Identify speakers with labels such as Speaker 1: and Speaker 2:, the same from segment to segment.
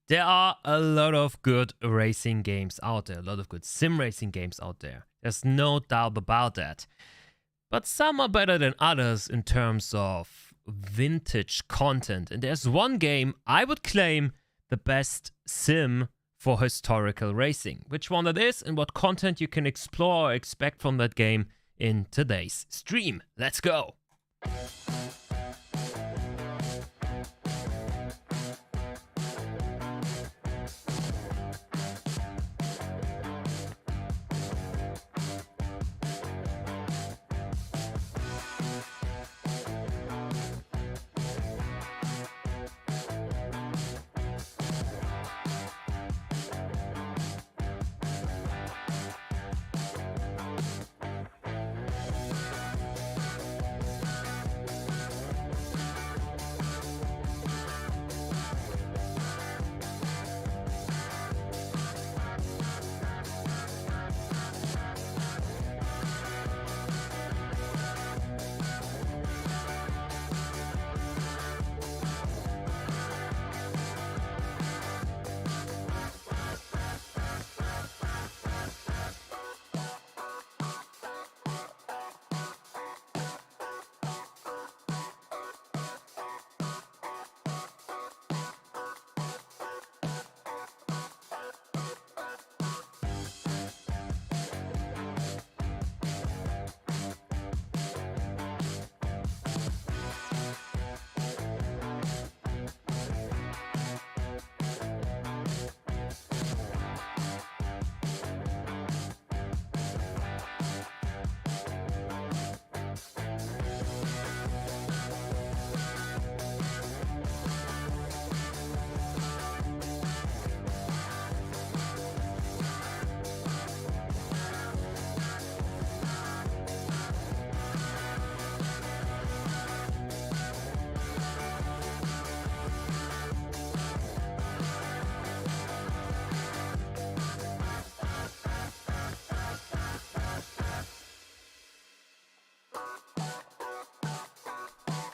Speaker 1: There are a lot of good racing games out there, a lot of good sim racing games out there. There's no doubt about that. But some are better than others in terms of vintage content. And there's one game I would claim the best sim for historical racing. Which one that is and what content you can explore or expect from that game in today's stream. Let's go!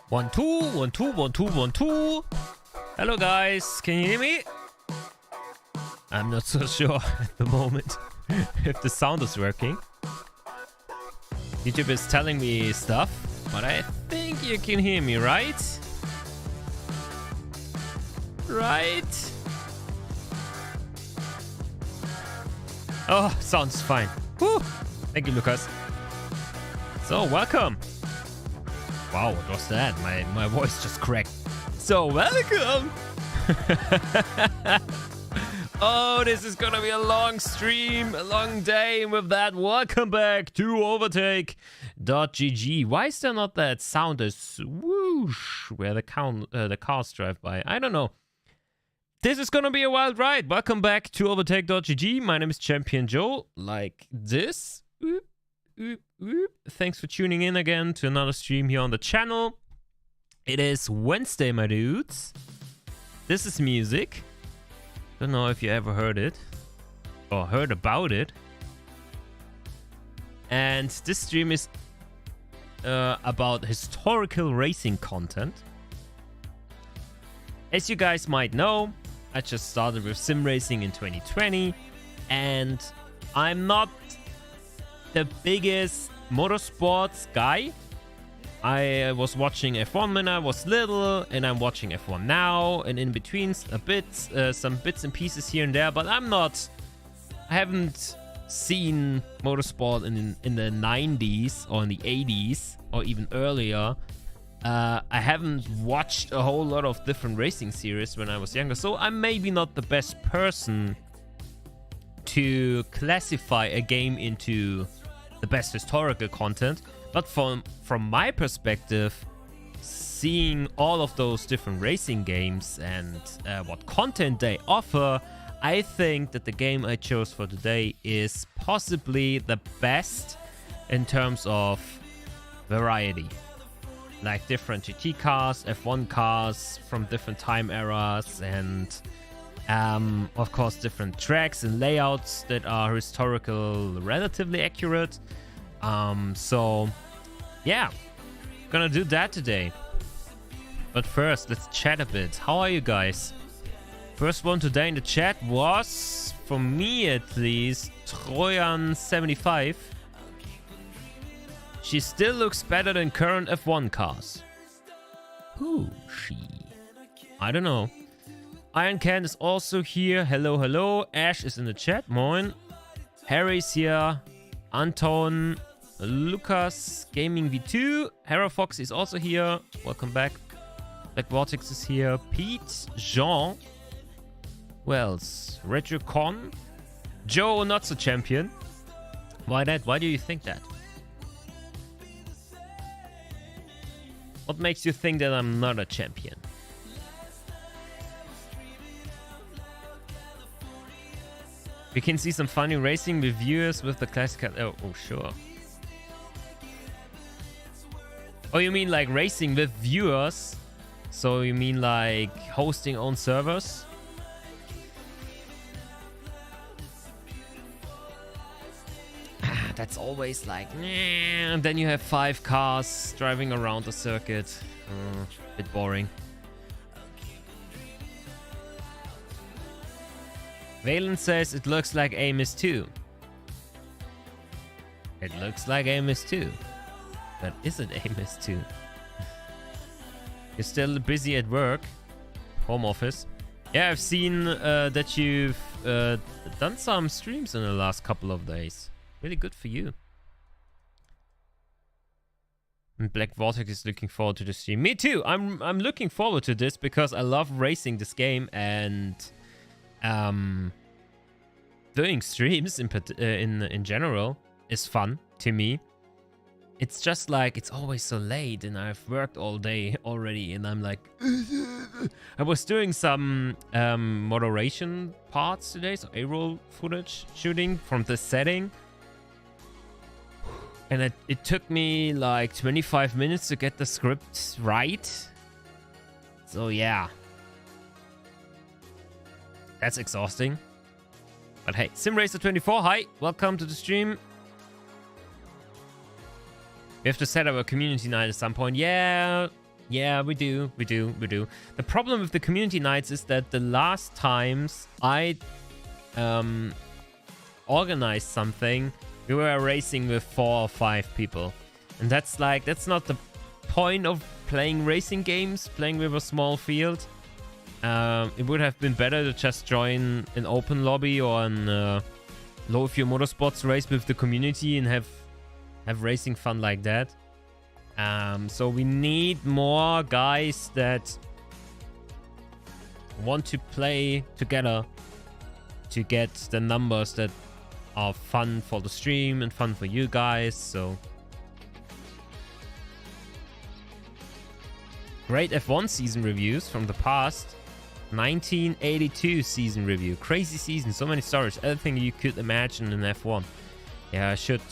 Speaker 1: One, two, one, two, one, two, one, two. Hello guys, can you hear me? I'm not so sure at the moment if the sound is working. YouTube is telling me stuff, but I think you can hear me, right? Right? Oh, sounds fine. Whew. Thank you, Lucas. So, welcome. Wow, what was that? My voice just cracked. So, welcome! Oh, this is gonna be a long stream, a long day. And with that, welcome back to Overtake.gg. Why is there not that sound as whoosh where the cars drive by? I don't know. This is gonna be a wild ride. Welcome back to Overtake.gg. My name is ChampionJoe. Like this. Oop, oop, oop. Thanks for tuning in again to another stream here on the channel. It is Wednesday, my dudes. This is music. Don't know if you ever heard it or heard about it. And this stream is about historical racing content. As you guys might know, I just started with sim racing in 2020, and I'm not the biggest motorsports guy. I was watching F1 when I was little, and I'm watching F1 now, and in between some bits and pieces here and there, but I haven't seen motorsport in the 90s or in the 80s or even earlier. I haven't watched a whole lot of different racing series when I was younger, so I'm maybe not the best person to classify a game into the best historical content. But from my perspective, seeing all of those different racing games and what content they offer, I think that the game I chose for today is possibly the best in terms of variety. Like different GT cars, F1 cars from different time eras, and of course different tracks and layouts that are historical, relatively accurate. So yeah, gonna do that today. But first, let's chat a bit. How are you guys? First one today in the chat was, for me at least, Trojan75. She still looks better than current F1 cars. Who she? I don't know. Iron Can is also here. Hello, hello. Ash is in the chat. Moin. Harry's here. Anton. Lucas. Gaming V2. Hera Fox is also here. Welcome back. Black Vortex is here. Pete. Jean. Who else? RetroCon. Joe, not so champion. Why that? Why do you think that? What makes you think that I'm not a champion? We can see some funny racing with viewers with the classic. Oh, sure. Oh, you mean like racing with viewers? So you mean like hosting own servers? That's always like, and then you have 5 cars driving around the circuit. Bit boring. Valen says it looks like Amos 2. It looks like Amos 2. But is it Amos 2? You're still busy at work. Home office. Yeah, I've seen that you've done some streams in the last couple of days. Really good for you. And Black Vortex is looking forward to the stream. Me too. I'm looking forward to this because I love racing this game, and doing streams in general is fun to me. It's just like it's always so late, and I've worked all day already, and I'm like, I was doing some moderation parts today, so A-roll footage shooting from the setting. And it took me like 25 minutes to get the script right. So yeah. That's exhausting. But hey, SimRacer24, hi. Welcome to the stream. We have to set up a community night at some point. Yeah, we do. The problem with the community nights is that the last times I organized something, we were racing with 4 or 5 people. And that's not the point of playing racing games, playing with a small field. It would have been better to just join an open lobby or an low fuel motorsports race with the community and have racing fun like that. So we need more guys that want to play together to get the numbers that are fun for the stream and fun for you guys. So great F1 season reviews from the past. 1982 season review. Crazy season, so many stories, everything you could imagine in F1. Yeah, I should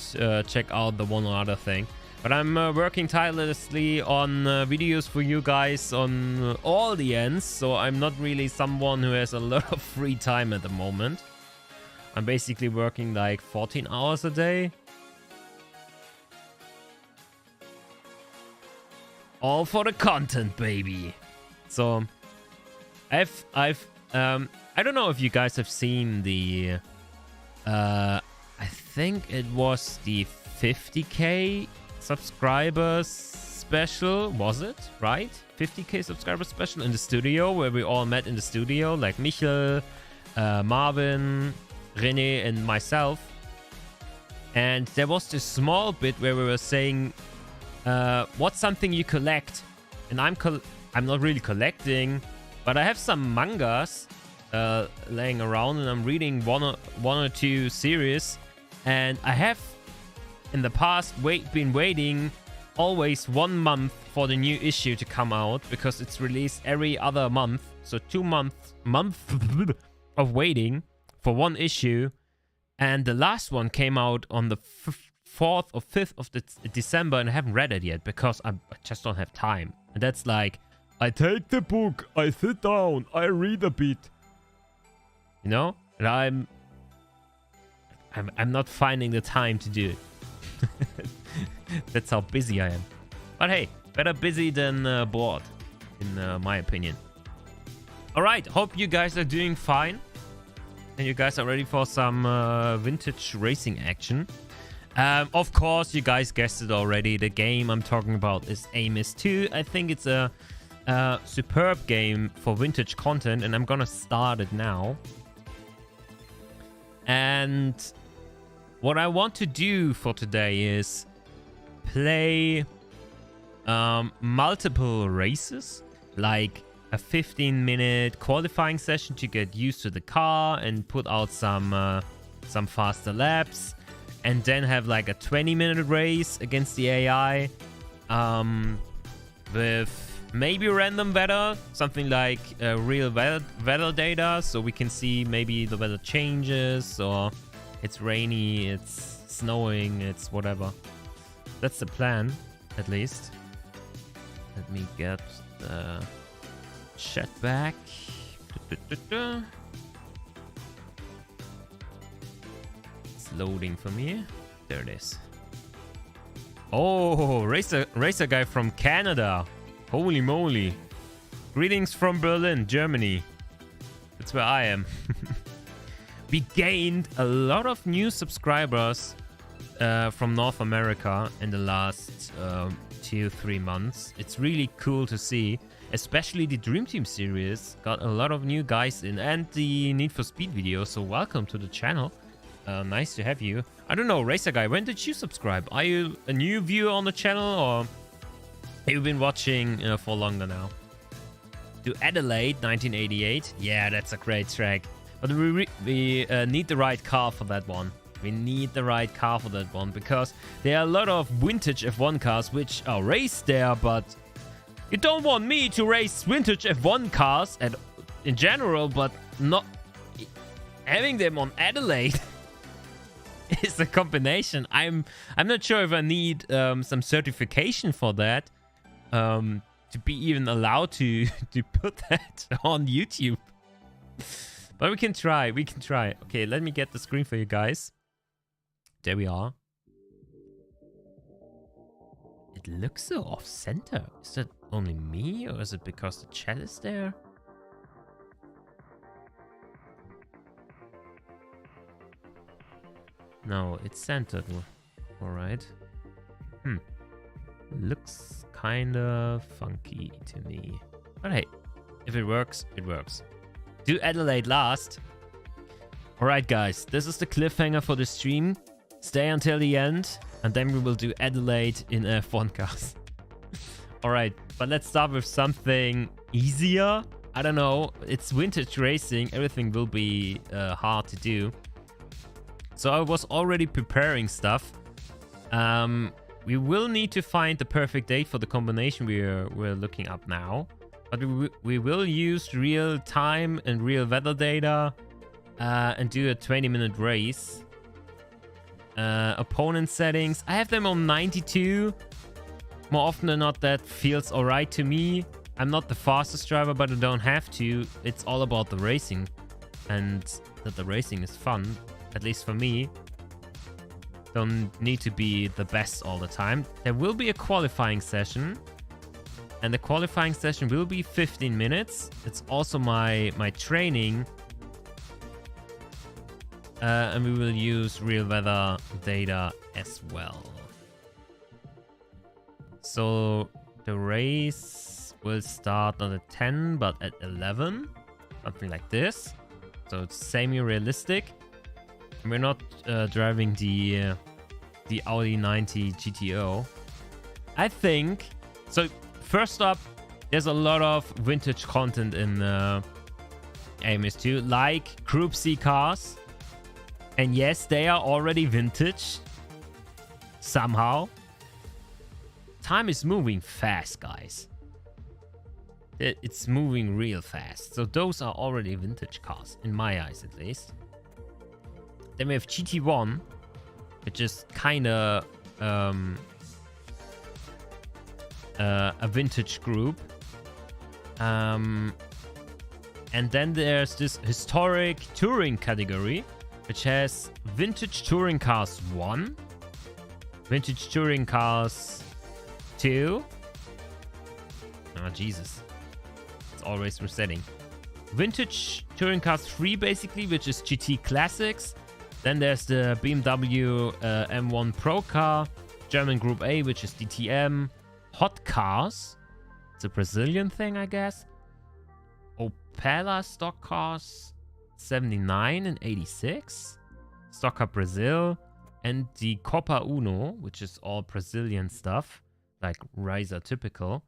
Speaker 1: check out the one or other thing. But I'm working tirelessly on videos for you guys on all the ends, so I'm not really someone who has a lot of free time at the moment. I'm basically working like 14 hours a day. All for the content, baby. So I don't know if you guys have seen the I think it was the 50k subscribers special, was it? Right? 50k subscriber special in the studio, where we all met in the studio, like Michel, Marvin, René, and myself. And there was this small bit where we were saying, what's something you collect? And I'm not really collecting, but I have some mangas laying around, and I'm reading one or two series. And I have in the past been waiting always 1 month for the new issue to come out, because it's released every other month. So 2 month of waiting for one issue. And the last one came out on the 4th or 5th of December, and I haven't read it yet because I just don't have time. And that's like, I take the book, I sit down, I read a bit. You know? And I'm not finding the time to do it. That's how busy I am. But hey, better busy than bored, in my opinion. All right, hope you guys are doing fine. And you guys are ready for some vintage racing action. Of course, you guys guessed it already. The game I'm talking about is Amos 2. I think it's a superb game for vintage content, and I'm gonna start it now. And what I want to do for today is play multiple races, like a 15-minute qualifying session to get used to the car and put out some faster laps, and then have like a 20-minute race against the AI with maybe random weather, something like real weather data, so we can see maybe the weather changes, or it's rainy, it's snowing, it's whatever. That's the plan, at least. Let me get the chat back. It's loading for me. There it is. Oh, racer guy from Canada. Holy moly. Greetings from Berlin, Germany. That's where I am. We gained a lot of new subscribers from North America in the last 2-3 months. It's really cool to see. Especially the Dream Team series got a lot of new guys in, and the Need for Speed video. So welcome to the channel. Nice to have you. I don't know, Racer Guy, when did you subscribe? Are you a new viewer on the channel, or have you been watching for longer now? To Adelaide 1988. Yeah, that's a great track. But we need the right car for that one. We need the right car for that one, because there are a lot of vintage F1 cars which are raced there, but you don't want me to race vintage F1 cars in general, but not having them on Adelaide. Is a combination. I'm not sure if I need some certification for that to be even allowed to put that on YouTube. But we can try. We can try. Okay, let me get the screen for you guys. There we are. It looks so off-center. Is that only me, or is it because the chat is there? No, it's centered. Alright. Looks kind of funky to me. But hey, if it works, it works. Do Adelaide last. Alright guys, this is the cliffhanger for the stream. Stay until the end, and then we will do Adelaide in F1 cars. Alright, but let's start with something easier. I don't know, it's vintage racing. Everything will be hard to do. So I was already preparing stuff. We will need to find the perfect date for the combination we're looking up now. But we will use real time and real weather data and do a 20-minute race. Opponent settings, I have them on 92. More often than not, that feels alright to me. I'm not the fastest driver, but I don't have to. It's all about the racing, and that the racing is fun. At least for me. Don't need to be the best all the time. There will be a qualifying session. And the qualifying session will be 15 minutes. It's also my training. And we will use real weather data as well. So the race will start not at 10, but at 11. Something like this. So it's semi-realistic. We're not driving the Audi 90 GTO. I think so. First up, there's a lot of vintage content in Amos 2, like Group C cars, and yes, they are already vintage. Somehow, time is moving fast, guys. It's moving real fast. So those are already vintage cars, in my eyes at least. Then we have GT1, which is kind of a vintage group. And then there's this historic touring category, which has vintage touring cars 1, vintage touring cars 2. Oh, Jesus. It's always resetting. vintage touring cars 3 basically, which is GT Classics. Then there's the BMW M1 Pro car, German Group A, which is DTM, Hot Cars. It's a Brazilian thing, I guess. Opala stock cars 79 and 86. Stock car Brazil. And the Copa Uno, which is all Brazilian stuff, like Riser typical.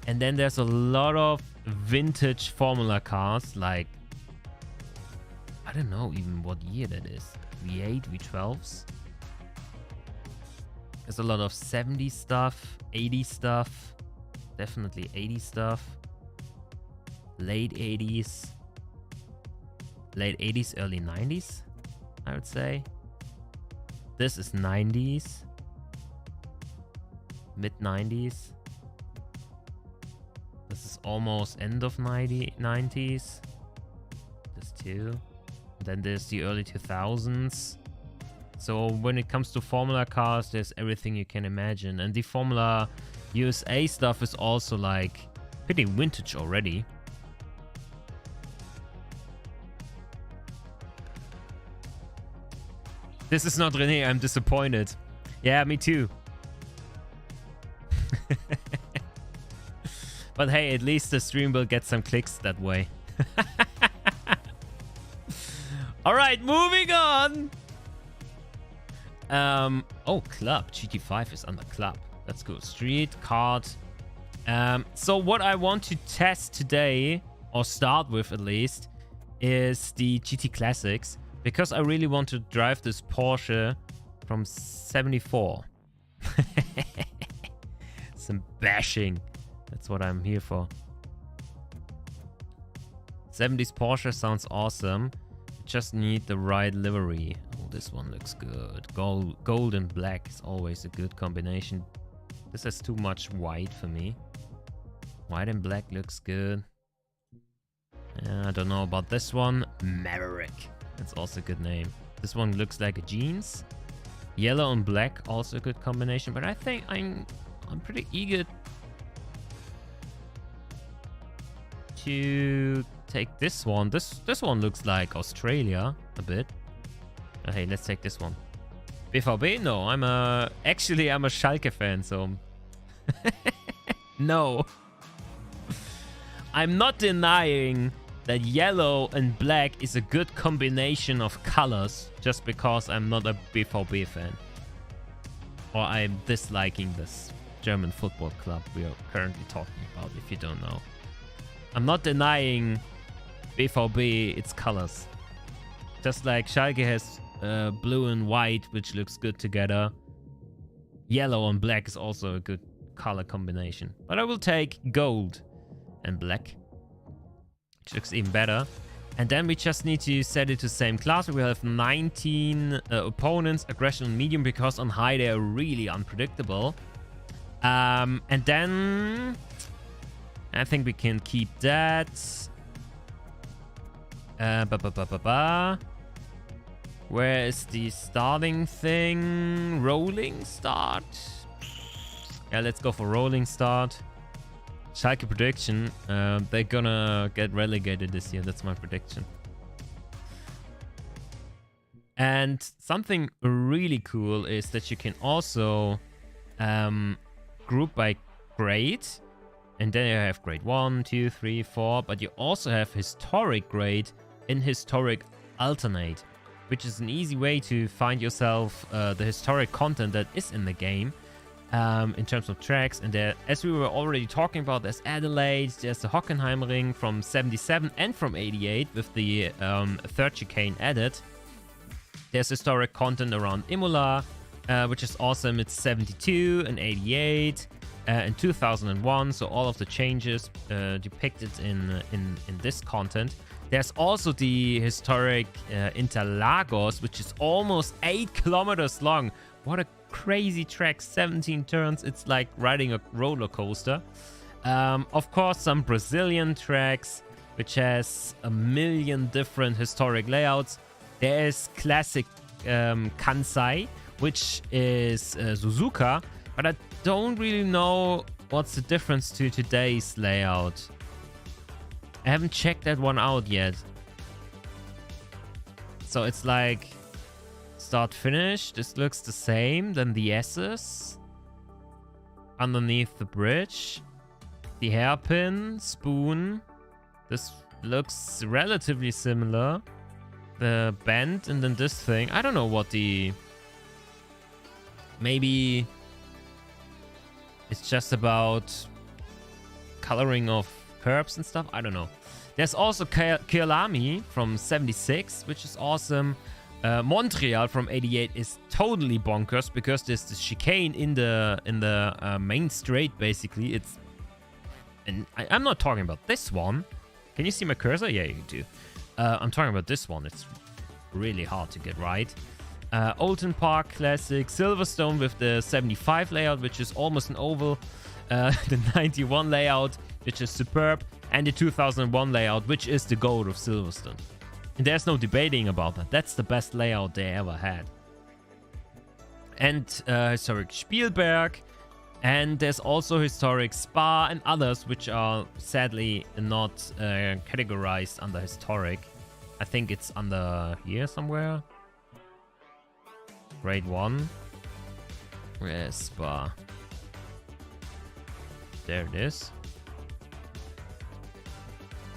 Speaker 1: And then there's a lot of vintage Formula cars, like, I don't know even what year that is. V8, V12s. There's a lot of 70 stuff, 80 stuff, definitely 80 stuff, late 80s, early 90s, I would say. This is 90s, mid 90s. This is almost end of 90s. This too. And then there's the early 2000s. So when it comes to Formula cars, there's everything you can imagine. And the Formula USA stuff is also like pretty vintage already. This is not René, I'm disappointed. Yeah, me too. But hey, at least the stream will get some clicks that way. Alright, moving on. Oh, club. GT5 is under club. Let's go. Street, kart. So what I want to test today, or start with at least, is the GT Classics. Because I really want to drive this Porsche from 74. Some bashing. That's what I'm here for. 70s Porsche sounds awesome. Just need the right livery. Oh, this one looks good. Gold and black is always a good combination. This has too much white for me. White and black looks good. I don't know about this one. Maverick. That's also a good name. This one looks like a jeans. Yellow and black, also a good combination. But I think I'm pretty eager to take this one. This one looks like Australia a bit. Hey, let's take this one. BVB? No, I'm a Schalke fan, so no. I'm not denying that yellow and black is a good combination of colors just because I'm not a BVB fan. Or I'm disliking this German football club we are currently talking about, if you don't know. I'm not denying BVB its colors. Just like Schalke has blue and white, which looks good together. Yellow and black is also a good color combination. But I will take gold and black, which looks even better. And then we just need to set it to same class. We have 19 opponents, aggression on medium, because on high they are really unpredictable. And then I think we can keep that. Where is the starting thing? Rolling start? Yeah, let's go for rolling start. Schalke prediction. They're gonna get relegated this year. That's my prediction. And something really cool is that you can also group by grade. And then you have grade 1, 2, 3, 4. But you also have historic grade and historic alternate, which is an easy way to find yourself the historic content that is in the game. In terms of tracks, and there, as we were already talking about, there's Adelaide, there's the Hockenheim ring from 77 and from 88 with the third chicane added. There's historic content around Imola, which is awesome. It's 72 and 88 and 2001, so all of the changes depicted in this content. There's also the historic Interlagos, which is almost 8 kilometers long. What a crazy track, 17 turns. It's like riding a roller coaster. Of course, some Brazilian tracks, which has a million different historic layouts. There's classic Kansai, which is Suzuka, but I don't really know what's the difference to today's layout. I haven't checked that one out yet. So it's like start finish. This looks the same. Then the S's underneath the bridge. The hairpin, spoon. This looks relatively similar. The bend and then this thing. I don't know what the... Maybe it's just about coloring of curbs and stuff. I don't know. There's also Kyalami from 76, which is awesome. Montreal from 88 is totally bonkers because there's the chicane in the main straight. Basically, it's, and I'm not talking about this one. Can you see my cursor? Yeah, you do. I'm talking about this one. It's really hard to get right. Oulton Park Classic, Silverstone with the 75 layout, which is almost an oval. The 91 layout, which is superb, and the 2001 layout, which is the goat of Silverstone. And there's no debating about that. That's the best layout they ever had. And historic Spielberg, and there's also historic Spa and others, which are sadly not categorized under historic. I think it's under here somewhere. Grade 1. Where's Spa? There it is.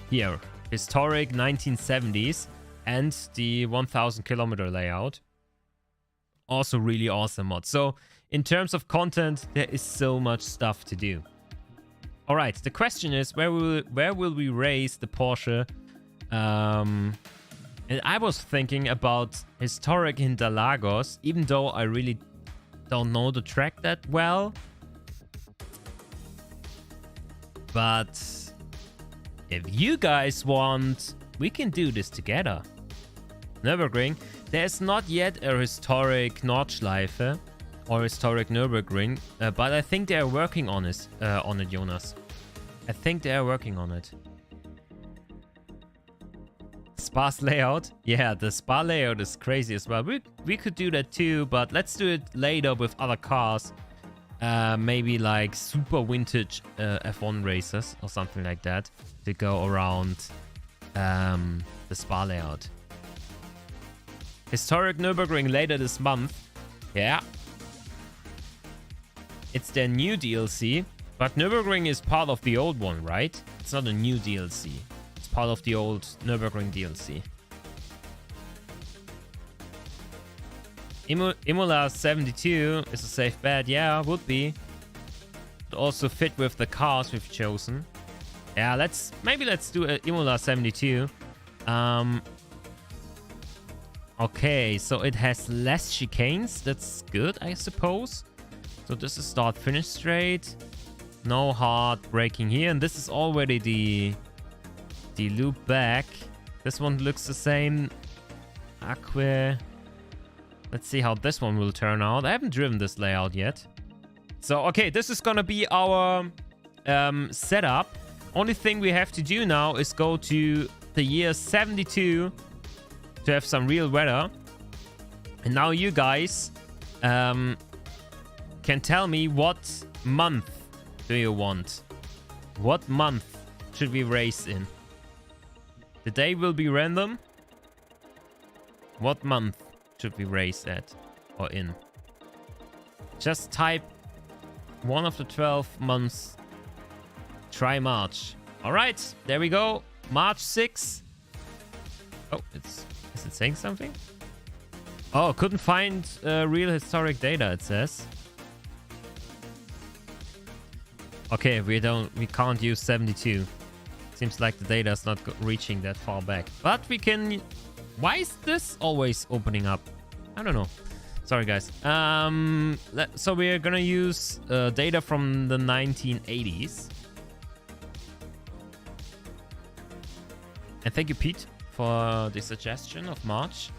Speaker 1: Here. Historic 1970s and the 1000 kilometer layout. Also really awesome mod. So in terms of content, there is so much stuff to do. All right, the question is, where will we race the Porsche? And I was thinking about historic Interlagos, even though I really don't know the track that well. But if you guys want, we can do this together. Nürburgring. There's not yet a historic Nordschleife or historic Nürburgring, but I think they are working on it, Jonas. I think they are working on it. Spa's layout. Yeah, the Spa layout is crazy as well. We could do that too, but let's do it later with other cars. Maybe like super vintage F1 races or something like that to go around the Spa layout. Historic Nürburgring later this month. Yeah. It's their new DLC, but Nürburgring is part of the old one, right? It's not a new DLC. It's part of the old Nürburgring DLC. Imola 72 is a safe bet. Yeah, would be. Would also fit with the cars we've chosen. Yeah, let's do a Imola 72. Okay, so it has less chicanes. That's good, I suppose. So this is start finish straight. No hard braking here, and this is already the loop back. This one looks the same. Acque. Let's see how this one will turn out. I haven't driven this layout yet. So, okay, this is gonna be our setup. Only thing we have to do now is go to the year 72 to have some real weather. And now you guys can tell me what month do you want? What month should we race in? The day will be random. What month should we race at or in? Just type one of the 12 months. Try March. All right, there we go. March 6. Oh, is it saying something? Oh, couldn't find real historic data, it says. Okay, we can't use 72. Seems like the data is not reaching that far back. But we can... Why is this always opening up? I don't know. Sorry, guys. So we're gonna use data from the 1980s. And thank you, Pete, for the suggestion of March.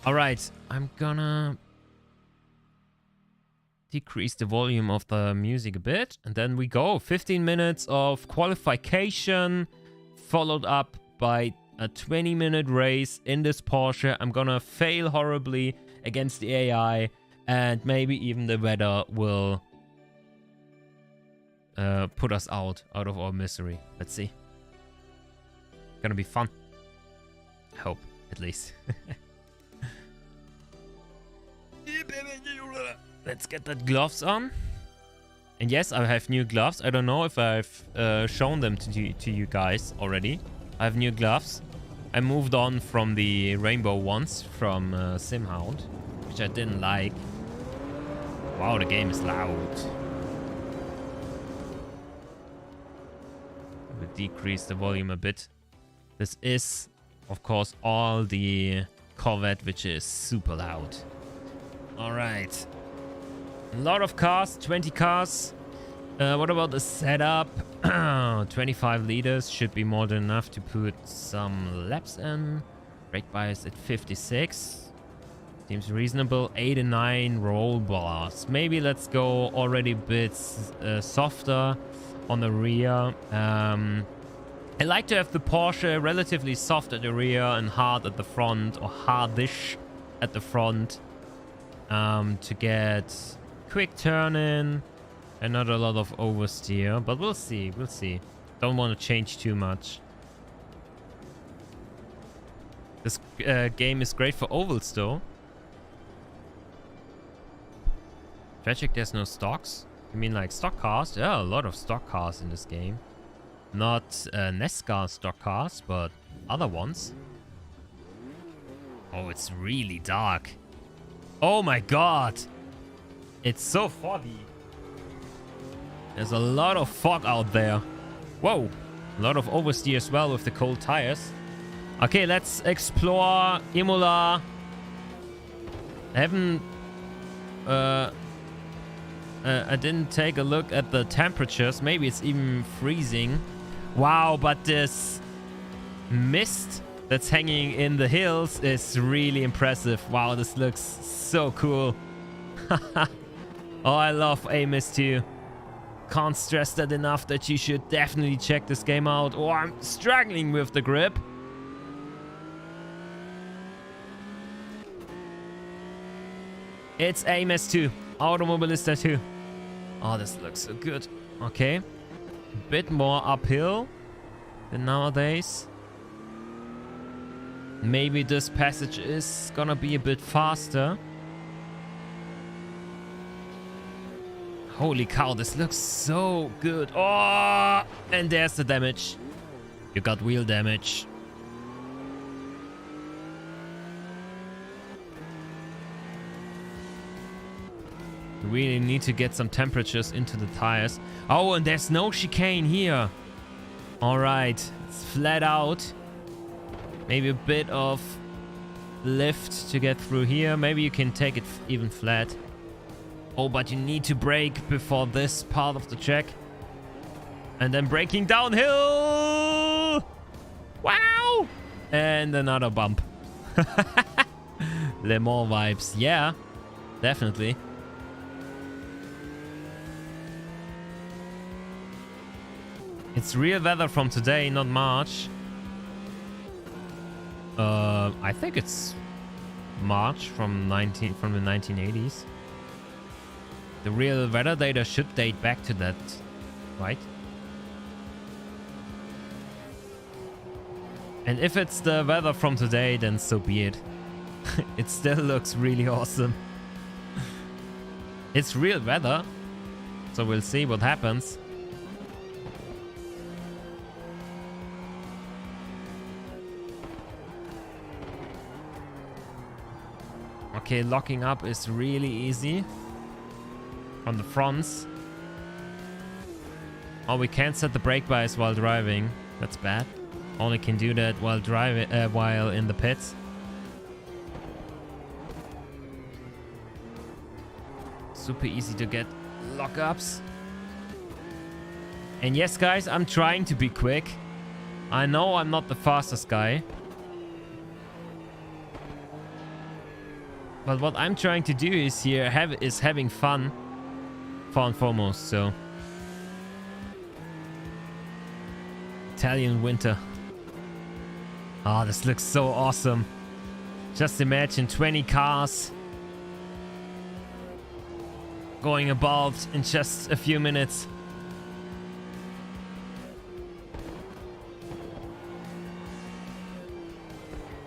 Speaker 1: All right, I'm gonna decrease the volume of the music a bit. And then we go. 15 minutes of qualification, followed up by a 20-minute race in this Porsche. I'm gonna fail horribly against the AI, and maybe even the weather will put us out of our misery. Let's see. Gonna be fun. I hope, at least. Let's get that gloves on. And yes, I have new gloves. I don't know if I've shown them to you guys already. I have new gloves. I moved on from the rainbow ones from Simhound, which I didn't like. Wow, the game is loud. I will decrease the volume a bit. This is, of course, all the Corvette, which is super loud. All right. A lot of cars, 20 cars. What about the setup? 25 liters should be more than enough to put some laps in. Brake bias at 56. Seems reasonable. 8 and 9 roll bars. Maybe let's go already a bit softer on the rear. I like to have the Porsche relatively soft at the rear and hard at the front, or hardish at the front, to get quick turn in and not a lot of oversteer, but we'll see. Don't want to change too much. This game is great for ovals though. Tragic, there's no stocks. You mean like stock cars? Yeah, a lot of stock cars in this game. Not NASCAR stock cars, but other ones. Oh, it's really dark. Oh my god. It's so foggy. There's a lot of fog out there. Whoa. A lot of oversteer as well with the cold tires. Okay, let's explore Imola. I haven't... I didn't take a look at the temperatures. Maybe it's even freezing. Wow, but this mist that's hanging in the hills is really impressive. Wow, this looks so cool. Oh, I love A-Mist too. Can't stress that enough that you should definitely check this game out. Oh, I'm struggling with the grip. It's A-Mist 2. Automobilista 2. Oh, this looks so good. Okay. A bit more uphill than nowadays. Maybe this passage is gonna be a bit faster. Holy cow, this looks so good. Oh, and there's the damage. You got wheel damage. We really need to get some temperatures into the tires. Oh, and there's no chicane here. All right, it's flat out. Maybe a bit of lift to get through here. Maybe you can take it even flat. Oh, but you need to brake before this part of the track. And then braking downhill. Wow. And another bump. Le Mans vibes. Yeah, definitely. It's real weather from today, not March. I think it's March from the 1980s. The real weather data should date back to that, right? And if it's the weather from today, then so be it. It still looks really awesome. It's real weather, so we'll see what happens. Okay, locking up is really easy. On the fronts. Oh, we can't set the brake bias while driving. That's bad. Only can do that while driving, while in the pits. Super easy to get lockups. And yes, guys, I'm trying to be quick. I know I'm not the fastest guy. But what I'm trying to do is having fun. Far and foremost, so. Italian winter. Oh, this looks so awesome. Just imagine 20 cars going above in just a few minutes.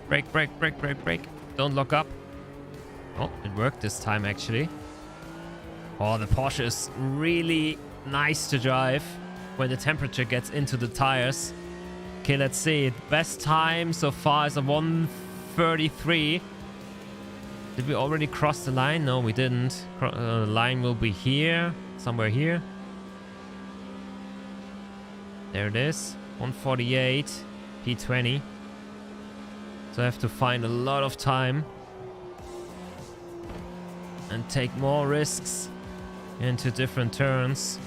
Speaker 1: Brake, brake, brake, brake, brake. Don't lock up. Oh, it worked this time, actually. Oh, the Porsche is really nice to drive when the temperature gets into the tires. Okay, let's see. Best time so far is a 1:33. Did we already cross the line? No, we didn't. The line will be here. Somewhere here. There it is. 1:48. P20. So I have to find a lot of time. And take more risks into different turns.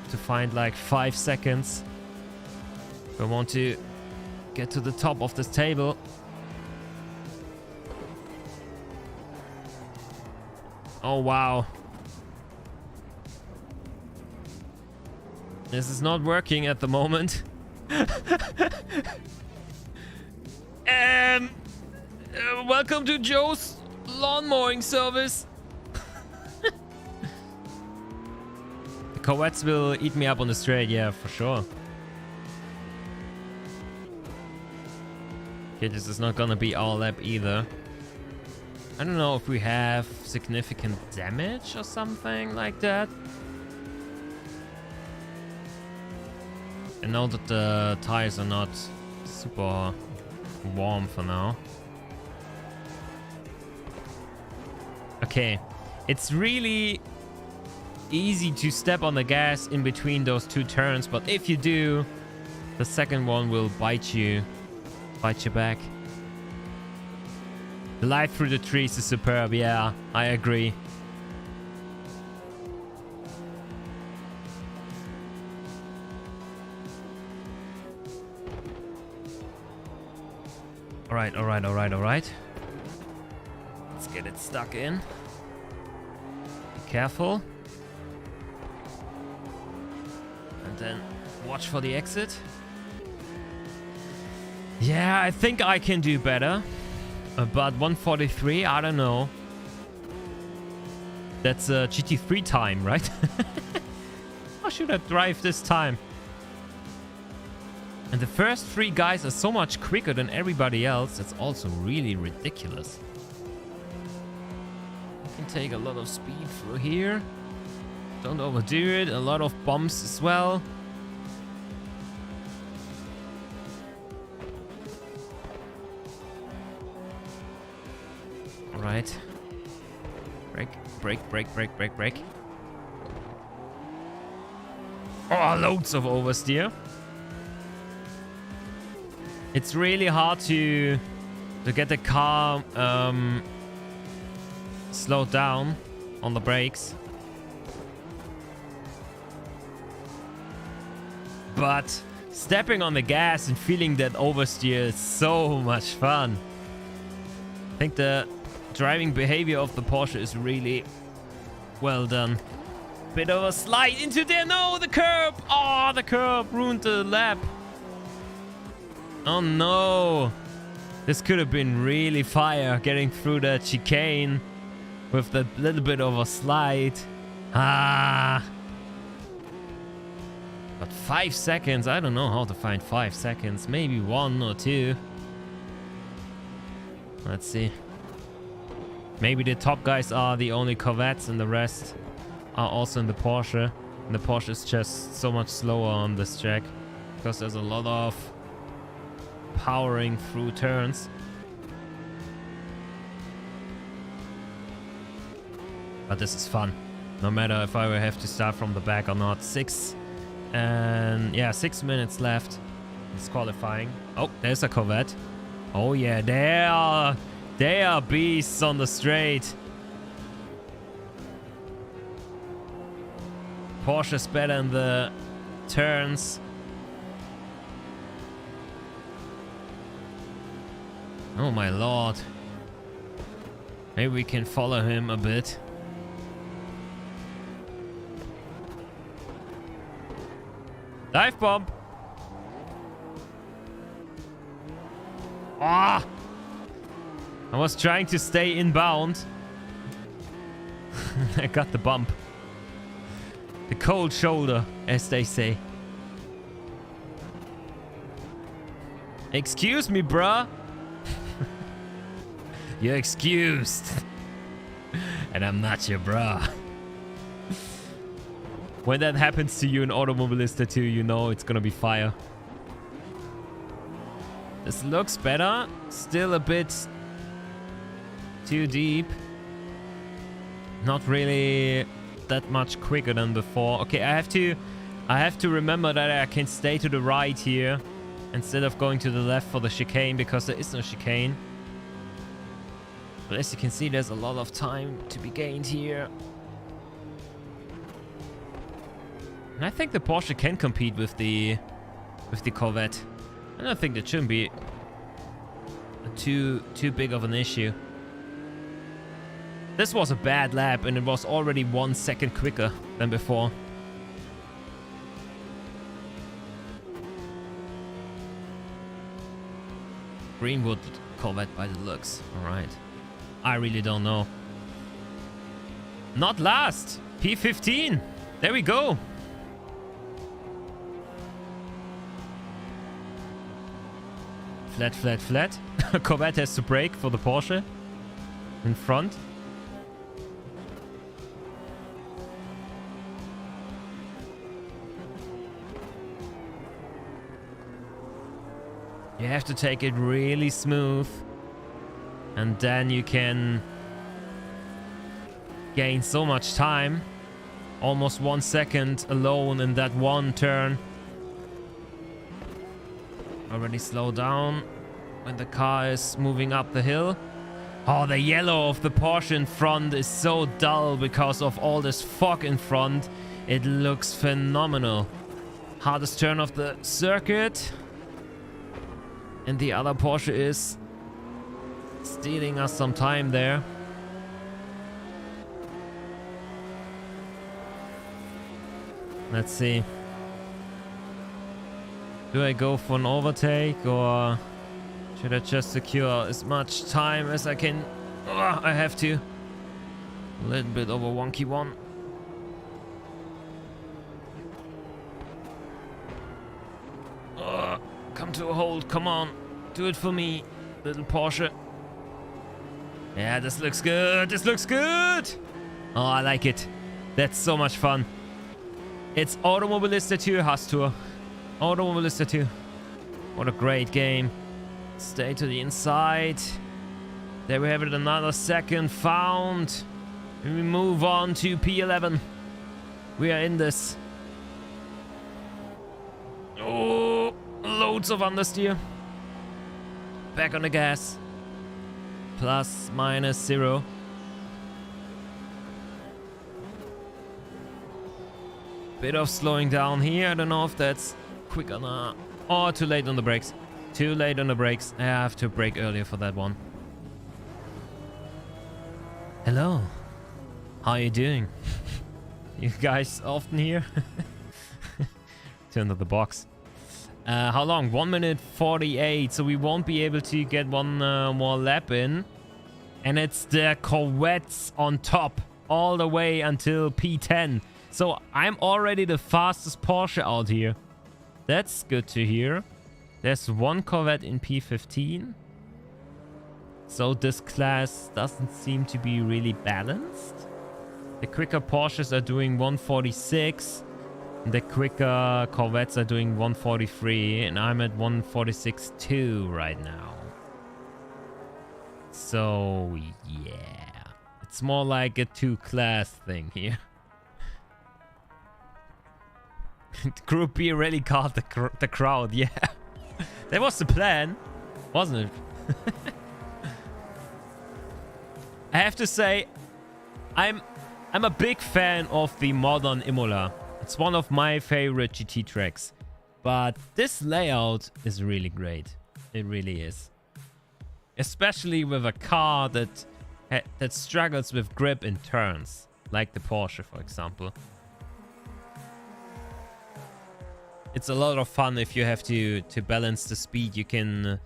Speaker 1: To find like 5 seconds. If I want to get to the top of this table. Oh, wow. This is not working at the moment. Welcome to Joe's lawn mowing service. The Corvettes will eat me up on the straight, yeah, for sure. Okay, this is not gonna be our lap either. I don't know if we have significant damage or something like that. I know that the tires are not super warm for now. Okay, it's really easy to step on the gas in between those two turns, but if you do, the second one will bite you back. The light through the trees is superb, yeah, I agree. Alright, alright, alright, alright. Let's get it stuck in. Be careful. And then watch for the exit. Yeah, I think I can do better. But 1:43, I don't know. That's a GT3 time, right? How should I drive this time? And the first 3 guys are so much quicker than everybody else. That's also really ridiculous. You can take a lot of speed through here. Don't overdo it. A lot of bumps as well. Alright. Brake, brake, brake, brake, brake, brake. Oh, loads of oversteer. It's really hard to get the car slowed down on the brakes. But stepping on the gas and feeling that oversteer is so much fun. I think the driving behavior of the Porsche is really well done. Bit of a slide into there. No, the curb. Oh, the curb ruined the lap. Oh no. This could have been really fire getting through that chicane with that little bit of a slide. Ah. But 5 seconds, I don't know how to find 5 seconds. Maybe 1 or 2. Let's see. Maybe the top guys are the only Corvettes and the rest are also in the Porsche. And the Porsche is just so much slower on this track because there's a lot of powering through turns. But this is fun. No matter if I will have to start from the back or not. 6 minutes left. It's qualifying. Oh, there's a Corvette. Oh yeah, they are beasts on the straight. Porsche's better in the turns. Oh my lord. Maybe we can follow him a bit. Dive bomb. Ah! I was trying to stay inbound. I got the bump. The cold shoulder, as they say. Excuse me, bruh. You're excused. And I'm not your bra. When that happens to you in Automobilista 2, you know it's gonna be fire. This looks better. Still a bit too deep. Not really that much quicker than before. Okay, I have to remember that I can stay to the right here instead of going to the left for the chicane, because there is no chicane. But as you can see, there's a lot of time to be gained here. And I think the Porsche can compete with the Corvette. I don't think that shouldn't be too big of an issue. This was a bad lap, and it was already 1 second quicker than before. Greenwood Corvette by the looks. Alright. I really don't know. Not last. P15. There we go. Flat, flat, flat. Corvette has to brake for the Porsche in front. You have to take it really smooth, and then you can gain so much time. Almost 1 second alone in that one turn. Already slow down when the car is moving up the hill. Oh, the yellow of the Porsche in front is so dull because of all this fog in front. It looks phenomenal. Hardest turn of the circuit. And the other Porsche is stealing us some time there. Let's see. Do I go for an overtake, or should I just secure as much time as I can? Oh, I have to. A little bit of a wonky one. Oh, come to a hold. Come on. Do it for me, little Porsche. Yeah, this looks good. This looks good. Oh, I like it. That's so much fun. It's Automobilista 2 Haas Tour. Automobilista 2. What a great game. Stay to the inside. There we have it, another second found. And we move on to P11. We are in this. Oh, loads of understeer. Back on the gas. Plus, minus, 0. Bit of slowing down here. I don't know if that's quick or not. Oh, too late on the brakes. Too late on the brakes. I have to brake earlier for that one. Hello. How are you doing? You guys often here? Turn to the box. How long? 1 minute 48. So we won't be able to get one more lap in. And it's the Corvettes on top. All the way until P10. So I'm already the fastest Porsche out here. That's good to hear. There's one Corvette in P15. So this class doesn't seem to be really balanced. The quicker Porsches are doing 146. And the quicker Corvettes are doing 143. And I'm at 146.2 right now. So yeah. It's more like a two-class thing here. Group B really caught the crowd, yeah. That was the plan, wasn't it? I have to say, I'm a big fan of the modern Imola. It's one of my favorite GT tracks. But this layout is really great. It really is. Especially with a car that struggles with grip in turns, like the Porsche, for example. It's a lot of fun if you have to balance the speed. You can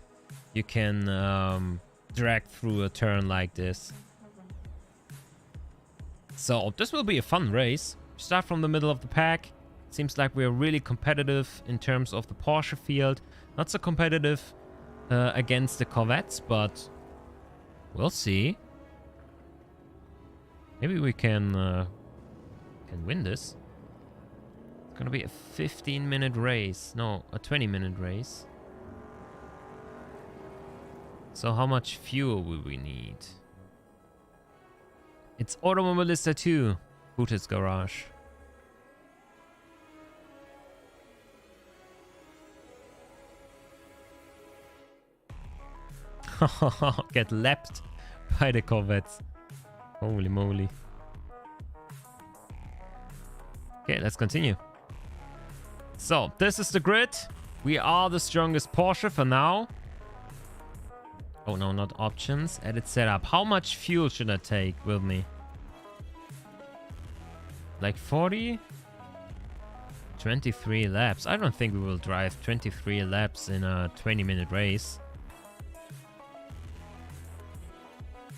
Speaker 1: drag through a turn like this. So this will be a fun race. Start from the middle of the pack. Seems like we're really competitive in terms of the Porsche field. Not so competitive against the Corvettes, but We'll see. Maybe we can win this. It's gonna be a 15-minute race. No, a 20-minute race. So how much fuel will we need? It's Automobilista 2. Bootis Garage. Get lapped by the Corvettes. Holy moly. Okay, let's continue. So, this is the grid. We are the strongest Porsche for now. Oh no, not options. Edit setup. How much fuel should I take with me? Like 40? 23 laps. I don't think we will drive 23 laps in a 20-minute race.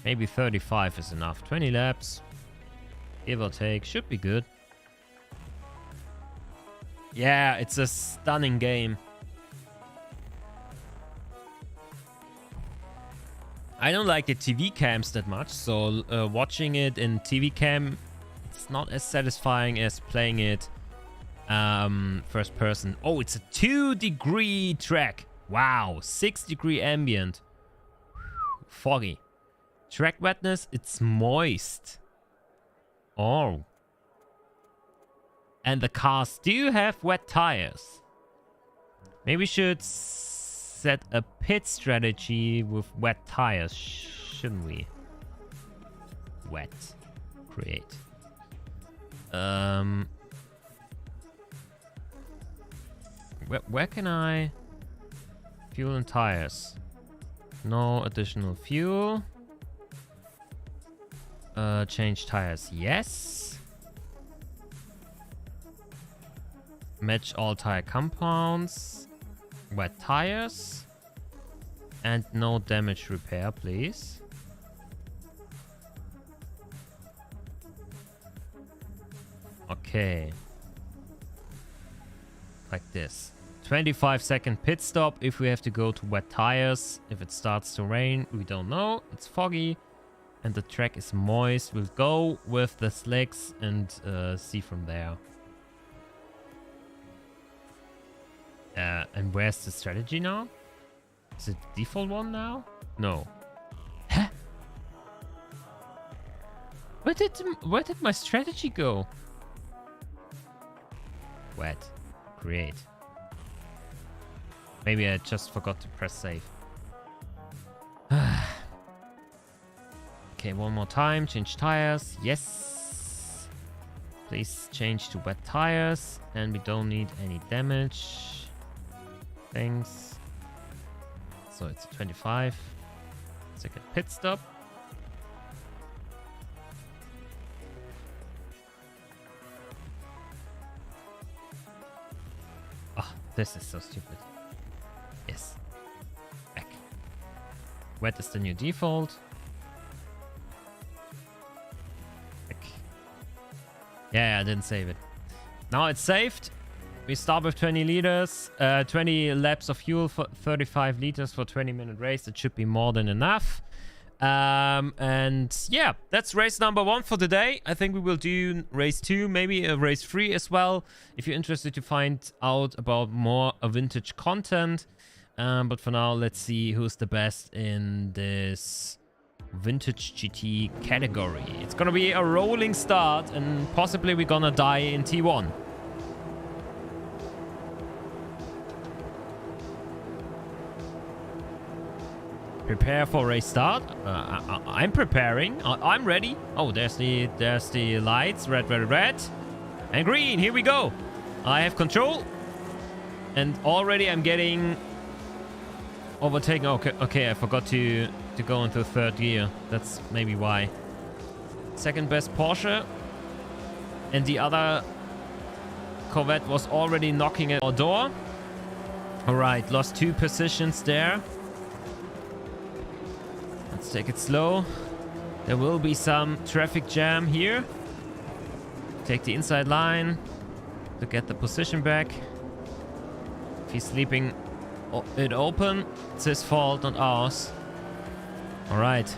Speaker 1: Maybe 35 is enough. 20 laps, give or take, should be good. Yeah, it's a stunning game. I don't like the TV cams that much, so watching it in TV cam, it's not as satisfying as playing it first person. Oh, it's a 2-degree track. Wow, 6-degree ambient. Foggy. Track wetness, it's moist. Oh. And the cars do have wet tires. Maybe we should set a pit strategy with wet tires, shouldn't we? Wet. Create. Where can I... Fuel and tires. No additional fuel. Change tires, yes. Match all tire compounds. Wet tires. And no damage repair, please. Okay. Like this. 25-second pit stop if we have to go to wet tires. If it starts to rain, we don't know. It's foggy. And the track is moist. We'll go with the slicks and see from there. And where's the strategy now? Is it the default one now? No. Huh? Where did my strategy go? Wet. Create. Maybe I just forgot to press save. Okay, one more time. Change tires. Yes. Please change to wet tires. And we don't need any damage. Thanks. So it's a 25-second pit stop. Oh, this is so stupid. Yes. Back. Wet is the new default. Yeah, I didn't save it. Now it's saved. We start with 20 liters, 20 laps of fuel for 35 liters for 20-minute race. It should be more than enough. And yeah, that's race number 1 for today. I think we will do race 2, maybe a race 3 as well, if you're interested to find out about more vintage content. But for now, let's see who's the best in this Vintage GT category. It's gonna be a rolling start and possibly we're gonna die in T1. Prepare for race start. I'm preparing. I'm ready. Oh, there's the lights. Red, red, red. And green. Here we go. I have control. And already I'm getting overtaken. Okay, I forgot to go into third gear. That's maybe why. Second best Porsche. And the other Corvette was already knocking at our door. Alright, lost 2 positions there. Let's take it slow. There will be some traffic jam here. Take the inside line to get the position back. If he's sleeping it open, it's his fault, not ours. Alright.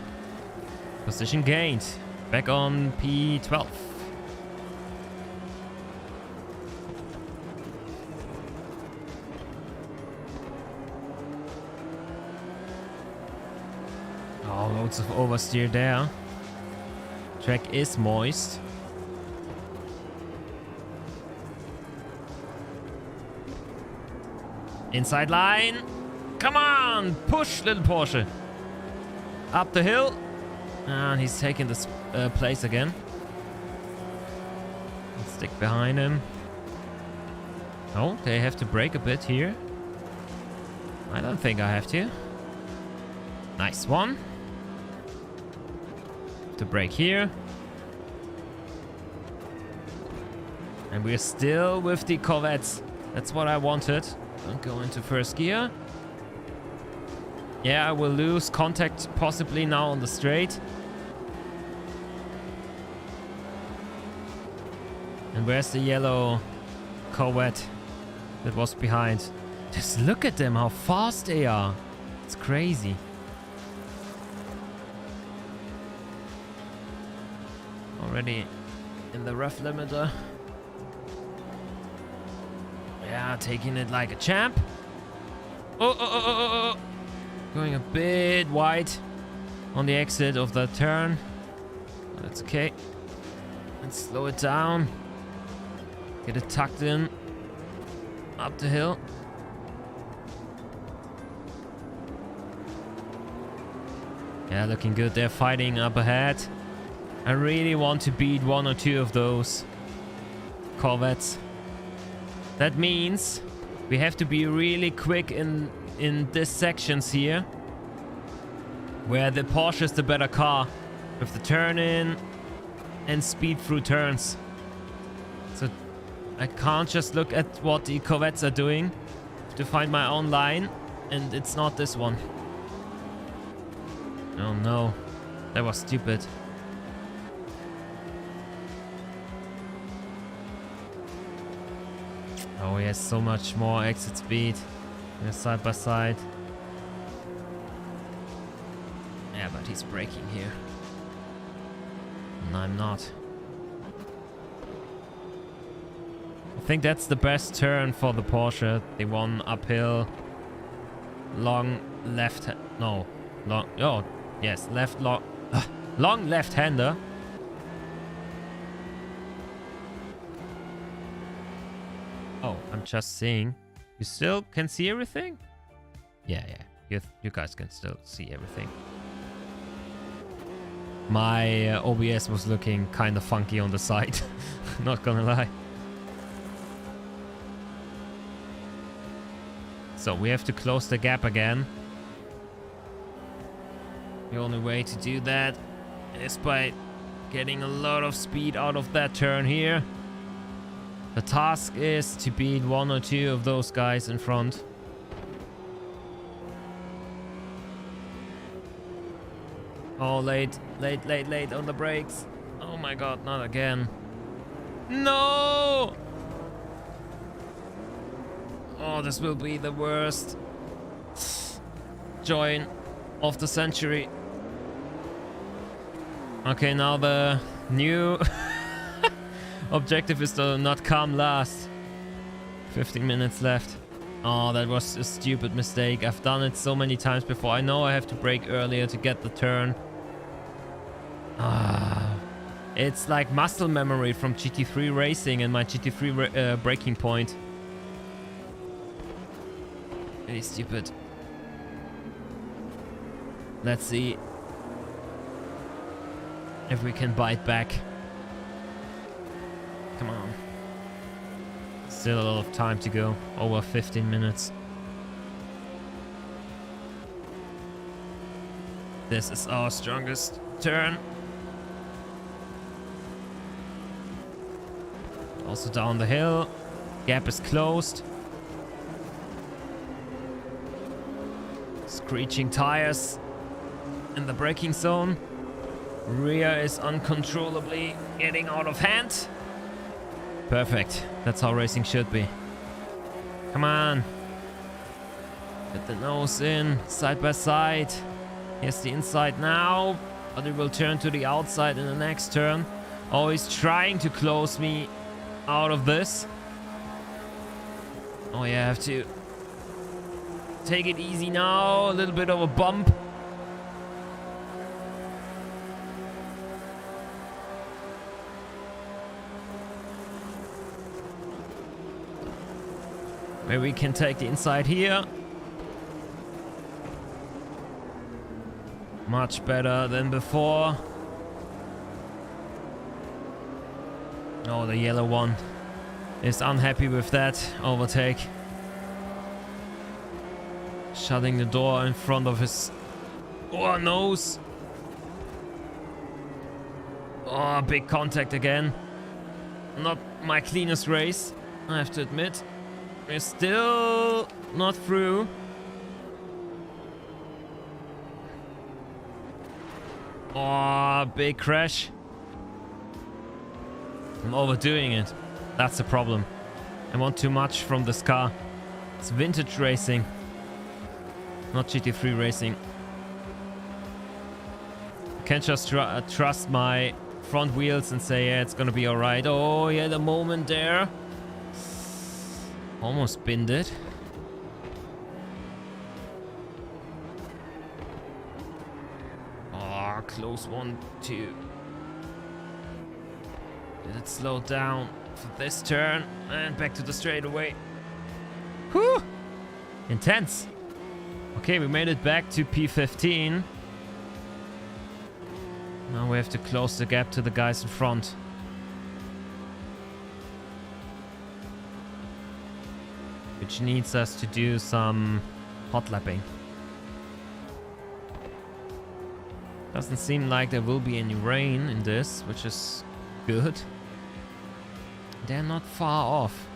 Speaker 1: Position gained. Back on P12. Oh, loads of oversteer there. Track is moist. Inside line. Come on! Push, little Porsche. Up the hill. And he's taking this place again. Let's stick behind him. Oh, they have to brake a bit here. I don't think I have to. Nice one. Have to brake here. And we're still with the Corvettes. That's what I wanted. Don't go into first gear. Yeah, I will lose contact possibly now on the straight. And where's the yellow Corvette that was behind? Just look at them, how fast they are. It's crazy. Already in the rough limiter. Yeah, taking it like a champ. Oh. Going a bit wide on the exit of the turn. That's okay. Let's slow it down. Get it tucked in. Up the hill. Yeah, looking good. They're fighting up ahead. I really want to beat one or two of those Corvettes. That means we have to be really quick in these sections here, where the Porsche is the better car, with the turn in and speed through turns. So I can't just look at what the Corvettes are doing to find my own line, and it's not this one. Oh no, that was stupid. Oh, he has so much more exit speed. They're side by side. Yeah, but he's braking here. And I'm not. I think that's the best turn for the Porsche. The one uphill. Long left... No. Long... Oh, yes. Left... Long left-hander. Oh, I'm just seeing. You still can see everything? Yeah. You guys can still see everything. My OBS was looking kind of funky on the side. Not gonna lie. So we have to close the gap again. The only way to do that is by getting a lot of speed out of that turn here. The task is to beat one or two of those guys in front. Oh, late on the brakes. Oh my god, not again. No! Oh, this will be the worst join of the century. Okay, now the new objective is to not come last. 15 minutes left. Oh, that was a stupid mistake. I've done it so many times before. I know I have to brake earlier to get the turn. It's like muscle memory from GT3 racing and my GT3 braking point. Really stupid. Let's see if we can bite back. Come on. Still a lot of time to go. Over 15 minutes. This is our strongest turn. Also down the hill. Gap is closed. Screeching tires in the braking zone. Rear is uncontrollably getting out of hand. Perfect. That's how racing should be. Come on. Get the nose in. Side by side. Here's the inside now. But it will turn to the outside in the next turn. Always trying to close me out of this. Oh yeah, I have to take it easy now. A little bit of a bump. Maybe we can take the inside here. Much better than before. Oh, the yellow one is unhappy with that overtake. Shutting the door in front of his nose. Oh, big contact again. Not my cleanest race, I have to admit. We're still not through. Oh, big crash. I'm overdoing it. That's the problem. I want too much from this car. It's vintage racing, not GT3 racing. I can't just trust my front wheels and say, yeah, it's gonna be alright. Oh, yeah, the moment there. Almost binned it. Oh, close 1, 2. Did it slow down for this turn? And back to the straightaway. Whew! Intense. Okay, we made it back to P15. Now we have to close the gap to the guys in front. Which needs us to do some hot lapping. Doesn't seem like there will be any rain in this, which is good. They're not far off.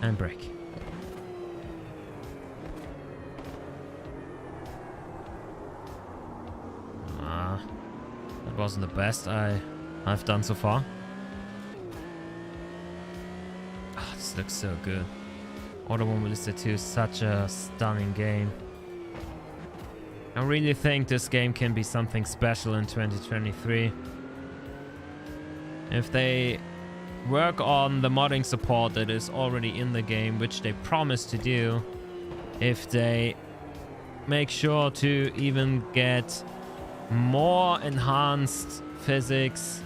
Speaker 1: And brake. That wasn't the best I've done so far. This looks so good. Automobilista 2 is such a stunning game. I really think this game can be something special in 2023. If they work on the modding support that is already in the game, which they promise to do, if they make sure to even get more enhanced physics,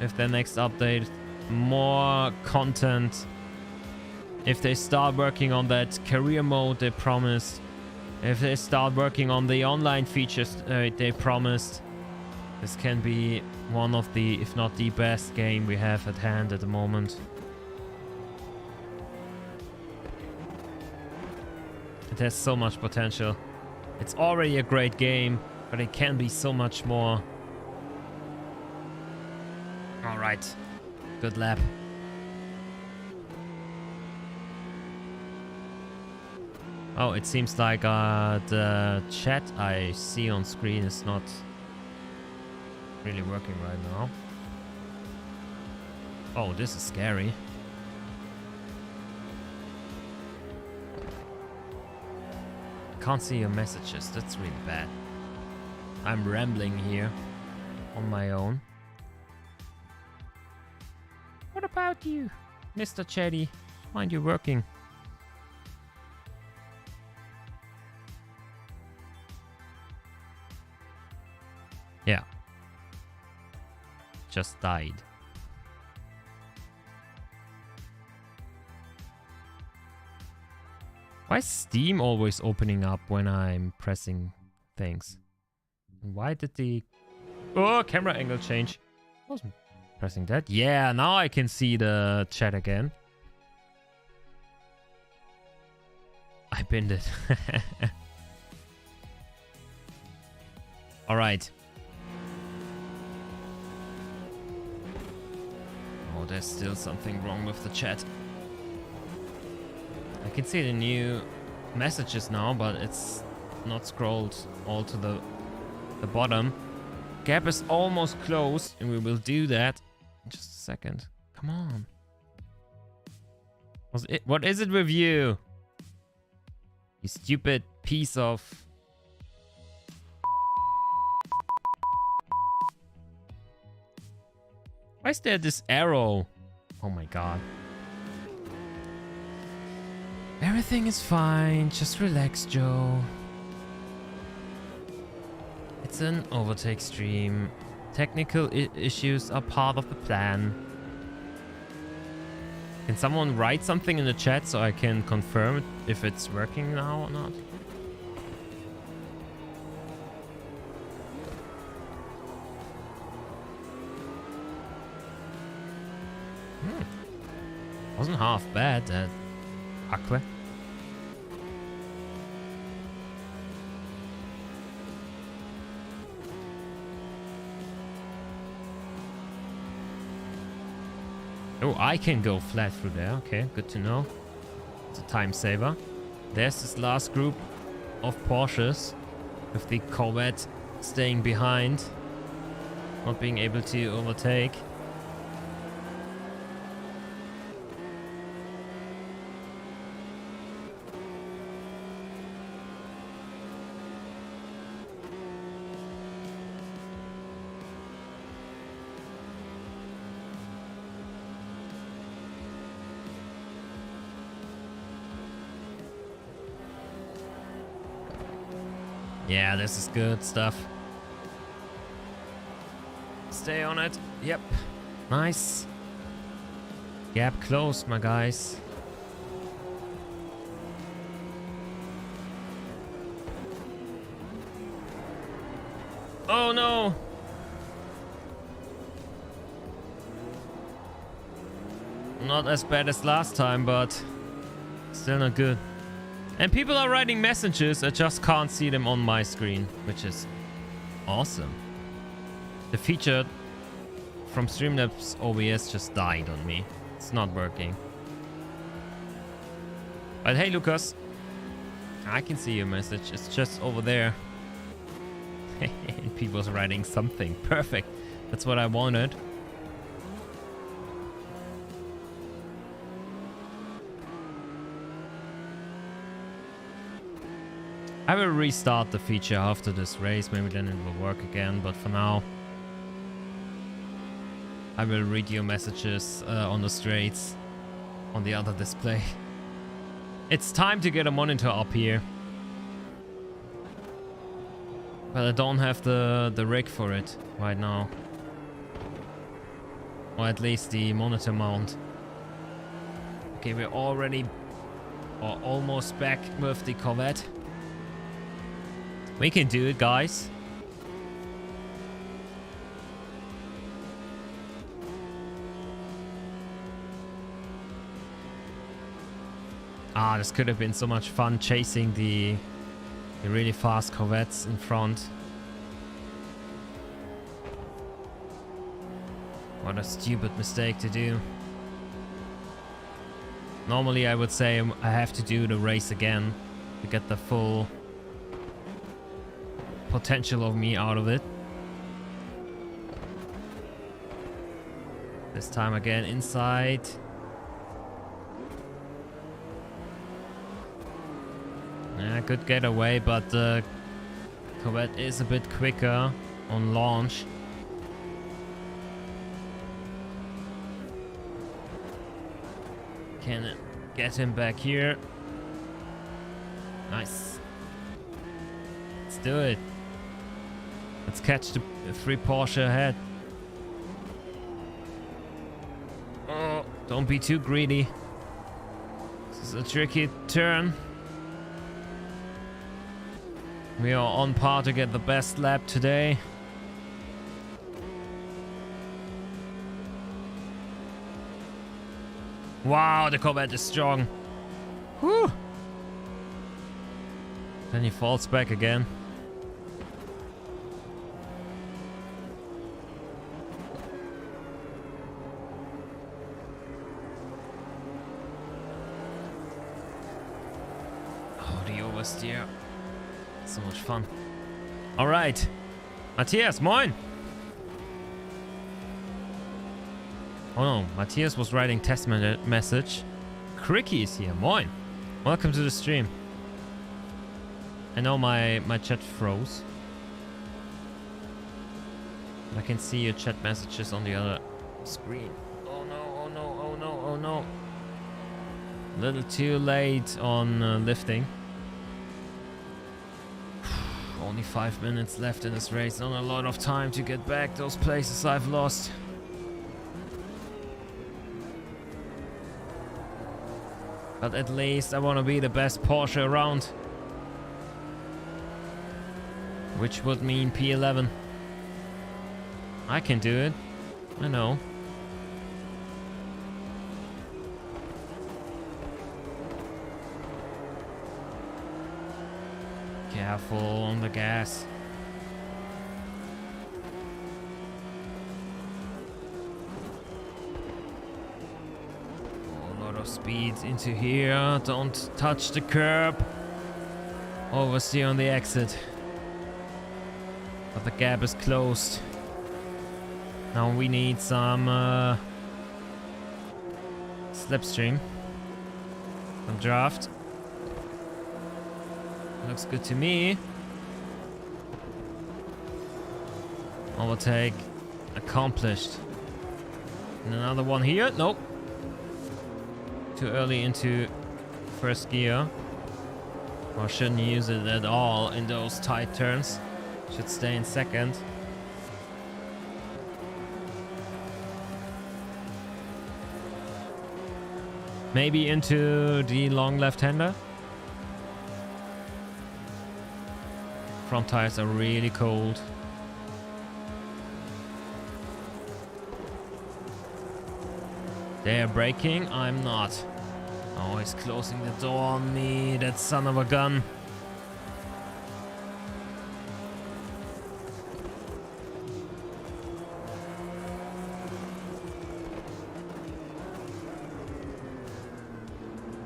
Speaker 1: if their next update, more content, if they start working on that career mode they promised, if they start working on the online features they promised, this can be one of the, if not the best game we have at hand at the moment. It has so much potential. It's already a great game, but it can be so much more. All right, good lap. Oh, it seems like the chat I see on screen is not really working right now. Oh, this is scary. Can't see your messages. That's really bad. I'm rambling here on my own. What about you, Mr. Chatty? Mind you working? Yeah. Just died. Why is Steam always opening up when I'm pressing things? Why did the... Oh, camera angle change. I wasn't pressing that. Yeah, now I can see the chat again. I pinned it. All right. Oh, there's still something wrong with the chat. I can see the new messages now, but it's not scrolled all to the bottom. Gap is almost closed, and we will do that in just a second. Come on. What is it with you? You stupid piece of... Why is there this arrow? Oh my god. Everything is fine. Just relax, Joe. It's an overtake stream. Technical issues are part of the plan. Can someone write something in the chat so I can confirm if it's working now or not? Wasn't half bad, that Aqua. Oh, I can go flat through there. Okay, good to know. It's a time saver. There's this last group of Porsches with the Corvette staying behind, not being able to overtake. Yeah, this is good stuff. Stay on it. Yep. Nice. Gap closed, my guys. Oh no! Not as bad as last time, but still not good. And people are writing messages, I just can't see them on my screen, which is awesome. The feature from Streamlabs OBS just died on me. It's not working. But hey, Lucas, I can see your message. It's just over there. And people's writing something. Perfect. That's what I wanted. I will restart the feature after this race, maybe then it will work again, but for now I will read your messages on the straights on the other display. It's time to get a monitor up here, but I don't have the rig for it right now, or at least the monitor mount. Okay, we're already or almost back with the Corvette. We can do it, guys. Ah, this could have been so much fun chasing the really fast Corvettes in front. What a stupid mistake to do. Normally I would say I have to do the race again to get the full potential of me out of it. This time again inside. Yeah, good getaway, but the Corvette is a bit quicker on launch. Can get him back here. Nice. Let's do it. Let's catch the 3 Porsche ahead. Oh, don't be too greedy. This is a tricky turn. We are on par to get the best lap today. Wow, the Corvette is strong. Whew. Then he falls back again. Steer. So much fun. All right. Matthias, moin. Oh no, Matthias was writing test message. Cricky is here. Moin. Welcome to the stream. I know my chat froze. I can see your chat messages on the other screen. Oh no, oh no, oh no, oh no. A little too late on lifting. Only 5 minutes left in this race. Not a lot of time to get back those places I've lost. But at least I want to be the best Porsche around. Which would mean P11. I can do it. I know. Careful on the gas. Oh, a lot of speed into here. Don't touch the curb. Oversteer on the exit. But the gap is closed. Now we need some slipstream. Some draft. Looks good to me. Overtake accomplished. And another one here. Nope. Too early into first gear. Or shouldn't use it at all in those tight turns. Should stay in second. Maybe into the long left-hander. Front tires are really cold. They're braking, I'm not. Oh, he's closing the door on me, that son of a gun.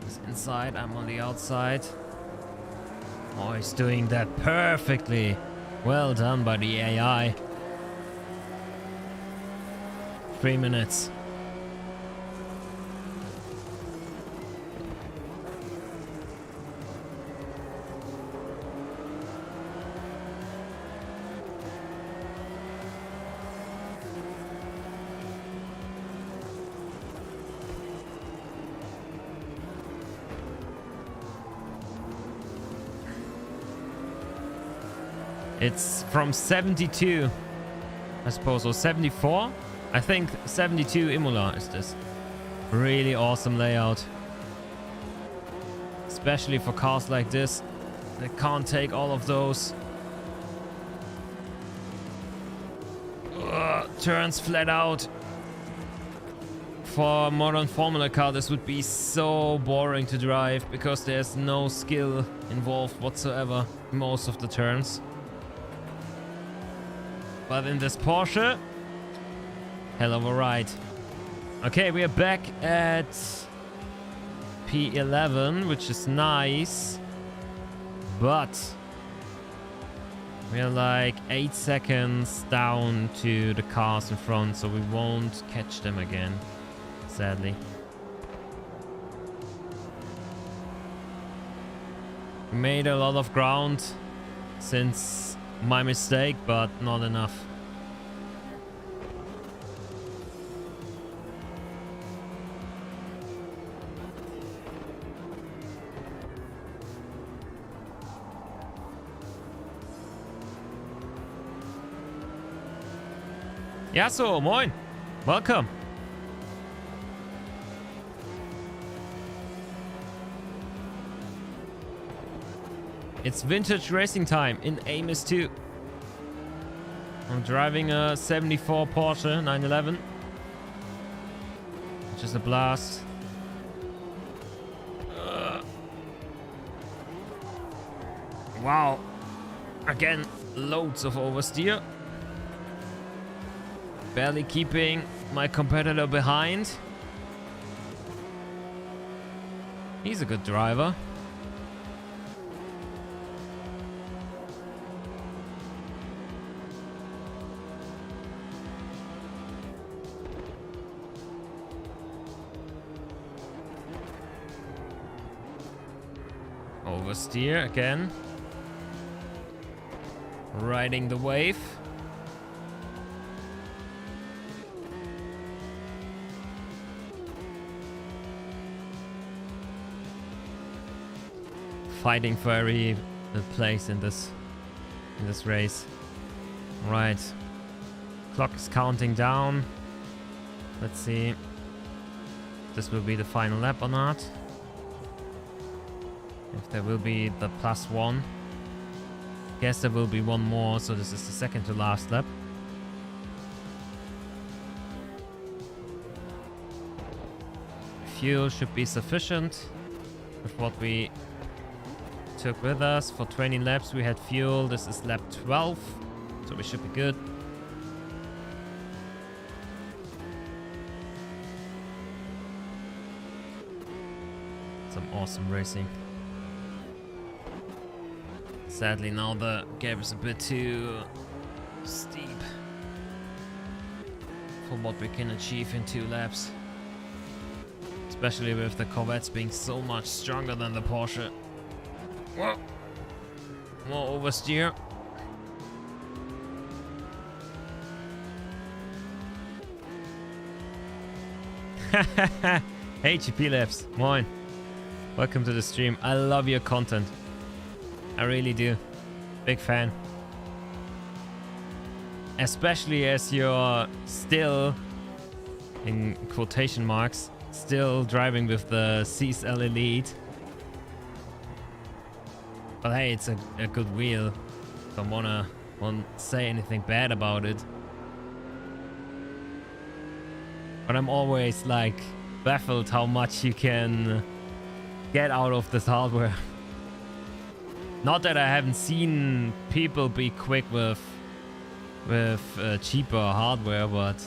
Speaker 1: He's inside, I'm on the outside. Oh, he's doing that perfectly. Well done by the AI. 3 minutes. It's from 72, I suppose, or 74. I think 72 Imola is this. Really awesome layout. Especially for cars like this. They can't take all of those turns flat out. For a modern Formula car, this would be so boring to drive because there's no skill involved whatsoever in most of the turns. But in this Porsche, hell of a ride. Okay, we are back at P11, which is nice. But we are like 8 seconds down to the cars in front, so we won't catch them again, sadly. We made a lot of ground since my mistake, but not enough. Yasso, moin. Welcome. It's vintage racing time in Amos 2. I'm driving a 74 Porsche 911, which is a blast. Wow. Again, loads of oversteer. Barely keeping my competitor behind. He's a good driver. Oversteer again. Riding the wave. Fighting for every place in this race. Right. Clock is counting down. Let's see if this will be the final lap or not. If there will be the +1. Guess there will be one more, so this is the second to last lap. Fuel should be sufficient with what we took with us. For 20 laps we had fuel. This is lap 12, so we should be good. Some awesome racing. Sadly now the gap is a bit too steep for what we can achieve in 2 laps. Especially with the Corvettes being so much stronger than the Porsche. Whoa. More oversteer. Hey GP Labs, moin. Welcome to the stream. I love your content. I really do. Big fan. Especially as you're still, in quotation marks, still driving with the CSL Elite. But hey, it's a good wheel. Don't wanna say anything bad about it. But I'm always like baffled how much you can get out of this hardware. Not that I haven't seen people be quick with cheaper hardware, but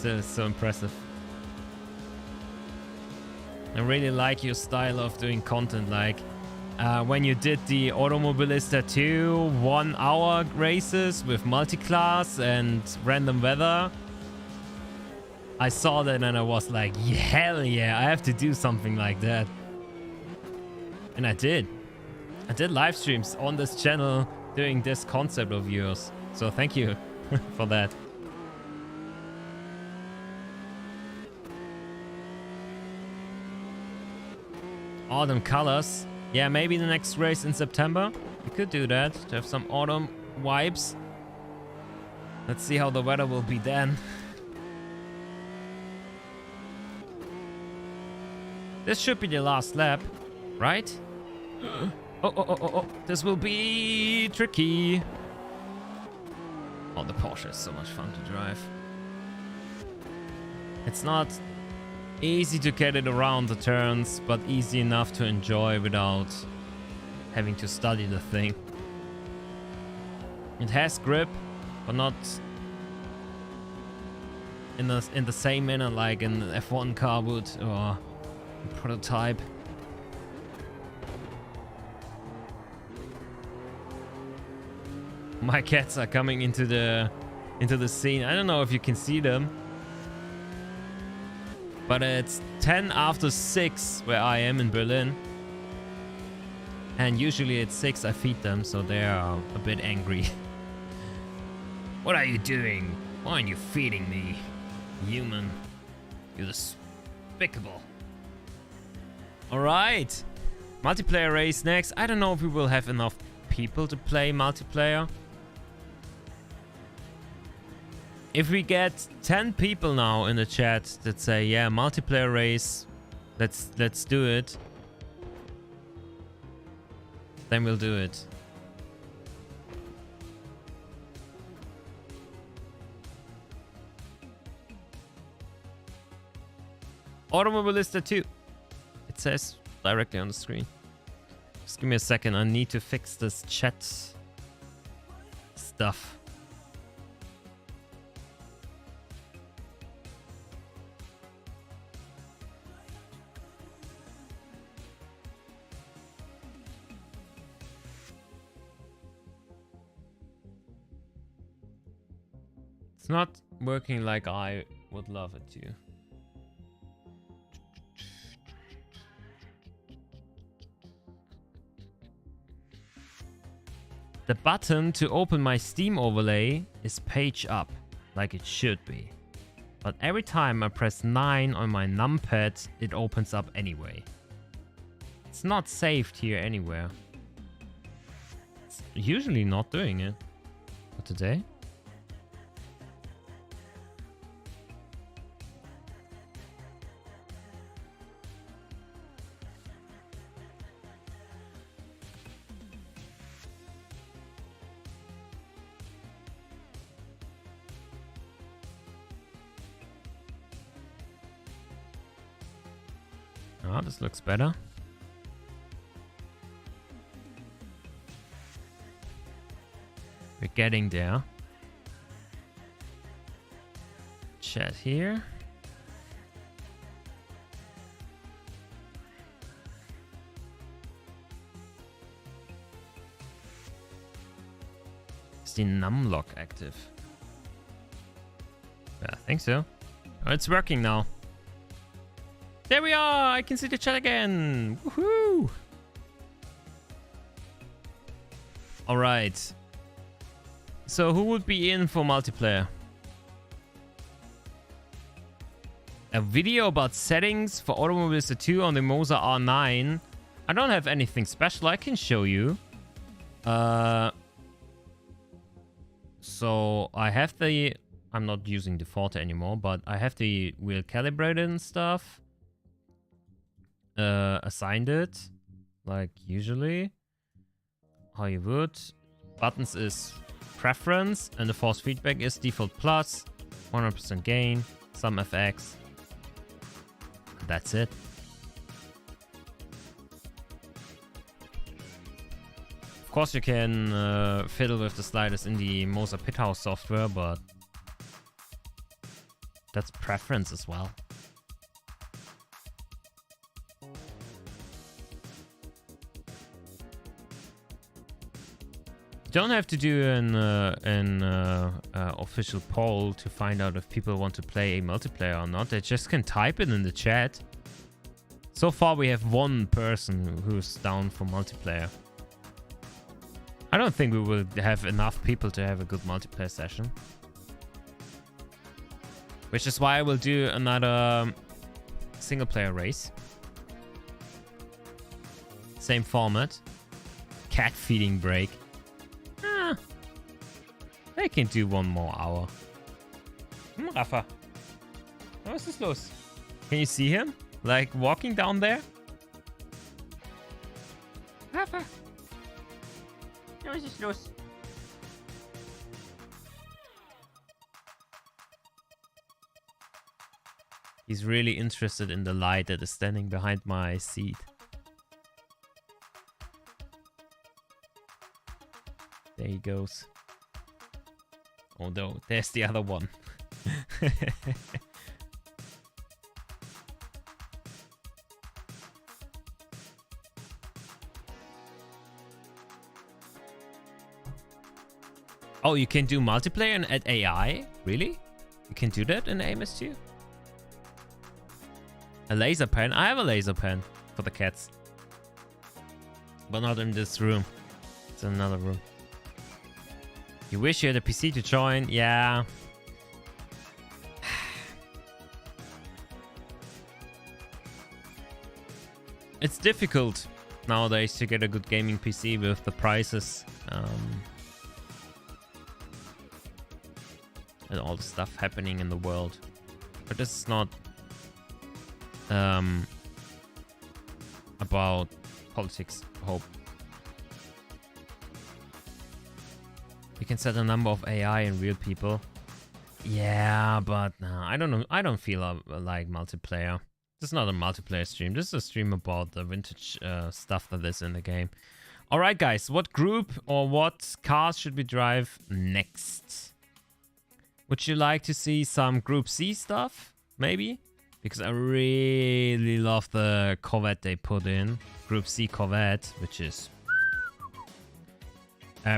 Speaker 1: it's so impressive. I really like your style of doing content, like when you did the Automobilista 2 1-hour races with multi-class and random weather. I saw that and I was like, yeah, hell yeah, I have to do something like that. And I did. I did live streams on this channel doing this concept of yours. So thank you for that. Autumn colors. Yeah, maybe the next race in September. We could do that to have some autumn vibes. Let's see how the weather will be then. This should be the last lap, right? Oh. This will be tricky. Oh, the Porsche is so much fun to drive. It's not easy to get it around the turns, but easy enough to enjoy without having to study the thing. It has grip, but not in the same manner like an F1 car would, or a prototype. My cats are coming into the scene. I don't know if you can see them, but it's 10 after 6 where I am in Berlin, and usually at 6 I feed them, so they are a bit angry. What are you doing? Why aren't you feeding me, human? You're despicable. All right, multiplayer race next. I don't know if we will have enough people to play multiplayer. If we get 10 people now in the chat that say, yeah, multiplayer race, let's do it, then we'll do it. Automobilista 2. It says directly on the screen. Just give me a second. I need to fix this chat stuff. It's not working like I would love it to. The button to open my Steam overlay is page up, like it should be. But every time I press 9 on my numpad, it opens up anyway. It's not saved here anywhere. It's usually not doing it. But today? Oh, this looks better. We're getting there. Chat here. Is the numlock active? Yeah, I think so. Oh, it's working now. There we are! I can see the chat again! Woohoo! Alright. So who would be in for multiplayer? A video about settings for Automobilista 2 on the Moza R9. I don't have anything special I can show you. So I have the... I'm not using the Forte anymore, but I have the wheel calibrated and stuff. Assigned it, like usually, how you would. Buttons is preference, and the force feedback is default plus, 100% gain, some FX. That's it. Of course, you can fiddle with the sliders in the Moza Pithouse software, but that's preference as well. Don't have to do an official poll to find out if people want to play a multiplayer or not. They just can type it in the chat. So far we have one person who's down for multiplayer. I don't think we will have enough people to have a good multiplayer session. Which is why I will do another single player race. Same format. Cat feeding break. I can do one more hour. Rafa. Was ist los? Can you see him? Like walking down there? Rafa. Was ist los? He's really interested in the light that is standing behind my seat. There he goes. Oh no, there's the other one. Oh, you can do multiplayer and add AI? Really? You can do that in AMS2? A laser pen? I have a laser pen for the cats. But not in this room. It's in another room. You wish you had a PC to join? Yeah. It's difficult nowadays to get a good gaming PC with the prices. And all the stuff happening in the world. But this is not about politics, I hope. You can set a number of AI and real people. Yeah, but no, I don't know. I don't feel like multiplayer. This is not a multiplayer stream. This is a stream about the vintage stuff that is in the game. All right, guys. What group or what cars should we drive next? Would you like to see some Group C stuff? Maybe? Because I really love the Corvette they put in. Group C Corvette, which is...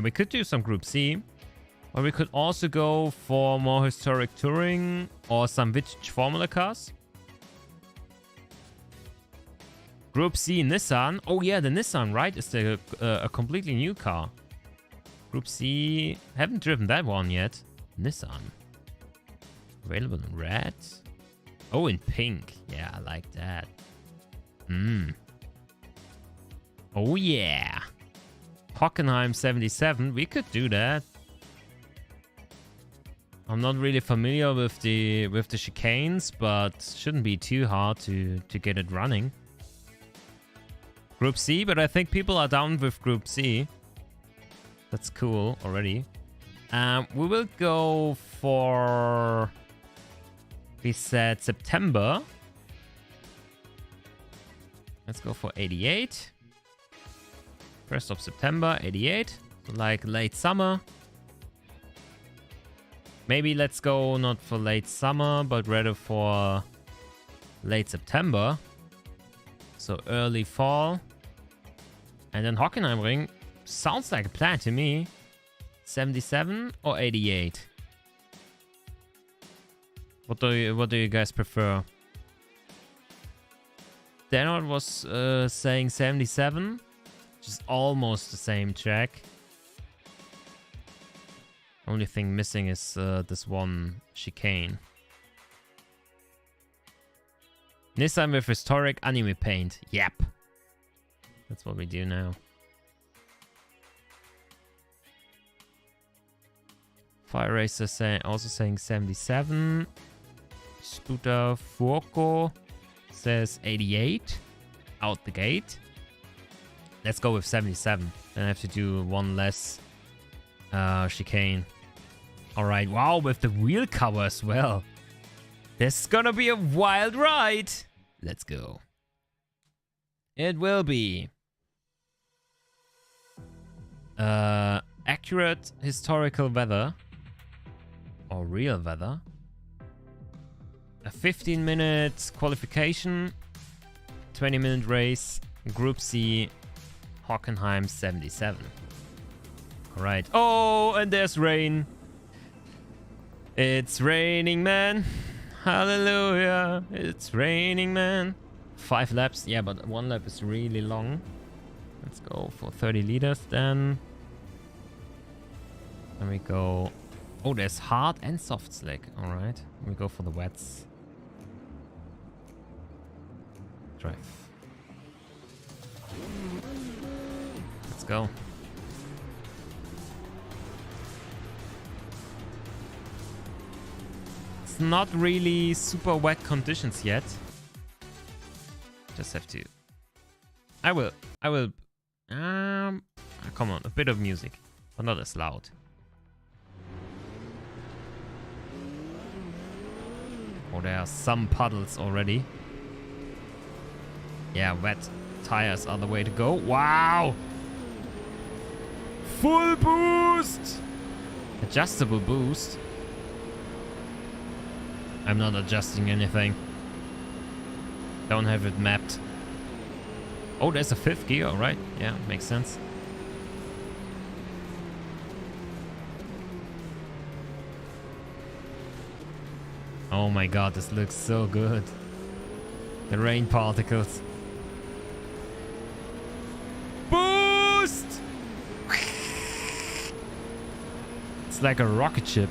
Speaker 1: we could do some Group C. Or we could also go for more historic touring or some vintage Formula cars. Group C Nissan. Oh yeah, the Nissan, right? Is a completely new car. Group C. Haven't driven that one yet. Nissan. Available in red. Oh, in pink. Yeah, I like that. Oh, yeah. Hockenheim 77. We could do that. I'm not really familiar with the chicanes, but shouldn't be too hard to get it running. Group C, but I think people are down with Group C. That's cool already. We will go for... We said September. Let's go for 88. 1st of September, 88. So like late summer. Maybe let's go not for late summer, but rather for late September. So early fall. And then Hockenheim Ring. Sounds like a plan to me. 77 or 88? What do you guys prefer? Denard was saying 77, which is almost the same track. Only thing missing is this one chicane. Nissan with historic anime paint. Yep. That's what we do now. Fire Racer also saying 77. Scooter Fuoco says 88 out the gate. Let's go with 77. Then I have to do one less chicane. Alright, wow, with the wheel cover as well. This is gonna be a wild ride. Let's go. It will be accurate historical weather or real weather. A 15-minute qualification, 20-minute race, Group C, Hockenheim 77. Alright. Oh, and there's rain. It's raining, man. Hallelujah. It's raining, man. 5 laps. Yeah, but 1 lap is really long. Let's go for 30 liters then. Then we go... Oh, there's hard and soft slick. Alright. We go for the wets. Drive. Let's go. It's not really super wet conditions yet. Just have to... I will... come on, a bit of music, but not as loud. Oh, there are some puddles already. Yeah, wet tires are the way to go. Wow! Full boost! Adjustable boost. I'm not adjusting anything. Don't have it mapped. Oh, there's a 5th gear, alright. Yeah, makes sense. Oh my god, this looks so good. The rain particles. Boost! It's like a rocket ship.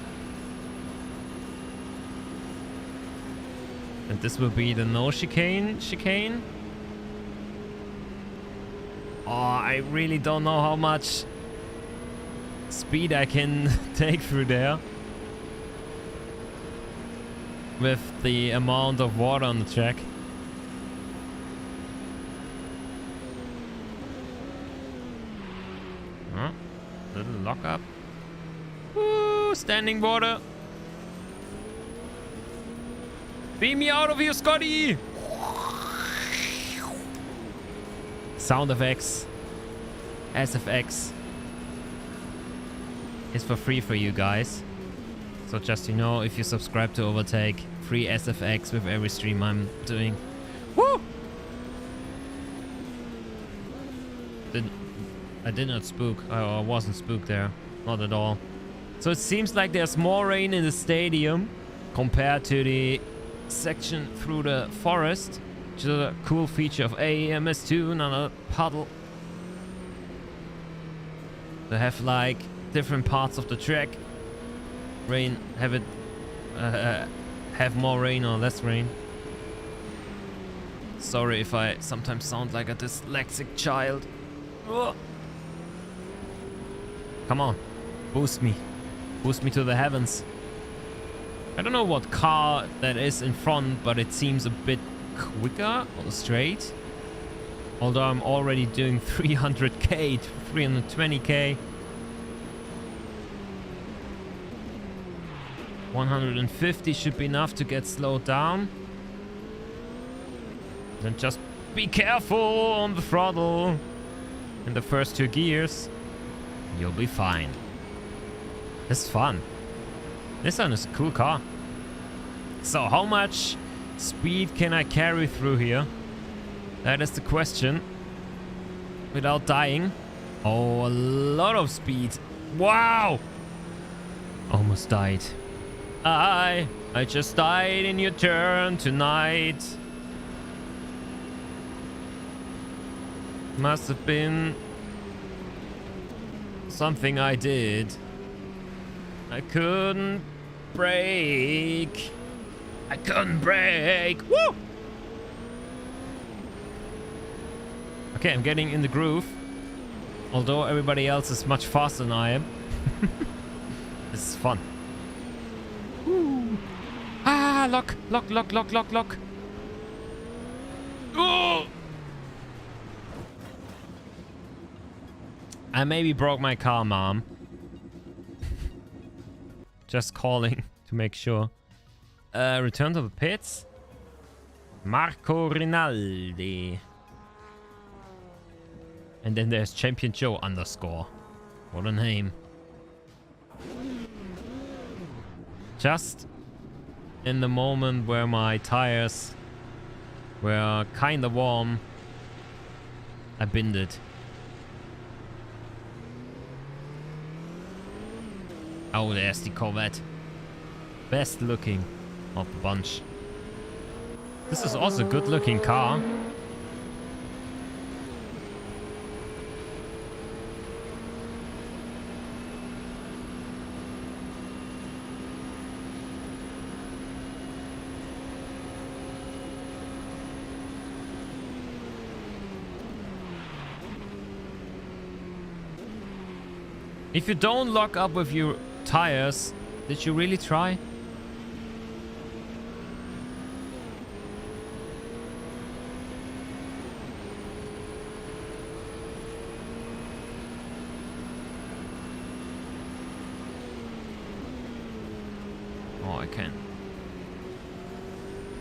Speaker 1: And this will be the no chicane. Oh, I really don't know how much speed I can take through there. With the amount of water on the track. Huh? Little lock up. Woo! Standing water. Beam me out of here, Scotty! Sound effects. SFX. Is for free for you guys. So just, you know, if you subscribe to Overtake, free SFX with every stream I'm doing. Woo! I did not spook. I wasn't spooked there. Not at all. So it seems like there's more rain in the stadium compared to the section through the forest. Which is a cool feature of AEMS2, another puddle. They have like different parts of the track. Rain, have more rain or less rain. Sorry if I sometimes sound like a dyslexic child. Ugh. Come on, boost me to the heavens. I don't know what car that is in front, but it seems a bit quicker or straight. Although I'm already doing 300k to 320k. 150 should be enough to get slowed down. Then just be careful on the throttle in the first 2 gears. You'll be fine. It's fun. This one is a cool car. So how much speed can I carry through here? That is the question. Without dying. Oh, a lot of speed. Wow! Almost died. I just died in your turn tonight. Must have been something I did. I couldn't brake. I couldn't brake. Woo! Okay, I'm getting in the groove. Although everybody else is much faster than I am. This is fun. Woo. Ah, lock. Oh! I maybe broke my car, Mom. Just calling to make sure. Return to the pits. Marco Rinaldi. And then there's ChampionJoe _ What a name. Just in the moment where my tires were kind of warm, I binned it. Oh, there's the Corvette. Best looking of the bunch. This is also a good looking car. If you don't lock up with your tires, did you really try? Oh, I can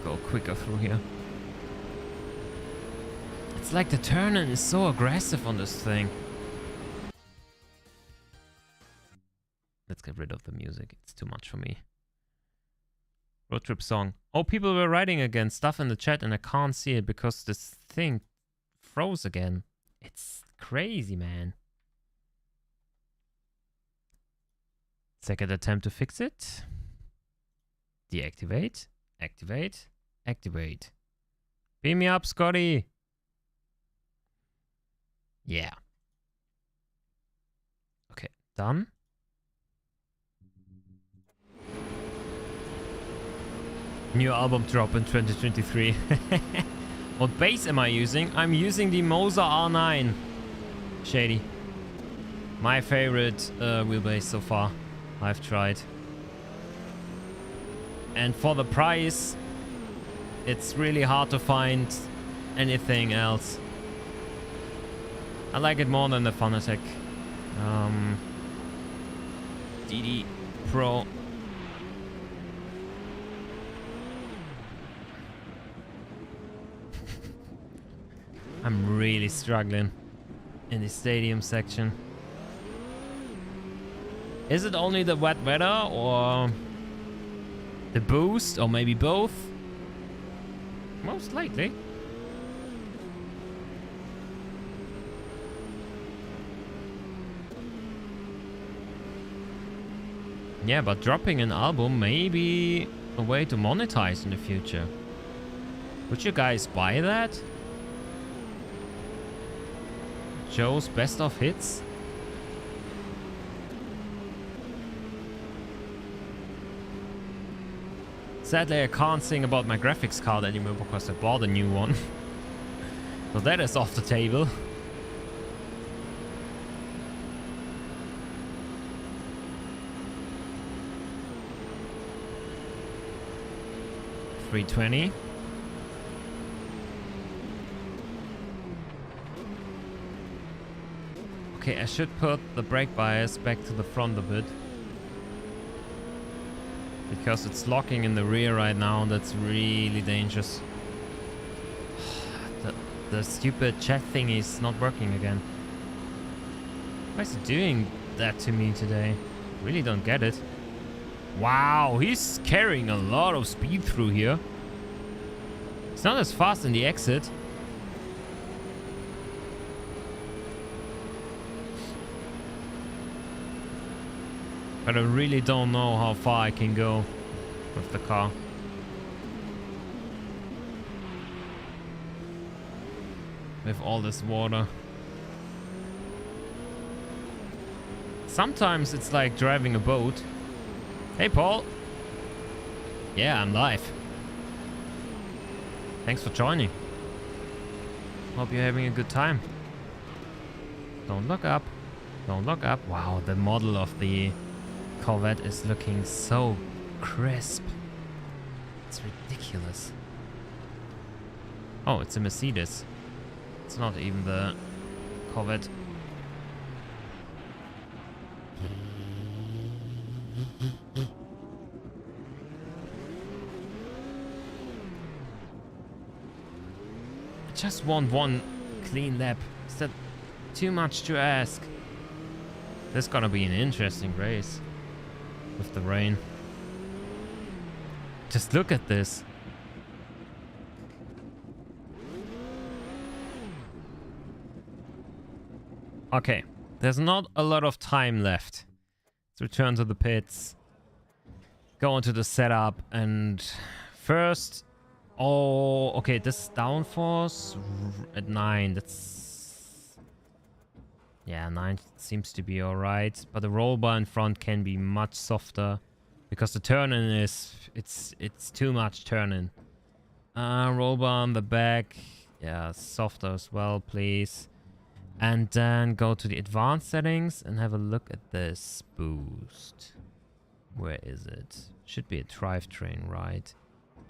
Speaker 1: go quicker through here. It's like the turning is so aggressive on this thing. Let's get rid of the music. It's too much for me. Road trip song. Oh, people were writing again stuff in the chat and I can't see it because this thing froze again. It's crazy, man. Second attempt to fix it. Deactivate. Activate. Activate. Beam me up, Scotty. Yeah. Okay, done. New album drop in 2023. What base am I using? I'm using the Moza R9. Shady. My favorite wheelbase so far. I've tried. And for the price, it's really hard to find anything else. I like it more than the Fanatec. DD Pro. I'm really struggling in the stadium section. Is it only the wet weather or the boost or maybe both? Most likely. Yeah, but dropping an album may be a way to monetize in the future. Would you guys buy that? Joe's best of hits? Sadly, I can't sing about my graphics card anymore because I bought a new one. So that is off the table. $320. Okay, I should put the brake bias back to the front a bit. Because it's locking in the rear right now, and that's really dangerous. The stupid chat thing is not working again. Why is it doing that to me today? Really don't get it. Wow, he's carrying a lot of speed through here. It's not as fast in the exit. But I really don't know how far I can go with the car. With all this water. Sometimes it's like driving a boat. Hey, Paul. Yeah, I'm live. Thanks for joining. Hope you're having a good time. Don't look up. Don't look up. Wow, the model of the Corvette is looking so crisp. It's ridiculous. Oh, it's a Mercedes. It's not even the Corvette. I just want one clean lap. Is that too much to ask? This is gonna be an interesting race. With the rain. Just look at this. Okay, there's not a lot of time left. Let's return to the pits. Go into the setup and first... Oh, okay, this downforce at 9. That's... Yeah, 9 seems to be alright. But the roll bar in front can be much softer. Because the turn-in is... It's too much turn-in. Roll bar on the back. Yeah, softer as well, please. And then go to the advanced settings and have a look at this boost. Where is it? Should be a drivetrain, right?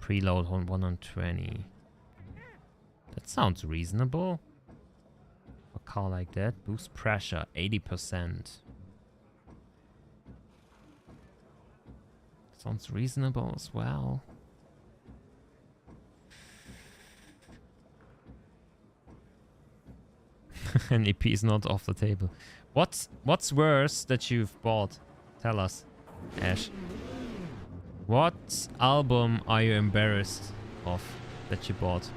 Speaker 1: Preload on 120. That sounds reasonable. For a car like that. Boost pressure, 80%. Sounds reasonable as well. NEP is not off the table. What's worse that you've bought? Tell us, Ash. What album are you embarrassed of that you bought?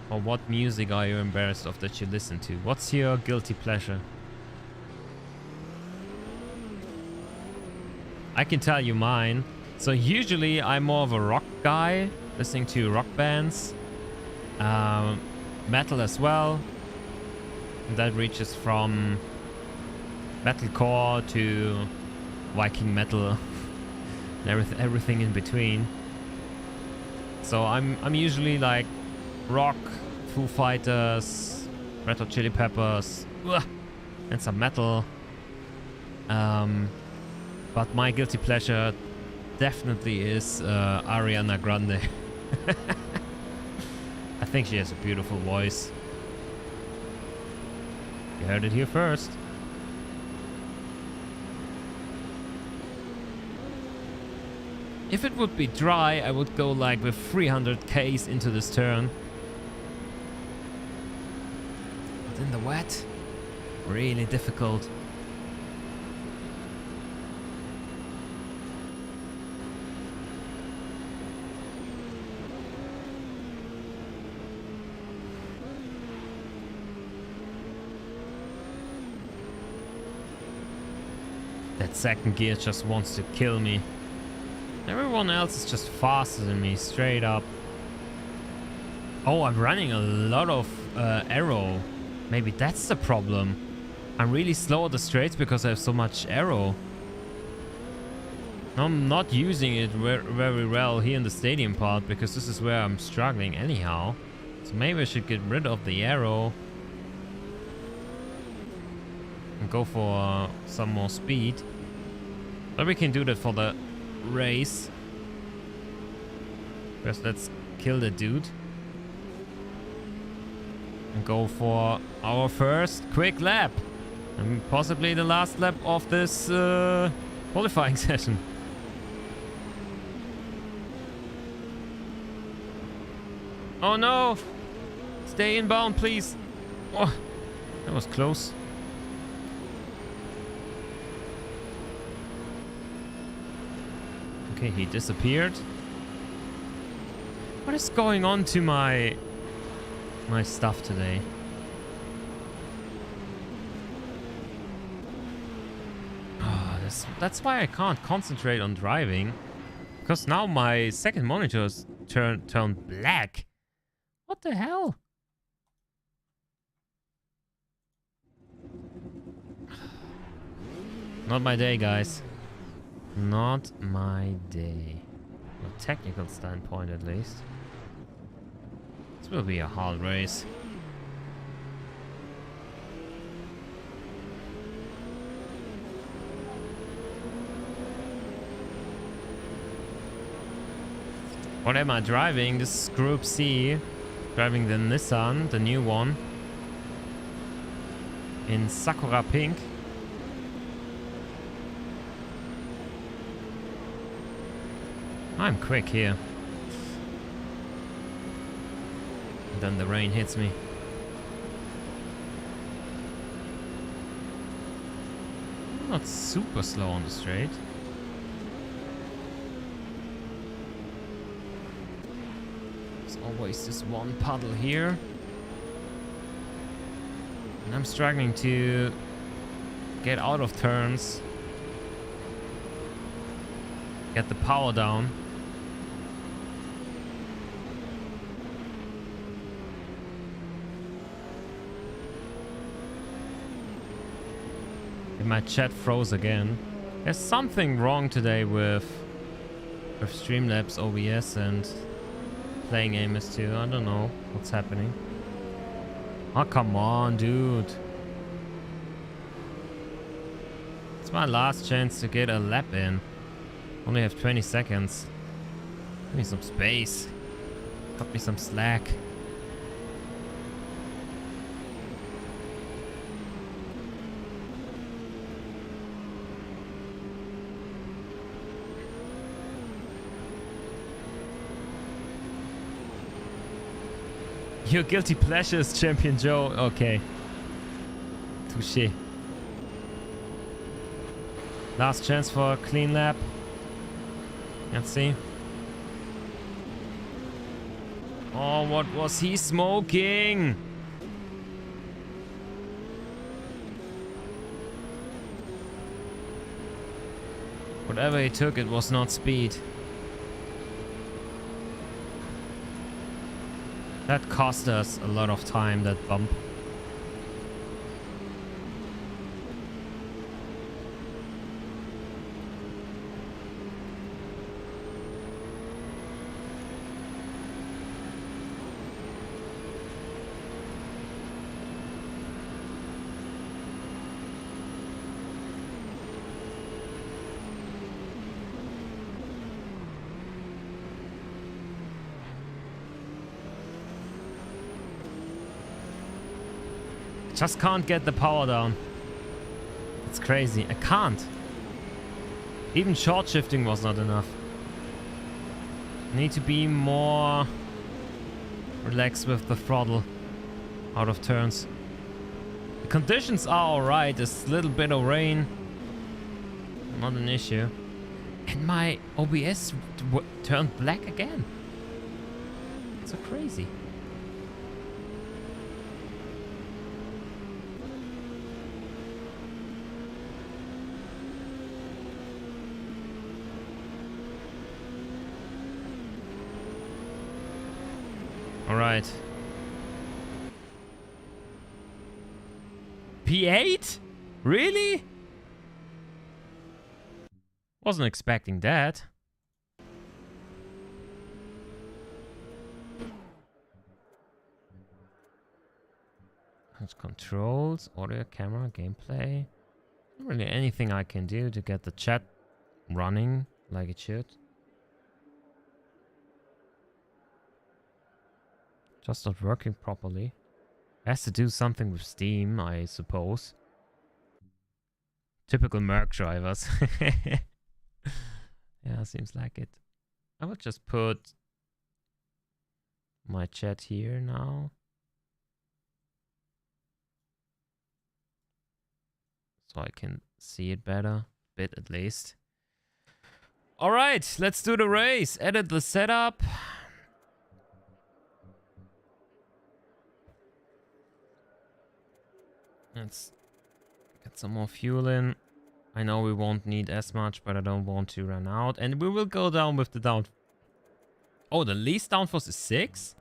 Speaker 1: Or what music are you embarrassed of that you listen to? What's your guilty pleasure? I can tell you mine. So usually I'm more of a rock guy, listening to rock bands. Metal as well. And that reaches from metalcore to Viking metal and everything in between. So I'm usually like rock, Foo Fighters, Red Hot Chili Peppers, and some metal. But my guilty pleasure definitely is Ariana Grande. I think she has a beautiful voice. You heard it here first. If it would be dry, I would go like with 300 Ks into this turn. But in the wet, really difficult. That second gear just wants to kill me. Everyone else is just faster than me, straight up. Oh, I'm running a lot of aero. Maybe that's the problem. I'm really slow at the straights because I have so much aero. I'm not using it very well here in the stadium part because this is where I'm struggling anyhow. So maybe I should get rid of the arrow and go for some more speed. But we can do that for the race. First, let's kill the dude. And go for our first quick lap. And possibly the last lap of this qualifying session. Oh no! Stay inbound, please. Oh, that was close. Okay, he disappeared. What is going on to my stuff today? Oh, that's why I can't concentrate on driving. Because now my second monitor's turned black. What the hell? Not my day, guys. Not my day. From a technical standpoint, at least. This will be a hard race. What am I driving? This is Group C. Driving the Nissan, the new one. In Sakura Pink. I'm quick here. And then the rain hits me. Not super slow on the straight. There's always this one puddle here. And I'm struggling to get out of turns. Get the power down. My chat froze again. There's something wrong today with Streamlabs OBS and playing Amos too. I don't know what's happening. Oh, come on, dude. It's my last chance to get a lap in. Only have 20 seconds. Give me some space. Cut me some slack. Your guilty pleasures, ChampionJoe. Okay. Touché. Last chance for a clean lap. Let's see. Oh, what was he smoking? Whatever he took, it was not speed. That cost us a lot of time, that bump. Just can't get the power down. It's crazy. I can't. Even short shifting was not enough. Need to be more relaxed with the throttle out of turns. The conditions are alright. There's a little bit of rain. Not an issue. And my OBS turned black again. It's so crazy. All right. P8? Really? Wasn't expecting that. It's controls, audio, camera, gameplay. Not really anything I can do to get the chat running like it should. Just not working properly. Has to do something with Steam, I suppose. Typical Merc drivers. Yeah, seems like it. I will just put my chat here now. So I can see it better. A bit at least. Alright, let's do the race. Edit the setup. Let's get some more fuel in. I know we won't need as much, but I don't want to run out. And we will go down with the down... Oh, the least downforce is 6?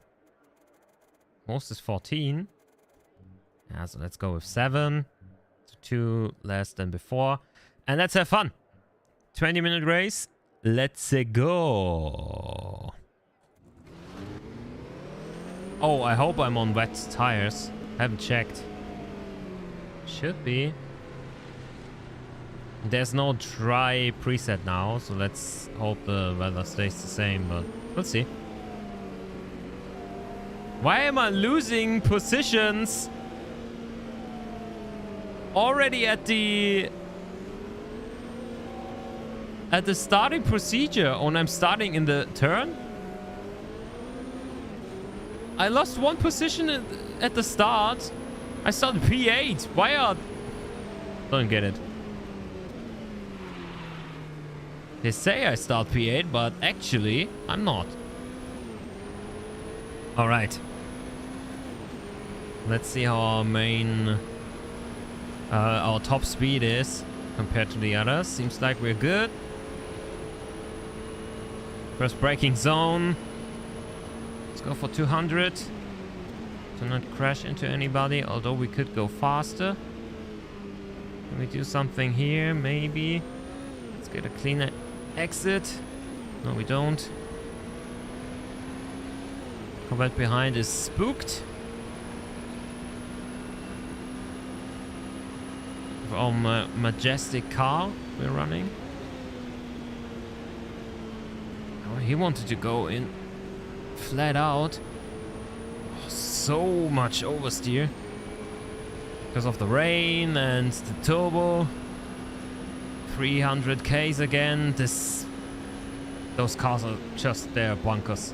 Speaker 1: Most is 14. Yeah, so let's go with 7. 2 less than before. And let's have fun. 20-minute race. Let's go. Oh, I hope I'm on wet tires. Haven't checked. Should be. There's no dry preset now, so let's hope the weather stays the same, but we'll see. Why am I losing positions already at the starting procedure when I'm starting in the turn? I lost 1 position at the start. I started P8. Why are... Don't get it. They say I start P8, but actually I'm not. Alright. Let's see how our main... our top speed is compared to the others. Seems like we're good. First braking zone. Let's go for 200. To not crash into anybody, although we could go faster. Can we do something here? Maybe. Let's get a cleaner exit. No, we don't. Corvette behind is spooked. With our majestic car we're running. Oh, he wanted to go in flat out. So much oversteer because of the rain and the turbo. 300 Ks again. Those cars are just their bunkers.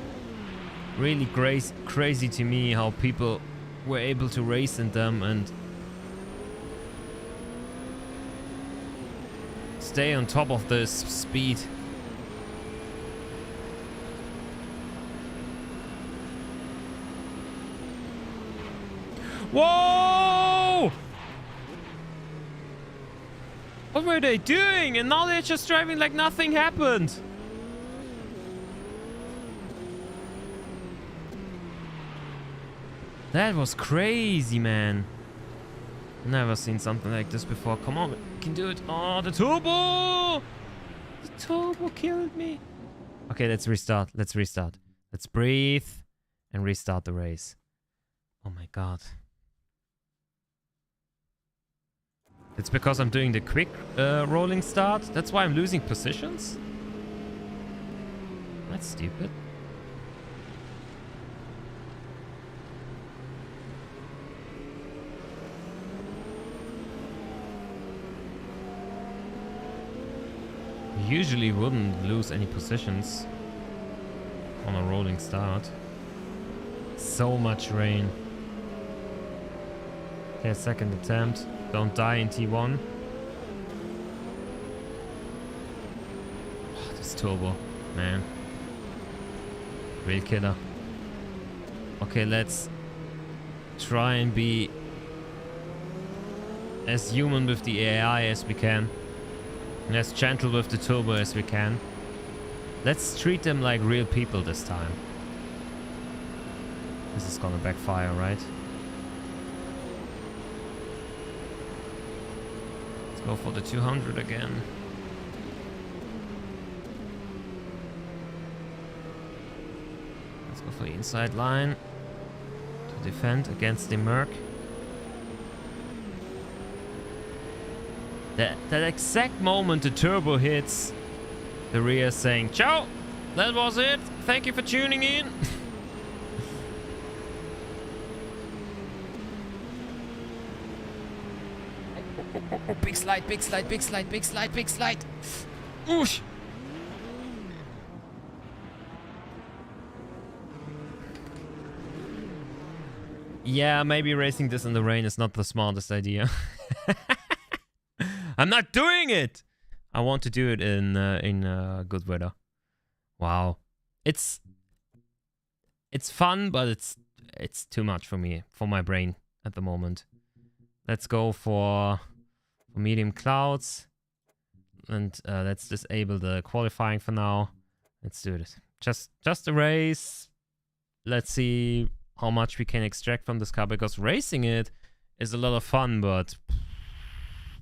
Speaker 1: Really crazy to me how people were able to race in them and stay on top of this speed. Whoa! What were they doing? And now they're just driving like nothing happened. That was crazy, man. Never seen something like this before. Come on, we can do it. Oh, the turbo! The turbo killed me. Okay, let's restart. Let's breathe and restart the race. Oh my god. It's because I'm doing the quick rolling start. That's why I'm losing positions. That's stupid. Usually wouldn't lose any positions on a rolling start. So much rain. Okay, second attempt. Don't die in T1. Oh, this turbo, man. Real killer. Okay, let's try and be as human with the AI as we can. And as gentle with the turbo as we can. Let's treat them like real people this time. This is gonna backfire, right? Go for the 200 again. Go for the inside line to defend against the Merc. That exact moment the turbo hits the rear saying, "Ciao, that was it. Thank you for tuning in." Oh, big slide, big slide, big slide, big slide, big slide. Oosh. Yeah, maybe racing this in the rain is not the smartest idea. I'm not doing it. I want to do it in good weather. Wow, it's fun, but it's too much for me, for my brain at the moment. Let's go for medium clouds, and let's disable the qualifying for now. Let's do it. Just a race. Let's see how much we can extract from this car, because racing it is a lot of fun, but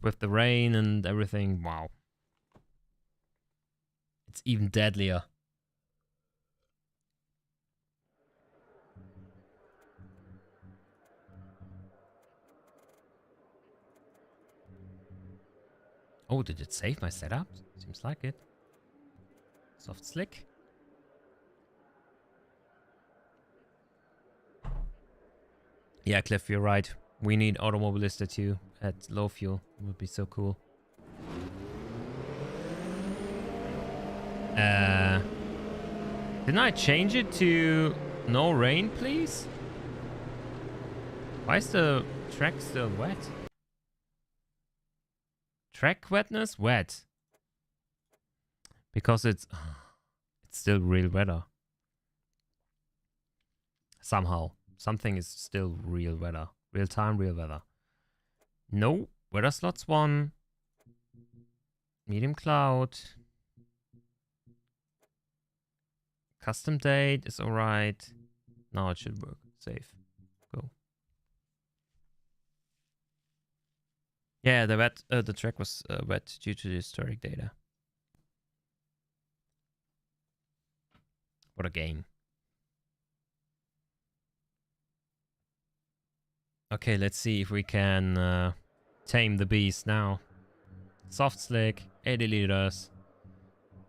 Speaker 1: with the rain and everything, wow. It's even deadlier. Oh, did it save my setup? Seems like it. Soft slick. Yeah, Cliff, you're right. We need Automobilista too at low fuel. It would be so cool. Didn't I change it to no rain, please? Why is the track still wet? Track wetness? Wet. Because it's still real weather. Somehow. Something is still real weather. Real time, real weather. No. Weather slots 1. Medium cloud. Custom date is alright. Now it should work. Save. Go. Yeah, the track was wet due to the historic data. What a game. Okay, let's see if we can tame the beast now. Soft slick, 80 liters.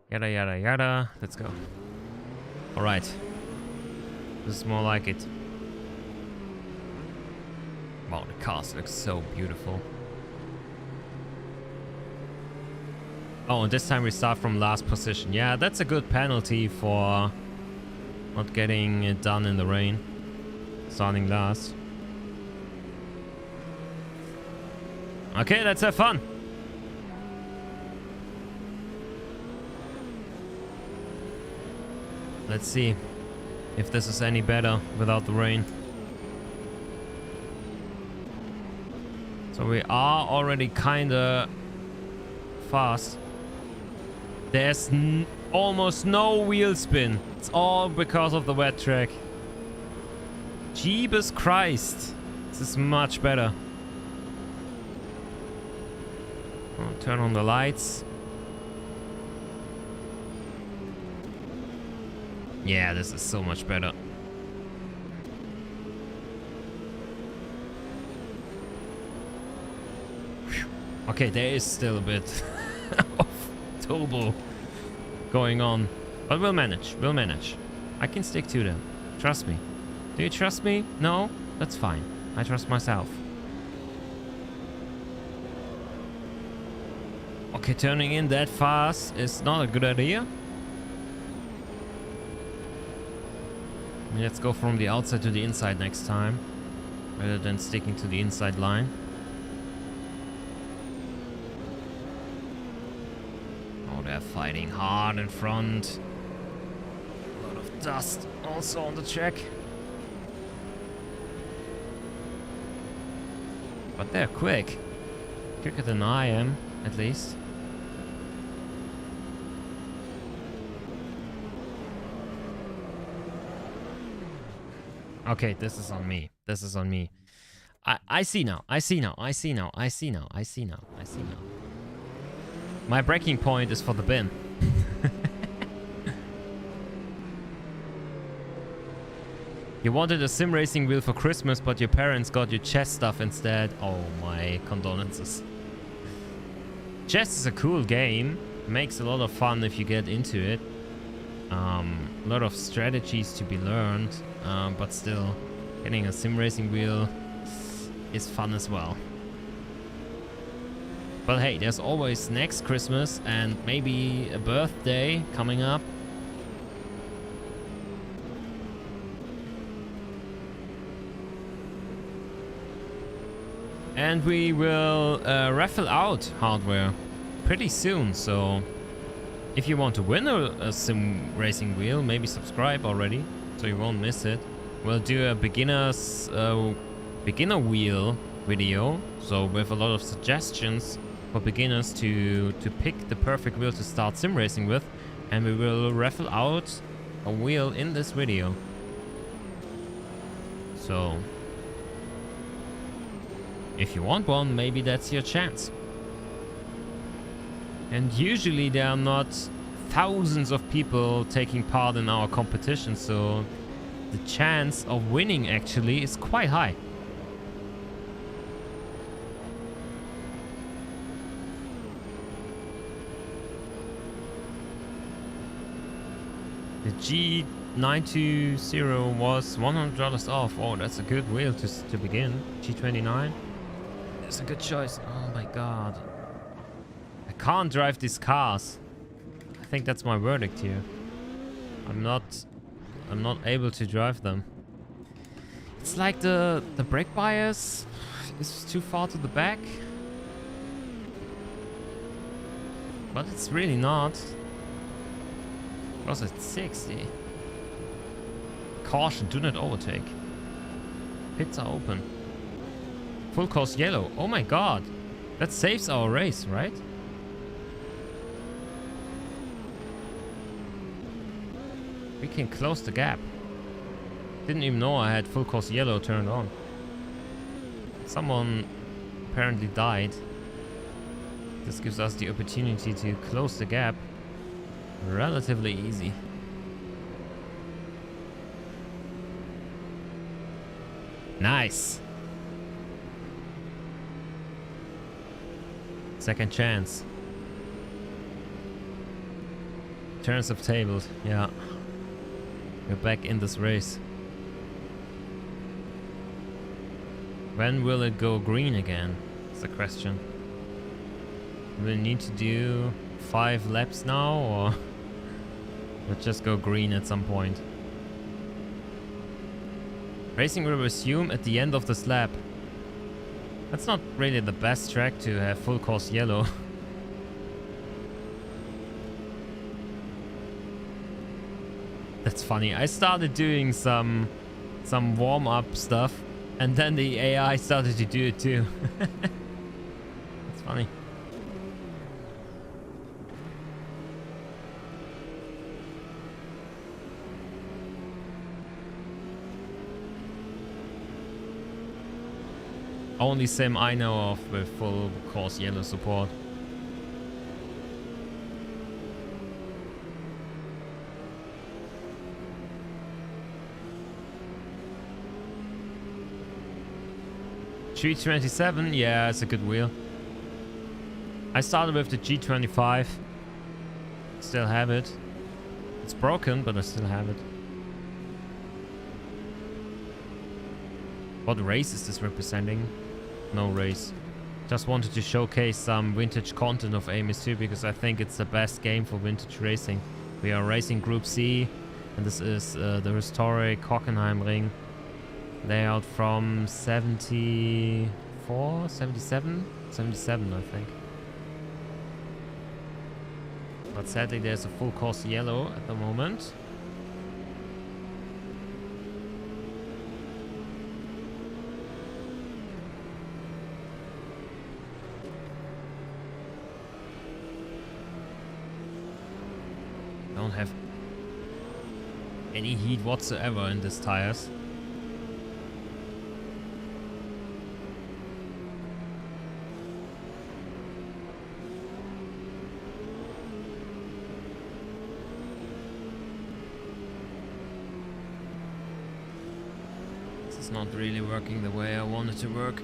Speaker 1: Yada yada yada. Let's go. Alright. This is more like it. Wow, the cars look so beautiful. Oh, and this time we start from last position. Yeah, that's a good penalty for not getting it done in the rain. Starting last. Okay, let's have fun. Let's see if this is any better without the rain. So we are already kinda fast. There's almost no wheel spin. It's all because of the wet track. Jeebus Christ. This is much better. Oh, turn on the lights. Yeah, this is so much better. Whew. Okay, there is still a bit of turbo going on. But we'll manage. We'll manage. I can stick to them. Trust me. Do you trust me? No? That's fine. I trust myself. Okay, turning in that fast is not a good idea. Let's go from the outside to the inside next time, rather than sticking to the inside line. Oh, they're fighting hard in front. A lot of dust also on the track. But they're quick. Quicker than I am, at least. Okay, this is on me. This is on me. I see now. I see now. I see now. I see now. I see now. I see now. My breaking point is for the bin. You wanted a sim racing wheel for Christmas, but your parents got you chess stuff instead. Oh, my condolences. Chess is a cool game. Makes a lot of fun if you get into it. A lot of strategies to be learned, but still, getting a sim racing wheel is fun as well. But hey, there's always next Christmas and maybe a birthday coming up. And we will raffle out hardware pretty soon, so if you want to win a sim racing wheel, maybe subscribe already so you won't miss it. We'll do a beginner wheel video, so with a lot of suggestions for beginners to pick the perfect wheel to start sim racing with, and we will raffle out a wheel in this video. So if you want one, maybe that's your chance. And usually there are not thousands of people taking part in our competition, so the chance of winning actually is quite high. The G920 was $100 off. Oh, that's a good wheel to begin. G29. It's a good choice. Oh my god. I can't drive these cars. I think that's my verdict here. I'm not able to drive them. It's like the brake bias is too far to the back. But it's really not. Was it 60? Caution, do not overtake. Pits are open. Full course yellow. Oh my god. That saves our race, right? We can close the gap. Didn't even know I had full course yellow turned on. Someone apparently died. This gives us the opportunity to close the gap relatively easy. Nice. Second chance. Turns have tabled. Yeah. We're back in this race. When will it go green again? That's the question. We'll need to do 5 laps now, or let's just go green at some point. Racing will resume at the end of this lap. That's not really the best track to have full course yellow. That's funny. I started doing some warm-up stuff, and then the AI started to do it too. That's funny. Only sim I know of with full course yellow support. G27, yeah, it's a good wheel. I started with the G25. Still have it. It's broken, but I still have it. What race is this representing? No race. Just wanted to showcase some vintage content of Amos 2 because I think it's the best game for vintage racing. We are racing Group C, and this is the historic Hockenheim ring. Layout from 74, 77? 77, I think. But sadly there's a full course yellow at the moment. Don't have any heat whatsoever in these tires. It's not really working the way I want it to work.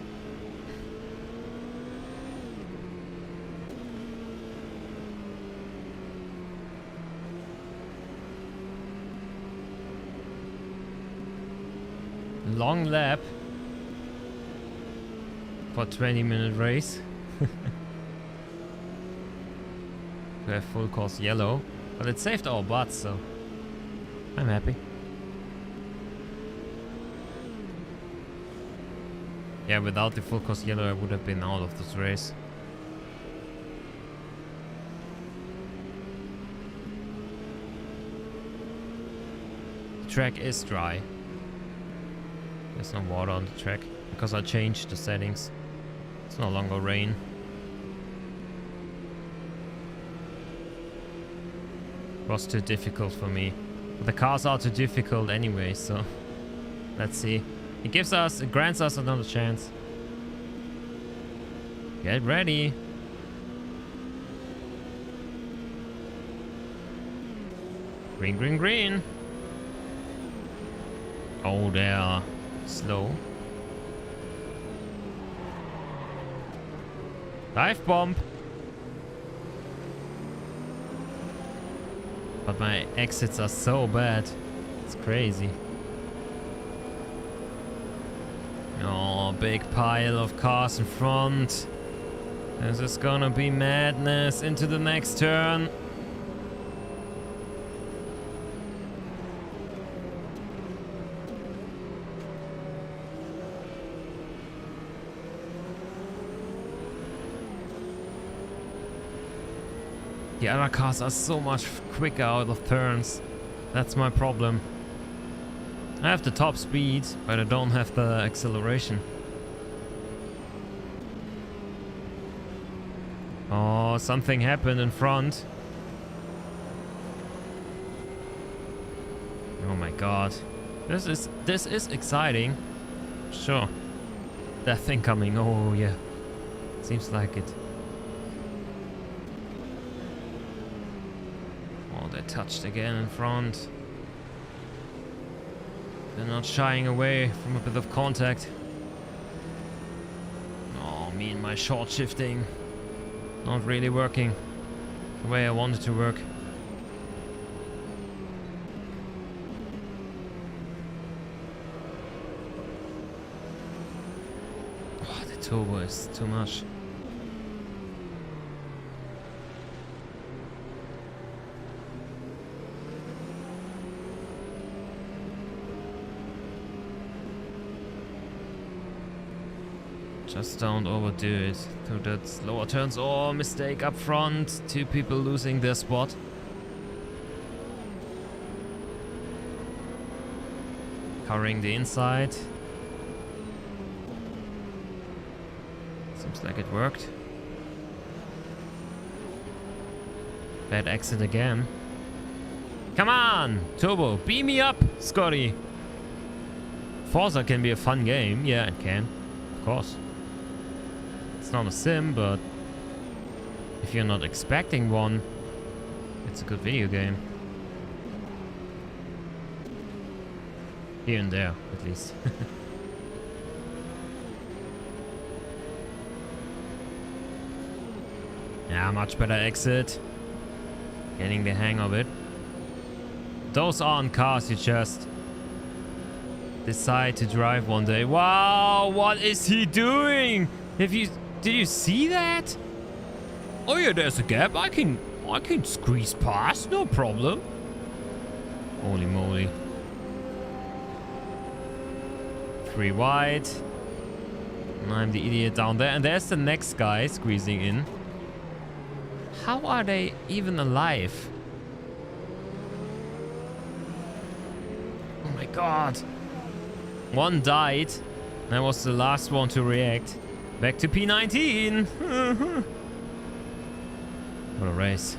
Speaker 1: Long lap for 20-minute race. We have full course yellow, but it saved our butts, so I'm happy. Yeah, without the full course yellow I would have been out of this race. The track is dry. There's no water on the track because I changed the settings. It's no longer rain. It was too difficult for me. But the cars are too difficult anyway, so let's see. It grants us another chance. Get ready. Green, green, green. Oh, they are slow. Dive bomb. But my exits are so bad. It's crazy. Oh, big pile of cars in front. This is gonna be madness into the next turn. The other cars are so much quicker out of turns. That's my problem. I have the top speed, but I don't have the acceleration. Oh, something happened in front. Oh my god. This is exciting. Sure. Death incoming. Oh yeah. Seems like it. Oh, they touched again in front. They're not shying away from a bit of contact. Oh, me and my short shifting. Not really working the way I want it to work. Oh, the turbo is too much. Just don't overdo it through that slower turns. Oh, mistake up front. 2 people losing their spot. Covering the inside. Seems like it worked. Bad exit again. Come on, Turbo, beam me up, Scotty. Forza can be a fun game. Yeah, it can. Of course. It's not a sim, but if you're not expecting one, it's a good video game. Here and there, at least. Yeah, much better exit. Getting the hang of it. Those aren't cars you just decide to drive one day. Wow, what is he doing? Did you see that? Oh yeah, there's a gap. I can squeeze past, no problem. Holy moly. 3 wide. And I'm the idiot down there. And there's the next guy squeezing in. How are they even alive? Oh my god. One died. And I was the last one to react. Back to P19. What a race.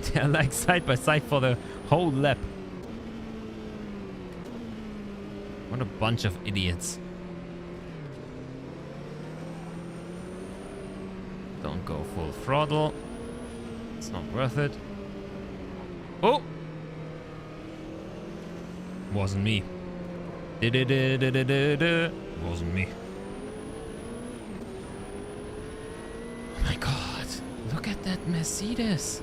Speaker 1: They're like side by side for the whole lap. What a bunch of idiots. Don't go full throttle. It's not worth it. Oh! Wasn't me. Wasn't me. Oh my god. Look at that Mercedes.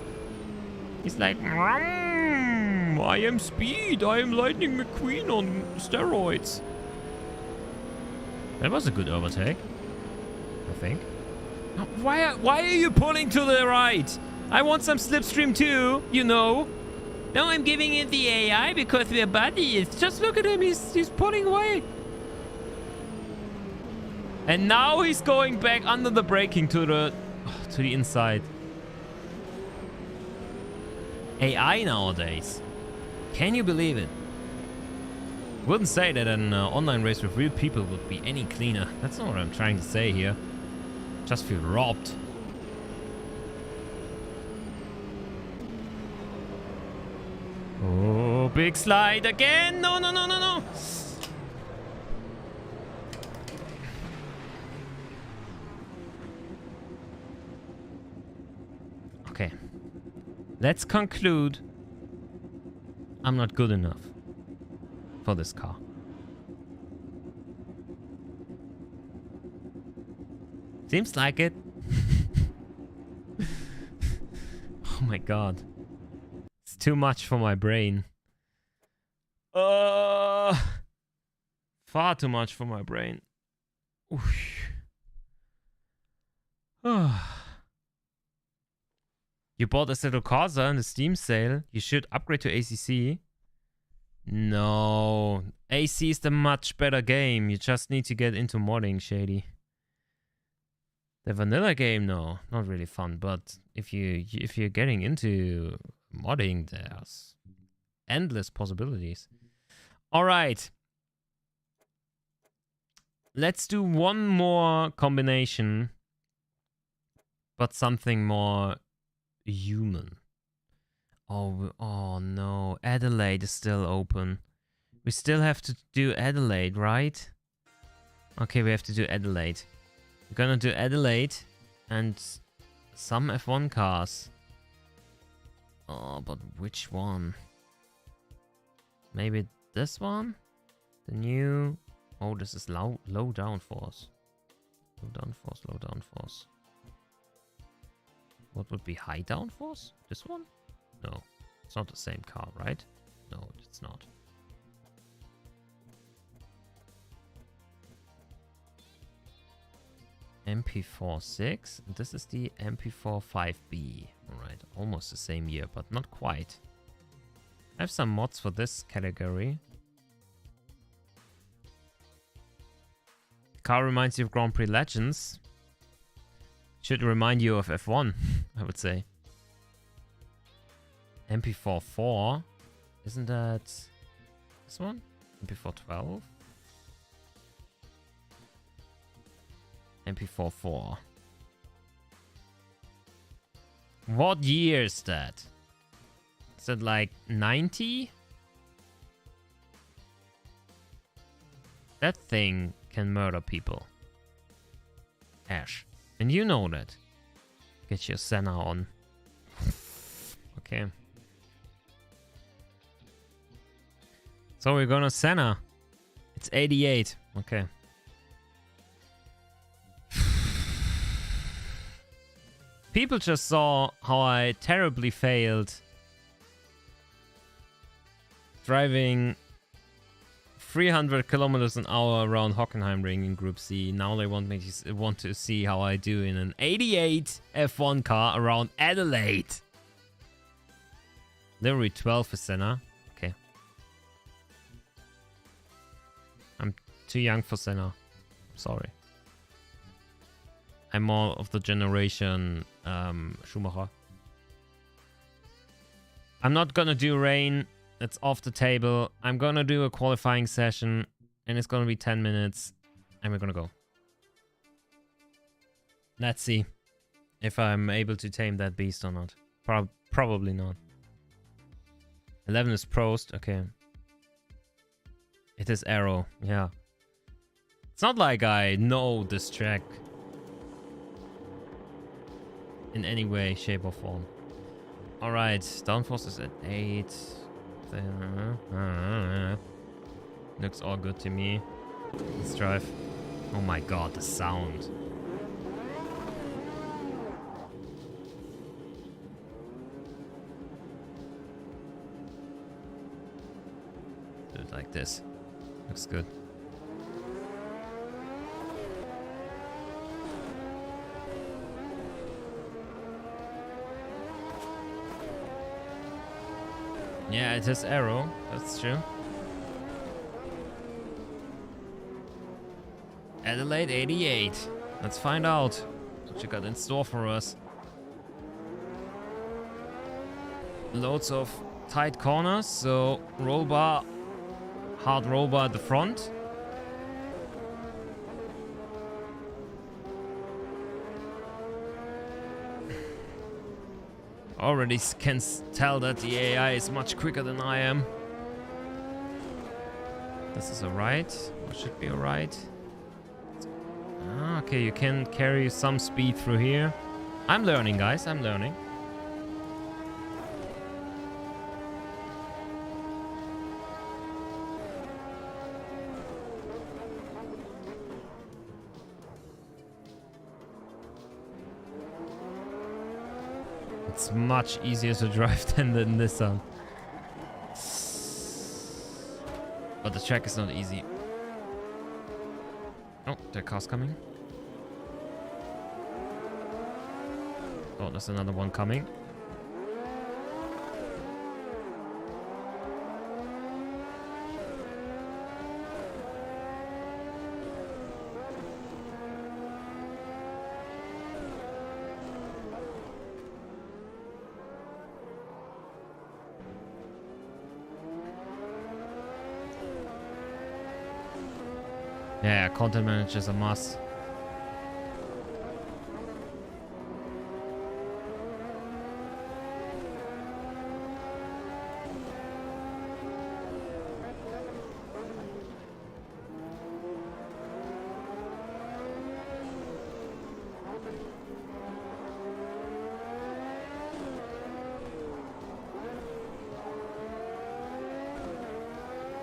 Speaker 1: He's like, I am speed. I am Lightning McQueen on steroids. That was a good overtake, I think. Why are you pulling to the right? I want some slipstream too, you know. No, I'm giving it the AI because we're buddies. Just look at him. He's pulling away. And now he's going back under the braking to the inside. AI nowadays. Can you believe it? Wouldn't say that an online race with real people would be any cleaner. That's not what I'm trying to say here. Just feel robbed. Oh, big slide again. No, no, no, no, no. Okay. Let's conclude. I'm not good enough for this car. Seems like it. Oh my god. It's too much for my brain. Far too much for my brain. You bought Assetto Corsa in the Steam sale. You should upgrade to ACC. No. AC is the much better game. You just need to get into modding, Shady. The vanilla game, no, not really fun. But if you're getting into modding, there's endless possibilities. All right, let's do one more combination, but something more human. Oh no, Adelaide is still open. We still have to do Adelaide, right? Okay, we have to do Adelaide. We're gonna do Adelaide and some F1 cars. Oh, but which one? Maybe this one? The new... Oh, this is low downforce. Low downforce. What would be high downforce? This one? No, it's not the same car, right? No, it's not. MP4-6. This is the MP4-5B. Alright, almost the same year, but not quite. I have some mods for this category. The car reminds you of Grand Prix Legends. Should remind you of F1, I would say. MP4-4. Isn't that this one? MP4-12? MP4-4. What year is that? Is it like 90? That thing can murder people. Ash. And you know that. Get your Senna on. Okay. So we're gonna Senna. It's 88. Okay. People just saw how I terribly failed driving 300 kilometers an hour around Hockenheim ring in Group C. Now they want to see how I do in an 88 F1 car around Adelaide. Livery 12 for Senna. Okay. I'm too young for Senna. Sorry. I'm more of the generation Schumacher. I'm not gonna do rain. It's off the table. I'm gonna do a qualifying session, and it's gonna be 10 minutes, and we're gonna go. Let's see if I'm able to tame that beast or not. Probably not. 11 is Prost. Okay. It is Arrow. Yeah. It's not like I know this track in any way, shape, or form. Alright, downforce is at 8. Looks all good to me. Let's drive. Oh my god, the sound. Do it like this. Looks good. Yeah, it has aero. That's true. Adelaide 88. Let's find out what you got in store for us. Loads of tight corners, so roll bar, hard roll bar at the front. Already can tell that the AI is much quicker than I am. This is a right, or should be a right. Okay, you can carry some speed through here. I'm learning, guys, I'm learning. It's much easier to drive than the Nissan. But the track is not easy. Oh, there are cars coming. Oh, there's another one coming. Yeah, content manager is a must.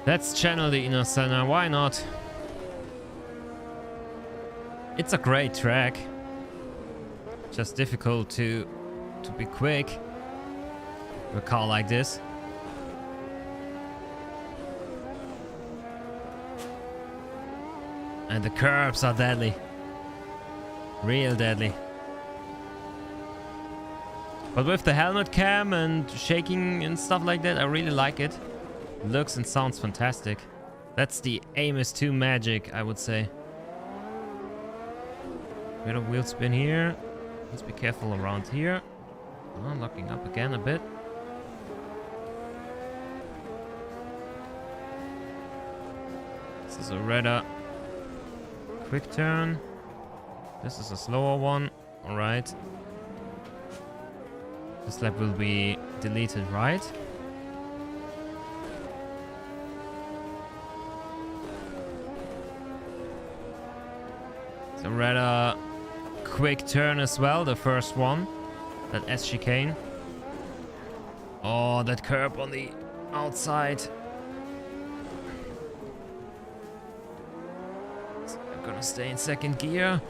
Speaker 1: Let's channel the inner center, why not? It's a great track. Just difficult to be quick with a car like this. And the curbs are deadly. Real deadly. But with the helmet cam and shaking and stuff like that, I really like it. Looks and sounds fantastic. That's the aim is 2 magic, I would say. Bit of wheel spin here. Let's be careful around here. Oh, locking up again a bit. This is a rather quick turn. This is a slower one. Alright. This lap will be deleted, right? It's a rather quick turn as well, the first one. That S chicane. Oh, that curb on the outside. So I'm gonna stay in second gear.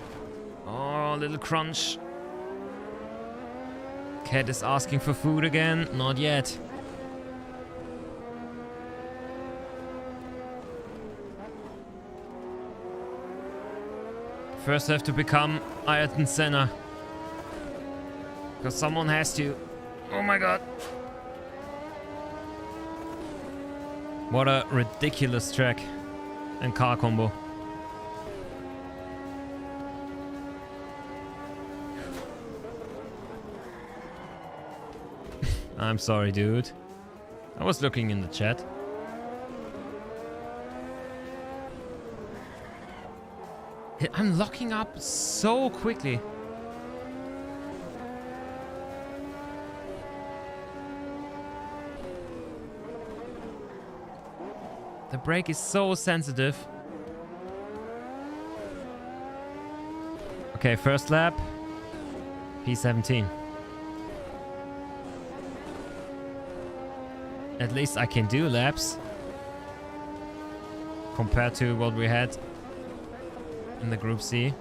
Speaker 1: Oh, little crunch. Cat is asking for food again. Not yet. First I have to become Ayrton Senna. Because someone has to. Oh my god. What a ridiculous track and car combo. I'm sorry, dude. I was looking in the chat. I'm locking up so quickly. The brake is so sensitive. Okay, first lap. P17. At least I can do laps compared to what we had in the Group C.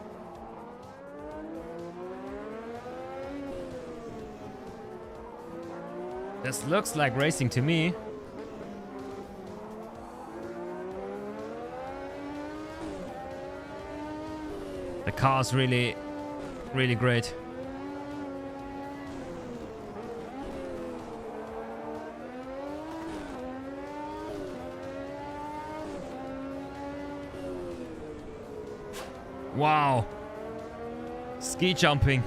Speaker 1: This looks like racing to me. The car's really, really great. Wow. Ski jumping.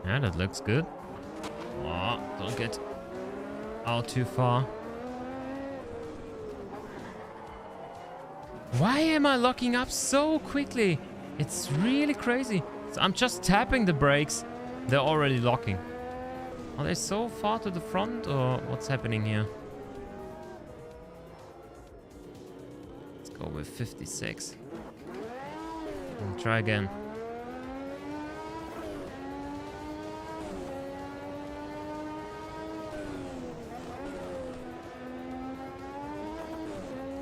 Speaker 1: Yeah, that looks good. Oh, don't get out too far. Why am I locking up so quickly? It's really crazy. So I'm just tapping the brakes. They're already locking. Are they so far to the front or what's happening here? Let's go with 56. And try again.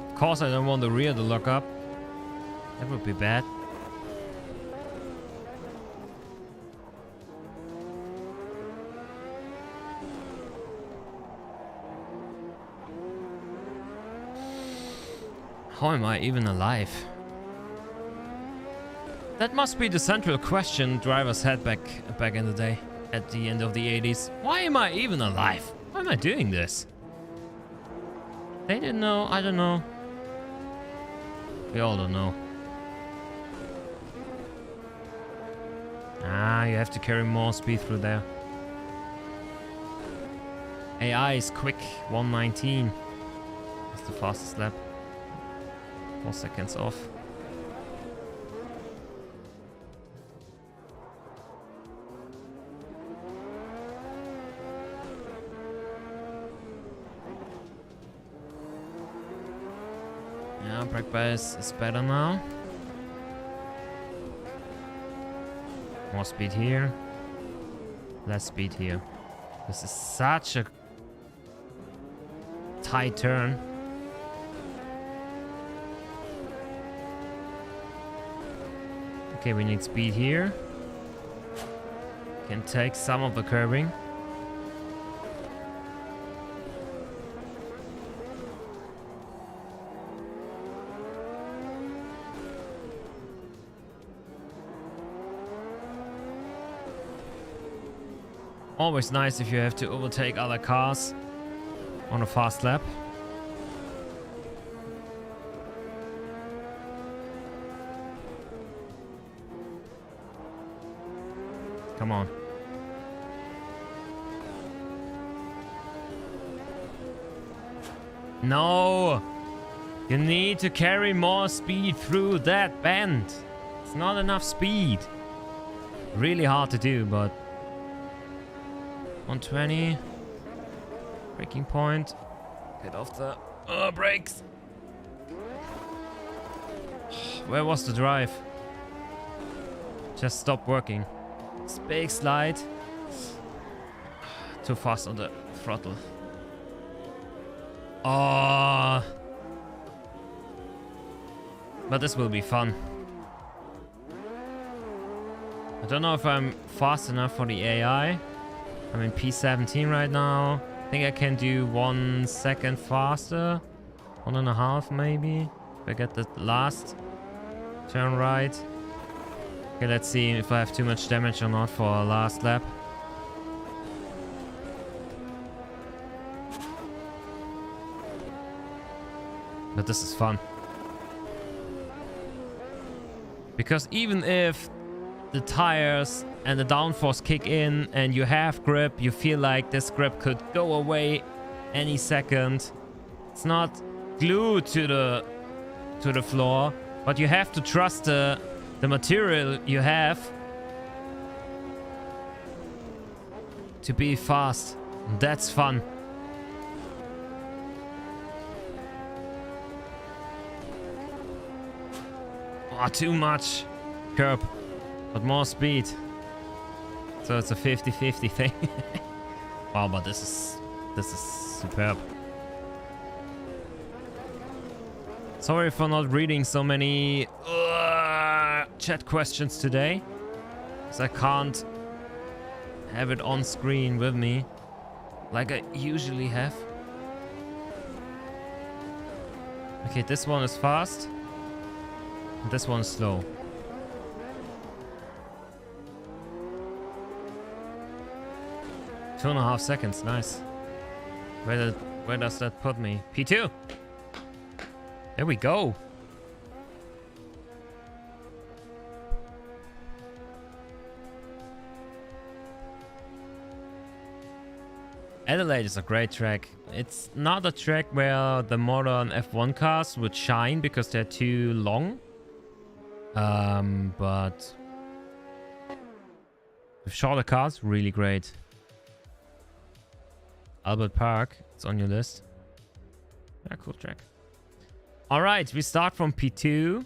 Speaker 1: Of course I don't want the rear to lock up. That would be bad. How am I even alive? That must be the central question drivers had back in the day, at the end of the 80s. Why am I even alive? Why am I doing this? They didn't know, I don't know. We all don't know. Ah, you have to carry more speed through there. AI is quick, 119. That's the fastest lap. 4 seconds off. Yeah, brake bias is better now. More speed here. Less speed here. This is such a tight turn. Okay, we need speed here. Can take some of the curbing. Always nice if you have to overtake other cars on a fast lap. Come on. No! You need to carry more speed through that bend. It's not enough speed. Really hard to do, but 120. Braking point. Get off the brakes. Where was the drive? Just stopped working. Big slide. Too fast on the throttle. Oh. But this will be fun. I don't know if I'm fast enough for the AI. I'm in P17 right now. I think I can do 1 second faster. 1.5 maybe. If I get the last turn right. Okay, let's see if I have too much damage or not for our last lap. But this is fun. Because even if the tires and the downforce kick in and you have grip, you feel like this grip could go away any second. It's not glued to the floor, but you have to trust the material you have to be fast. That's fun. Oh, too much curb, but more speed. So it's a 50-50 thing. Wow, but this is superb. Sorry for not reading so many chat questions today, because I can't have it on screen with me like I usually have. Okay, this one is fast. And this one is slow. Two and a half seconds, nice. Where does that put me? P2. There we go. Adelaide is a great track. It's not a track where the modern F1 cars would shine because they're too long. But with shorter cars, really great. Albert Park, it's on your list. Yeah, cool track. All right, we start from P2.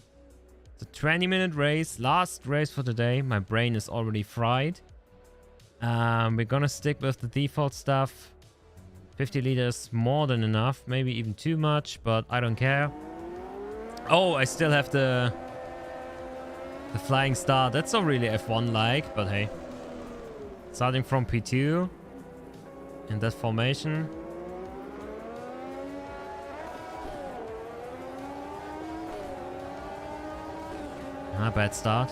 Speaker 1: It's a 20-minute race, last race for today. My brain is already fried. We're gonna stick with the default stuff. 50 liters, more than enough, maybe even too much, but I don't care. Oh, I still have the flying start. That's not really F1-like, but hey. Starting from P2 in that formation. Bad start.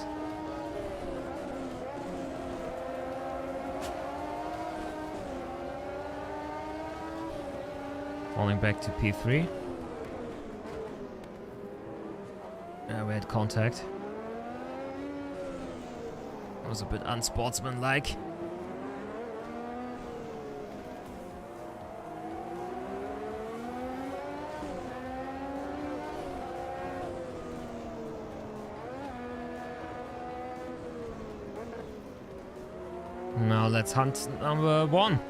Speaker 1: Falling back to P3. We had contact. It was a bit unsportsmanlike. Now let's hunt number 1.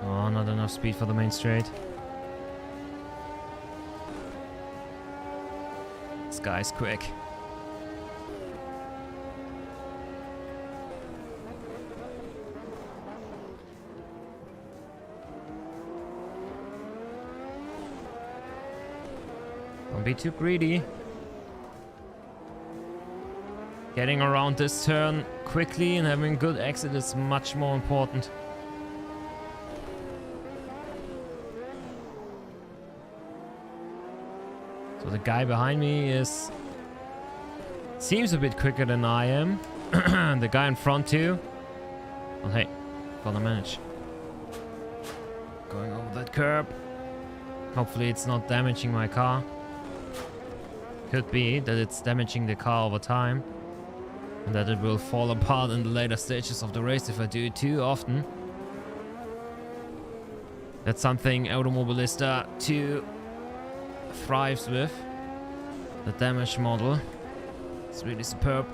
Speaker 1: Oh, not enough speed for the main straight. This guy's quick. Don't be too greedy. Getting around this turn quickly and having good exit is much more important. So the guy behind me seems a bit quicker than I am. The guy in front too. Well, hey, gonna manage. Going over that curb. Hopefully it's not damaging my car. Could be that it's damaging the car over time. And that it will fall apart in the later stages of the race if I do it too often. That's something Automobilista 2 thrives with. The damage model. It's really superb.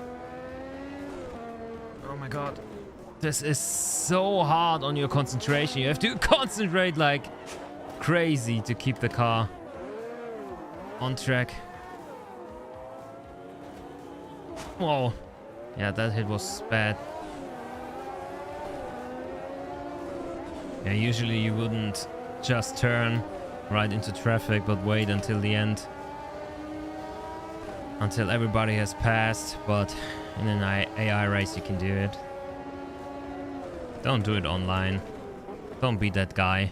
Speaker 1: Oh my god. This is so hard on your concentration. You have to concentrate like crazy to keep the car on track. Whoa. Yeah, that hit was bad. Yeah, usually you wouldn't just turn right into traffic, but wait until the end. Until everybody has passed, but in an AI race you can do it. Don't do it online. Don't be that guy.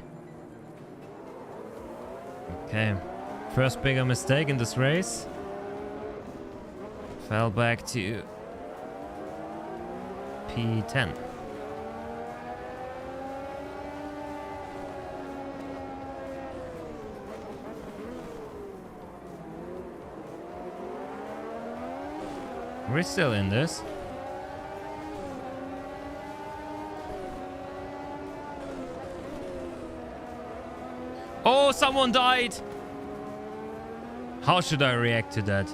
Speaker 1: Okay. First bigger mistake in this race. Fell back to P10. We're still in this. Oh, someone died! How should I react to that?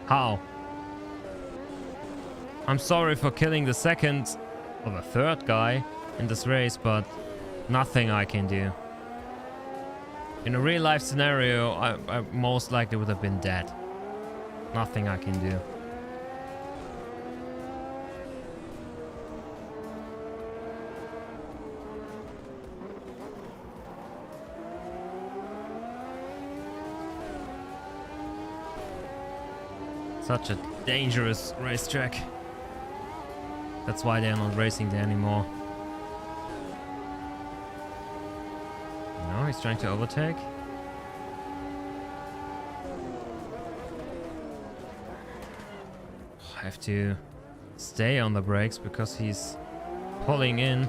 Speaker 1: How? I'm sorry for killing the second or the third guy in this race, but nothing I can do. In a real life scenario, I most likely would have been dead. Nothing I can do. Such a dangerous racetrack. That's why they're not racing there anymore. No, he's trying to overtake. I have to stay on the brakes because he's pulling in.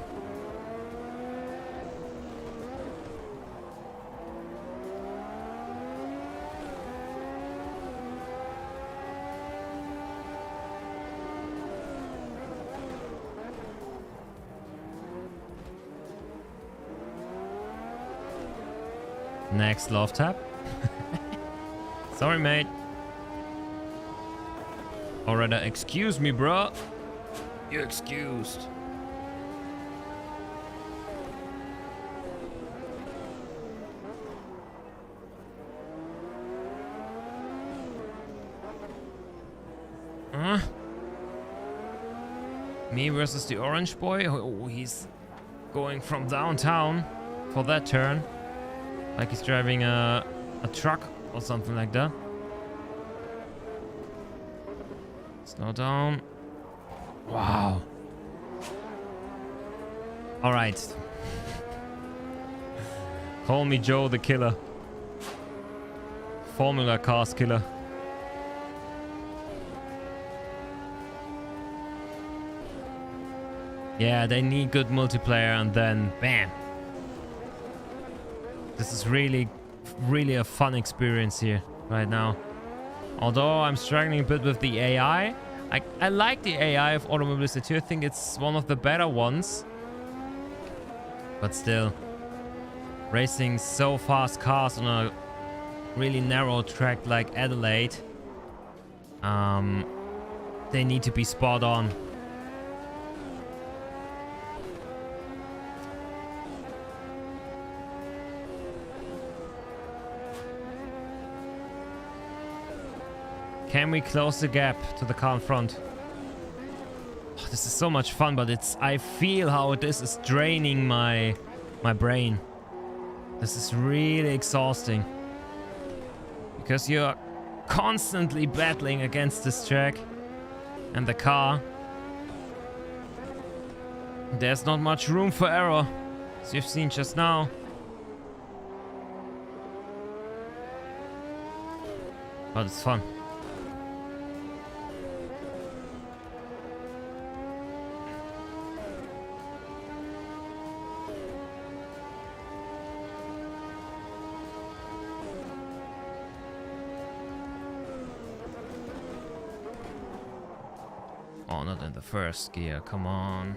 Speaker 1: Next love tap. Sorry, mate. Or rather, excuse me, bro. You're excused. Me versus the orange boy. Oh, he's going from downtown for that turn. Like he's driving a truck or something like that. Slow down. Wow. All right. Call me Joe the killer. Formula cars killer. Yeah, they need good multiplayer and then bam. This is really a fun experience here right now. Although I'm struggling a bit with the AI. I like the AI of Automobilista 2. I think it's one of the better ones. But still, racing so fast cars on a really narrow track like Adelaide, they need to be spot on. Can we close the gap to the car in front? Oh, this is so much fun, but I feel how this is draining my brain. This is really exhausting. Because you're constantly battling against this track and the car. There's not much room for error, as you've seen just now. But it's fun. Oh, not in the first gear, come on.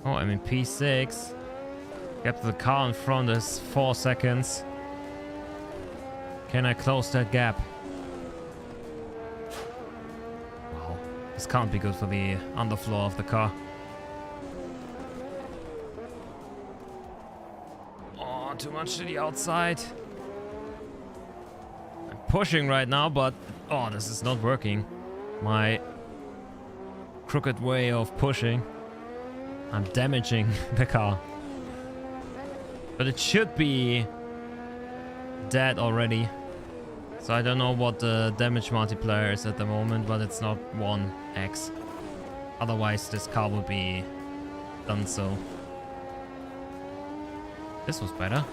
Speaker 1: Oh, I'm in P6. Gap to the car in front is 4 seconds. Can I close that gap? This can't be good for the underfloor of the car. Oh, too much to the outside. I'm pushing right now, but oh, this is not working. My crooked way of pushing. I'm damaging the car. But it should be dead already. So I don't know what the damage multiplier is at the moment, but it's not 1x. Otherwise this car would be done so. This was better.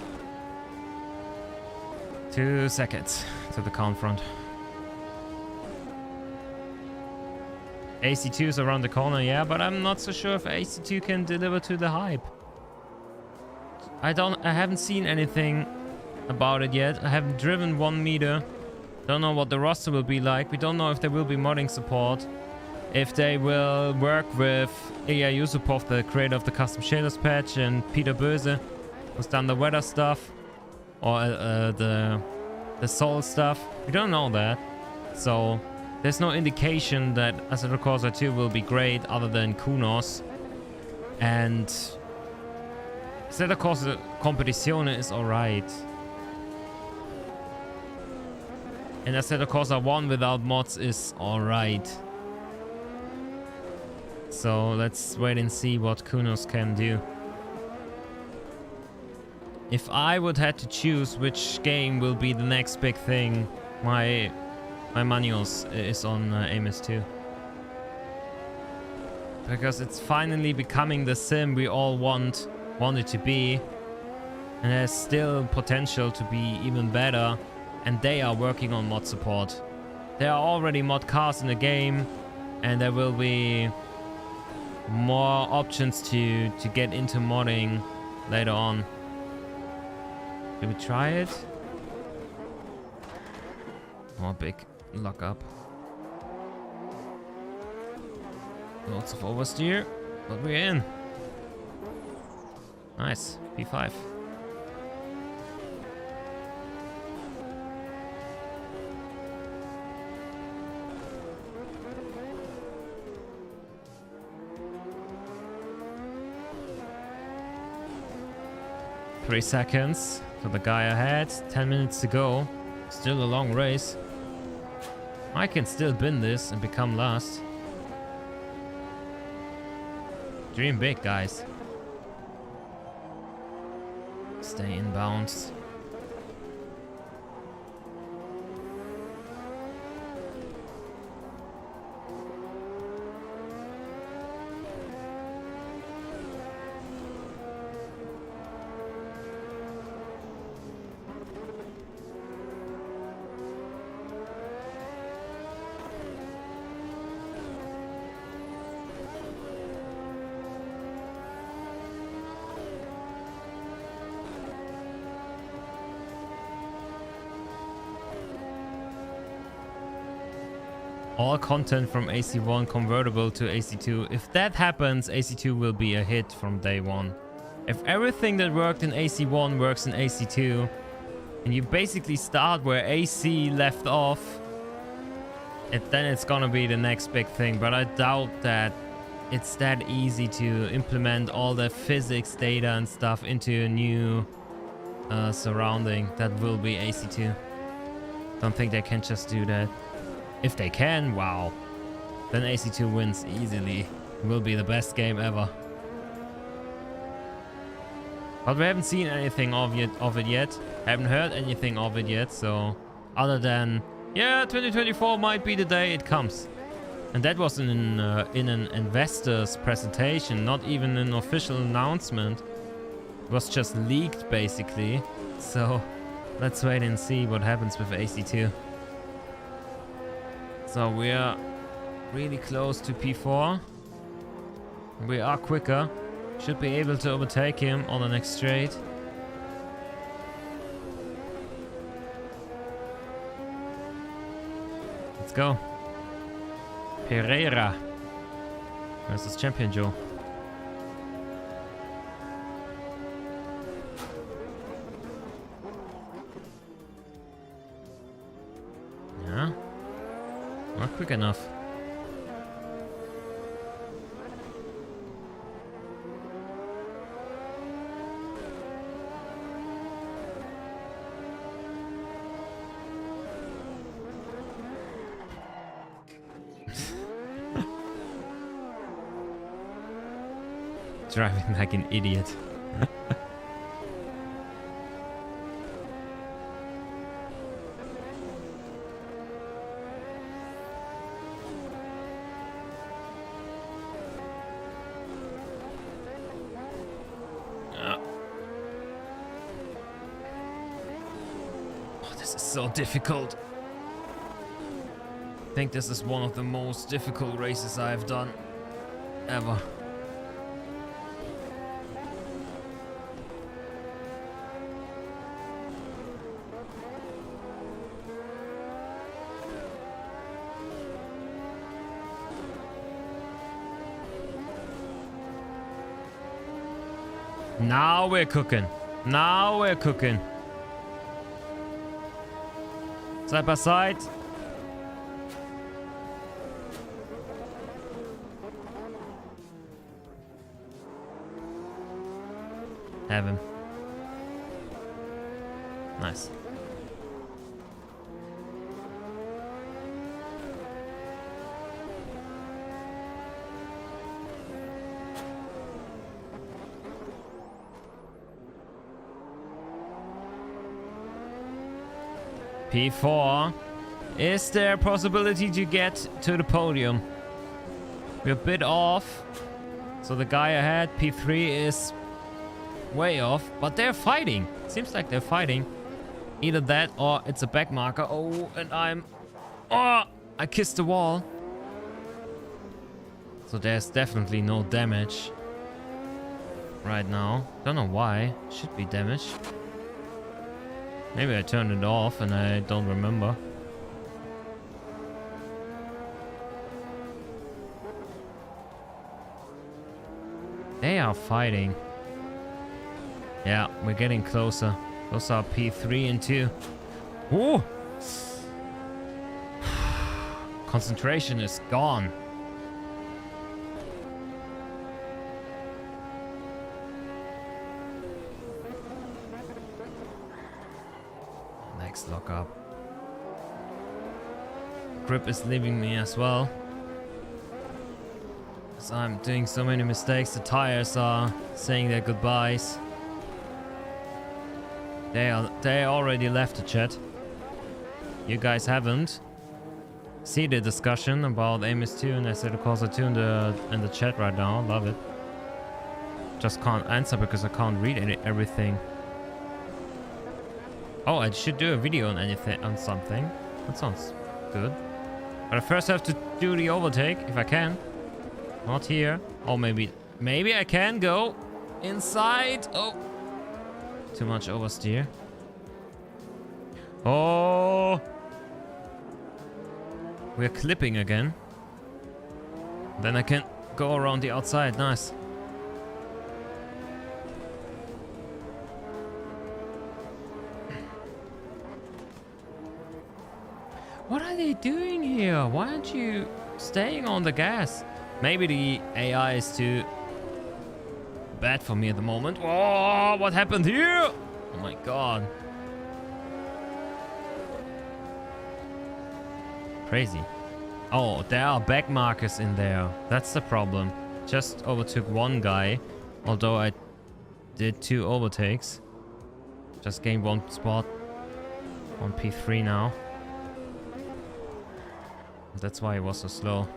Speaker 1: 2 seconds to the car in front. AC2 is around the corner, yeah, but I'm not so sure if AC2 can deliver to the hype. I haven't seen anything about it yet. I haven't driven 1 meter. Don't know what the roster will be like. We don't know if there will be modding support. if they will work with Ilya Yusupov, the creator of the custom shaders patch, and Peter Böse, who's done the weather stuff, or the soul stuff. We don't know that. So there's no indication that Assetto Corsa 2 will be great other than Kunos. And Assetto Corsa Competizione is alright. And Assetto Corsa 1 without mods is alright. So let's wait and see what Kunos can do. If I would have to choose which game will be the next big thing, my Manios is on Amos 2. Because it's finally becoming the sim we all want it to be. And there's still potential to be even better. And they are working on mod support. There are already mod cars in the game. And there will be more options to get into modding later on. Can we try it? More big lockup. Lots of oversteer, but we're in. Nice, P5. Three seconds for the guy ahead. 10 minutes to go. Still a long race. I can still win this and become last. Dream big, guys. Stay in bounds. All content from AC1 convertible to AC2. If that happens, AC2 will be a hit from day one. If everything that worked in AC1 works in AC2, and you basically start where AC left off, then it's gonna be the next big thing. But I doubt that it's that easy to implement all the physics data and stuff into a new surrounding that will be AC2. Don't think they can just do that. If they can, wow. Then AC2 wins easily. It will be the best game ever. But we haven't seen anything of it yet. Haven't heard anything of it yet. So other than, yeah, 2024 might be the day it comes. And that was in an investor's presentation, not even an official announcement. It was just leaked basically. So let's wait and see what happens with AC2. So we are really close to P4. We are quicker. Should be able to overtake him on the next straight. Let's go. Pereira versus ChampionJoe. Yeah. Not quick enough. Driving like an idiot. So difficult. I think this is one of the most difficult races I've done ever. Now we're cooking. Now we're cooking. Side by side. Have him. Nice. P4. Is there a possibility to get to the podium? We're a bit off. So the guy ahead, P3, is way off. But they're fighting. Seems like they're fighting. Either that or it's a back marker. Oh, and I kissed the wall. So there's definitely no damage right now. Don't know why. Should be damage. Maybe I turned it off and I don't remember. They are fighting. Yeah, we're getting closer. Those are P3 and 2. Ooh! Concentration is gone. Next lock up. Grip is leaving me as well. Because I'm doing so many mistakes. The tires are saying their goodbyes. They already left the chat. You guys haven't. See the discussion about AMS2 and Corsa 2 in the chat right now. Love it. Just can't answer because I can't read everything. Oh, I should do a video on something. That sounds good. But I first have to do the overtake if I can. Not here. Oh, maybe I can go inside. Oh, too much oversteer. Oh, we're clipping again. Then I can go around the outside. Nice. What are they doing here? Why aren't you staying on the gas? Maybe the AI is too bad for me at the moment. Oh, what happened here? Oh my god. Crazy. Oh, there are back markers in there. That's the problem. Just overtook one guy, although I did 2 overtakes. Just gained 1 spot on P3 now. That's why it was so slow.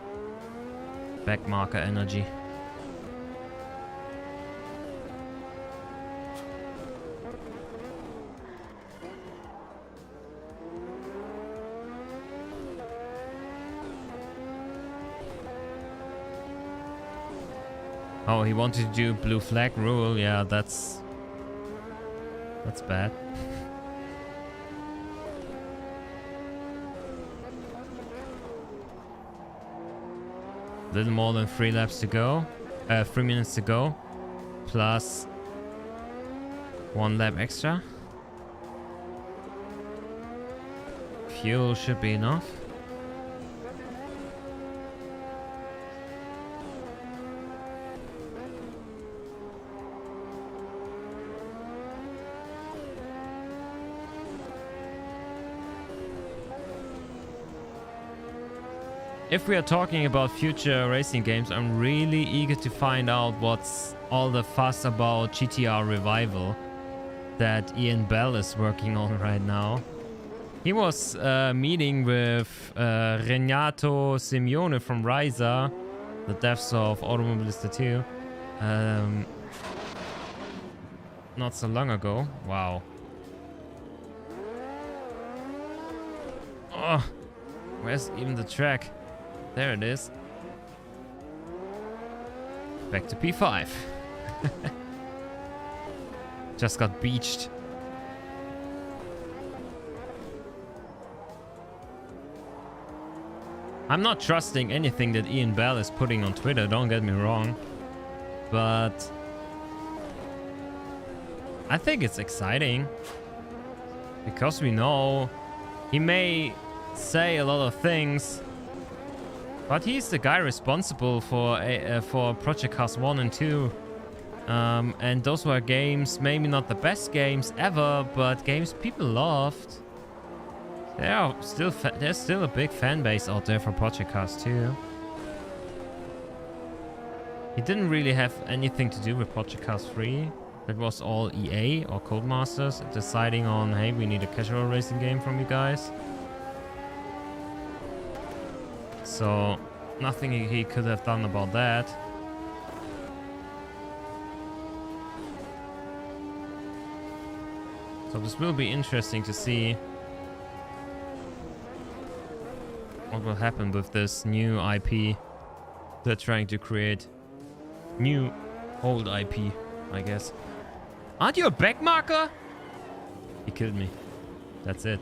Speaker 1: Back marker energy. Oh, he wanted to do blue flag rule. Yeah, that's bad. Little more than 3 laps to go. 3 minutes to go. Plus 1 lap extra. Fuel should be enough. If we are talking about future racing games, I'm really eager to find out what's all the fuss about GTR Revival that Ian Bell is working on right now. He was meeting with Renato Simeone from Risa, the devs of Automobilista 2, not so long ago. Wow. Oh, where's even the track? There it is. Back to P5. Just got beached. I'm not trusting anything that Ian Bell is putting on Twitter, don't get me wrong. But I think it's exciting because we know he may say a lot of things, but he's the guy responsible for Project Cars 1 and 2. And those were games, maybe not the best games ever, but games people loved. There's still a big fan base out there for Project Cars 2. He didn't really have anything to do with Project Cars 3. That was all EA or Codemasters deciding on, hey, we need a casual racing game from you guys. So nothing he could have done about that. So this will be interesting to see what will happen with this new IP they're trying to create. New old IP, I guess. Aren't you a back marker? He killed me. That's it.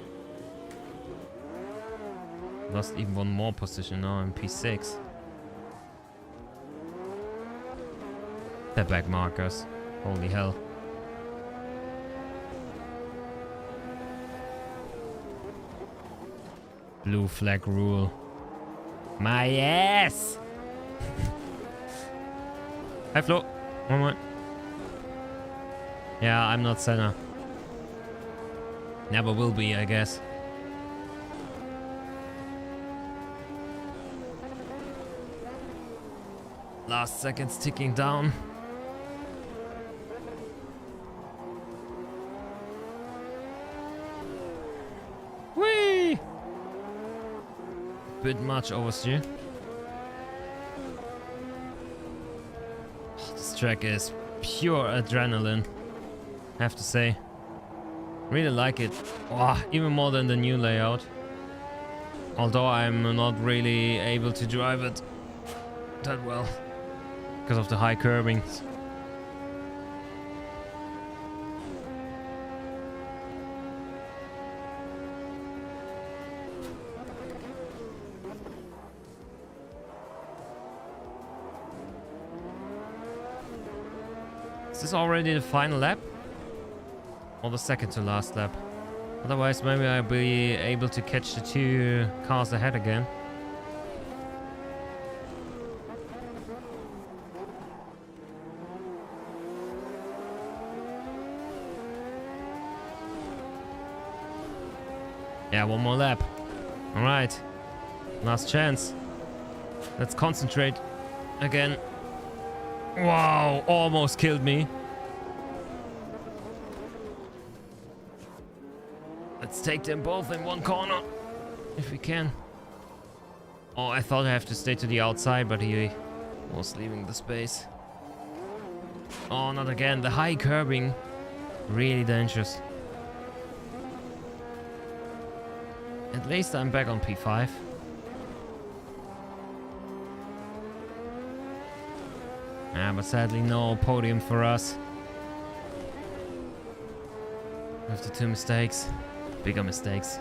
Speaker 1: Lost even one more position now in P6. They're back markers. Holy hell. Blue flag rule. My ass! Hi Flo. One more. Yeah, I'm not Senna. Never will be, I guess. Last seconds ticking down. Whee! Bit much oversteer. This track is pure adrenaline, I have to say. Really like it. Oh, even more than the new layout. Although I'm not really able to drive it that well because of the high curbing. Is this already the final lap? Or the second to last lap? Otherwise, maybe I'll be able to catch the two cars ahead again. Yeah, one more lap. Alright. Last chance. Let's concentrate again. Wow, almost killed me. Let's take them both in one corner, if we can. Oh, I thought I have to stay to the outside, but he was leaving the space. Oh, not again. The high curbing. Really dangerous. At least I'm back on P5. But sadly no podium for us. After two mistakes. Bigger mistakes.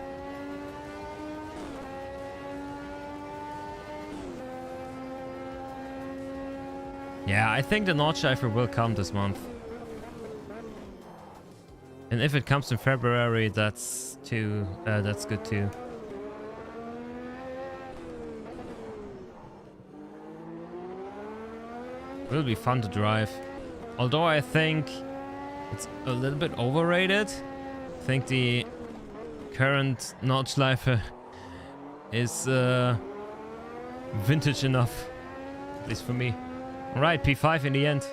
Speaker 1: Yeah, I think the Nordschleife will come this month. And if it comes in February, that's good too. Will be fun to drive. Although I think it's a little bit overrated. I think the current Nordschleife is vintage enough. At least for me. Alright, P5 in the end.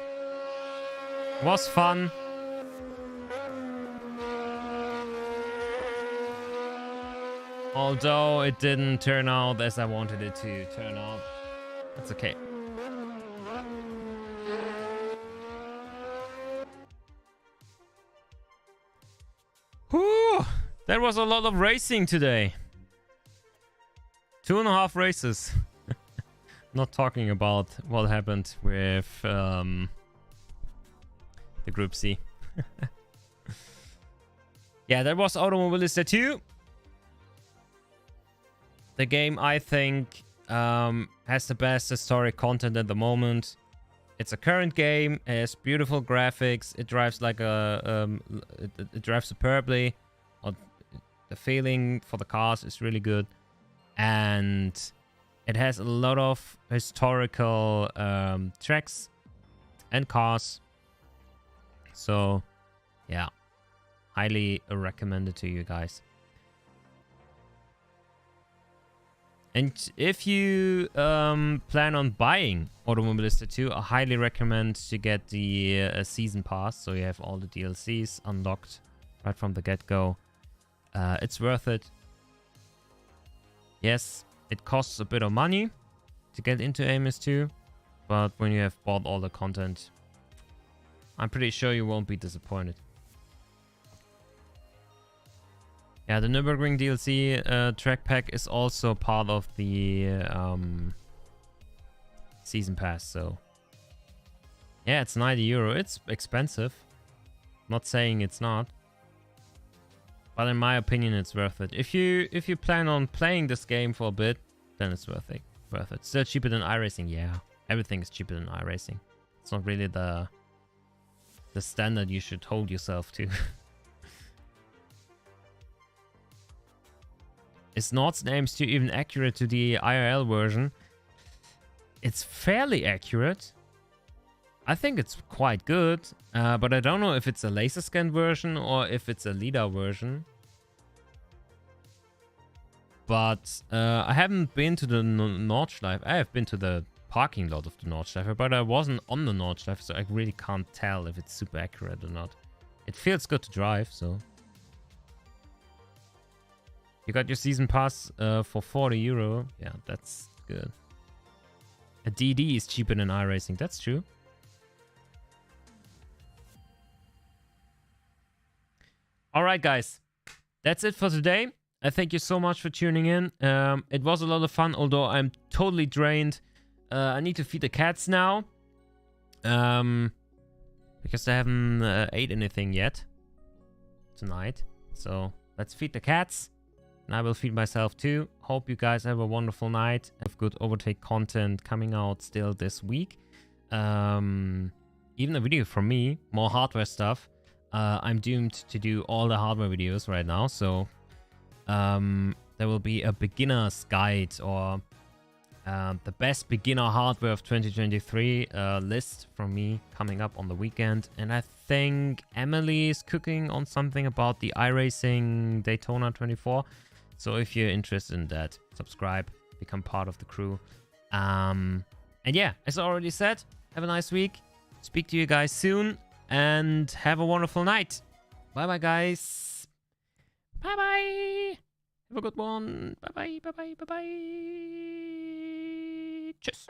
Speaker 1: Was fun. Although it didn't turn out as I wanted it to turn out. That's okay. Whew, that was a lot of racing today. 2.5 races. Not talking about what happened with the Group C. Yeah, that was Automobilista 2. The game, I think, has the best historic content at the moment. It's a current game. It has beautiful graphics. It drives like it drives superbly. The feeling for the cars is really good, and it has a lot of historical tracks and cars. So, yeah, highly recommended to you guys. And if you plan on buying Automobilista 2, I highly recommend to get the season pass, so you have all the DLCs unlocked right from the get-go. It's worth it. Yes, it costs a bit of money to get into AMS2, but when you have bought all the content, I'm pretty sure you won't be disappointed. Yeah, the Nürburgring DLC track pack is also part of the season pass, so yeah, it's €90. It's expensive. Not saying it's not, but in my opinion, it's worth it. If you plan on playing this game for a bit, then it's worth it. Still cheaper than iRacing, yeah. Everything is cheaper than iRacing. It's not really the standard you should hold yourself to. Is Nord's AMS2 even accurate to the IRL version? It's fairly accurate. I think it's quite good, but I don't know if it's a laser scan version or if it's a LiDAR version. But I haven't been to the Nordschleife. I have been to the parking lot of the Nordschleife, but I wasn't on the Nordschleife, so I really can't tell if it's super accurate or not. It feels good to drive, so... You got your season pass for €40. Yeah, that's good. A DD is cheaper than iRacing. That's true. All right, guys. That's it for today. I thank you so much for tuning in. It was a lot of fun, although I'm totally drained. I need to feed the cats now. Because I haven't ate anything yet tonight. So let's feed the cats. And I will feed myself too. Hope you guys have a wonderful night. Have good overtake content coming out still this week. Even a video from me, more hardware stuff. I'm doomed to do all the hardware videos right now. So there will be a beginner's guide or the best beginner hardware of 2023 list from me coming up on the weekend. And I think Emily is cooking on something about the iRacing Daytona 24. So if you're interested in that, subscribe, become part of the crew. And yeah, as I already said, have a nice week. Speak to you guys soon and have a wonderful night. Bye-bye, guys. Bye-bye. Have a good one. Bye-bye, bye-bye, bye-bye. Tschüss.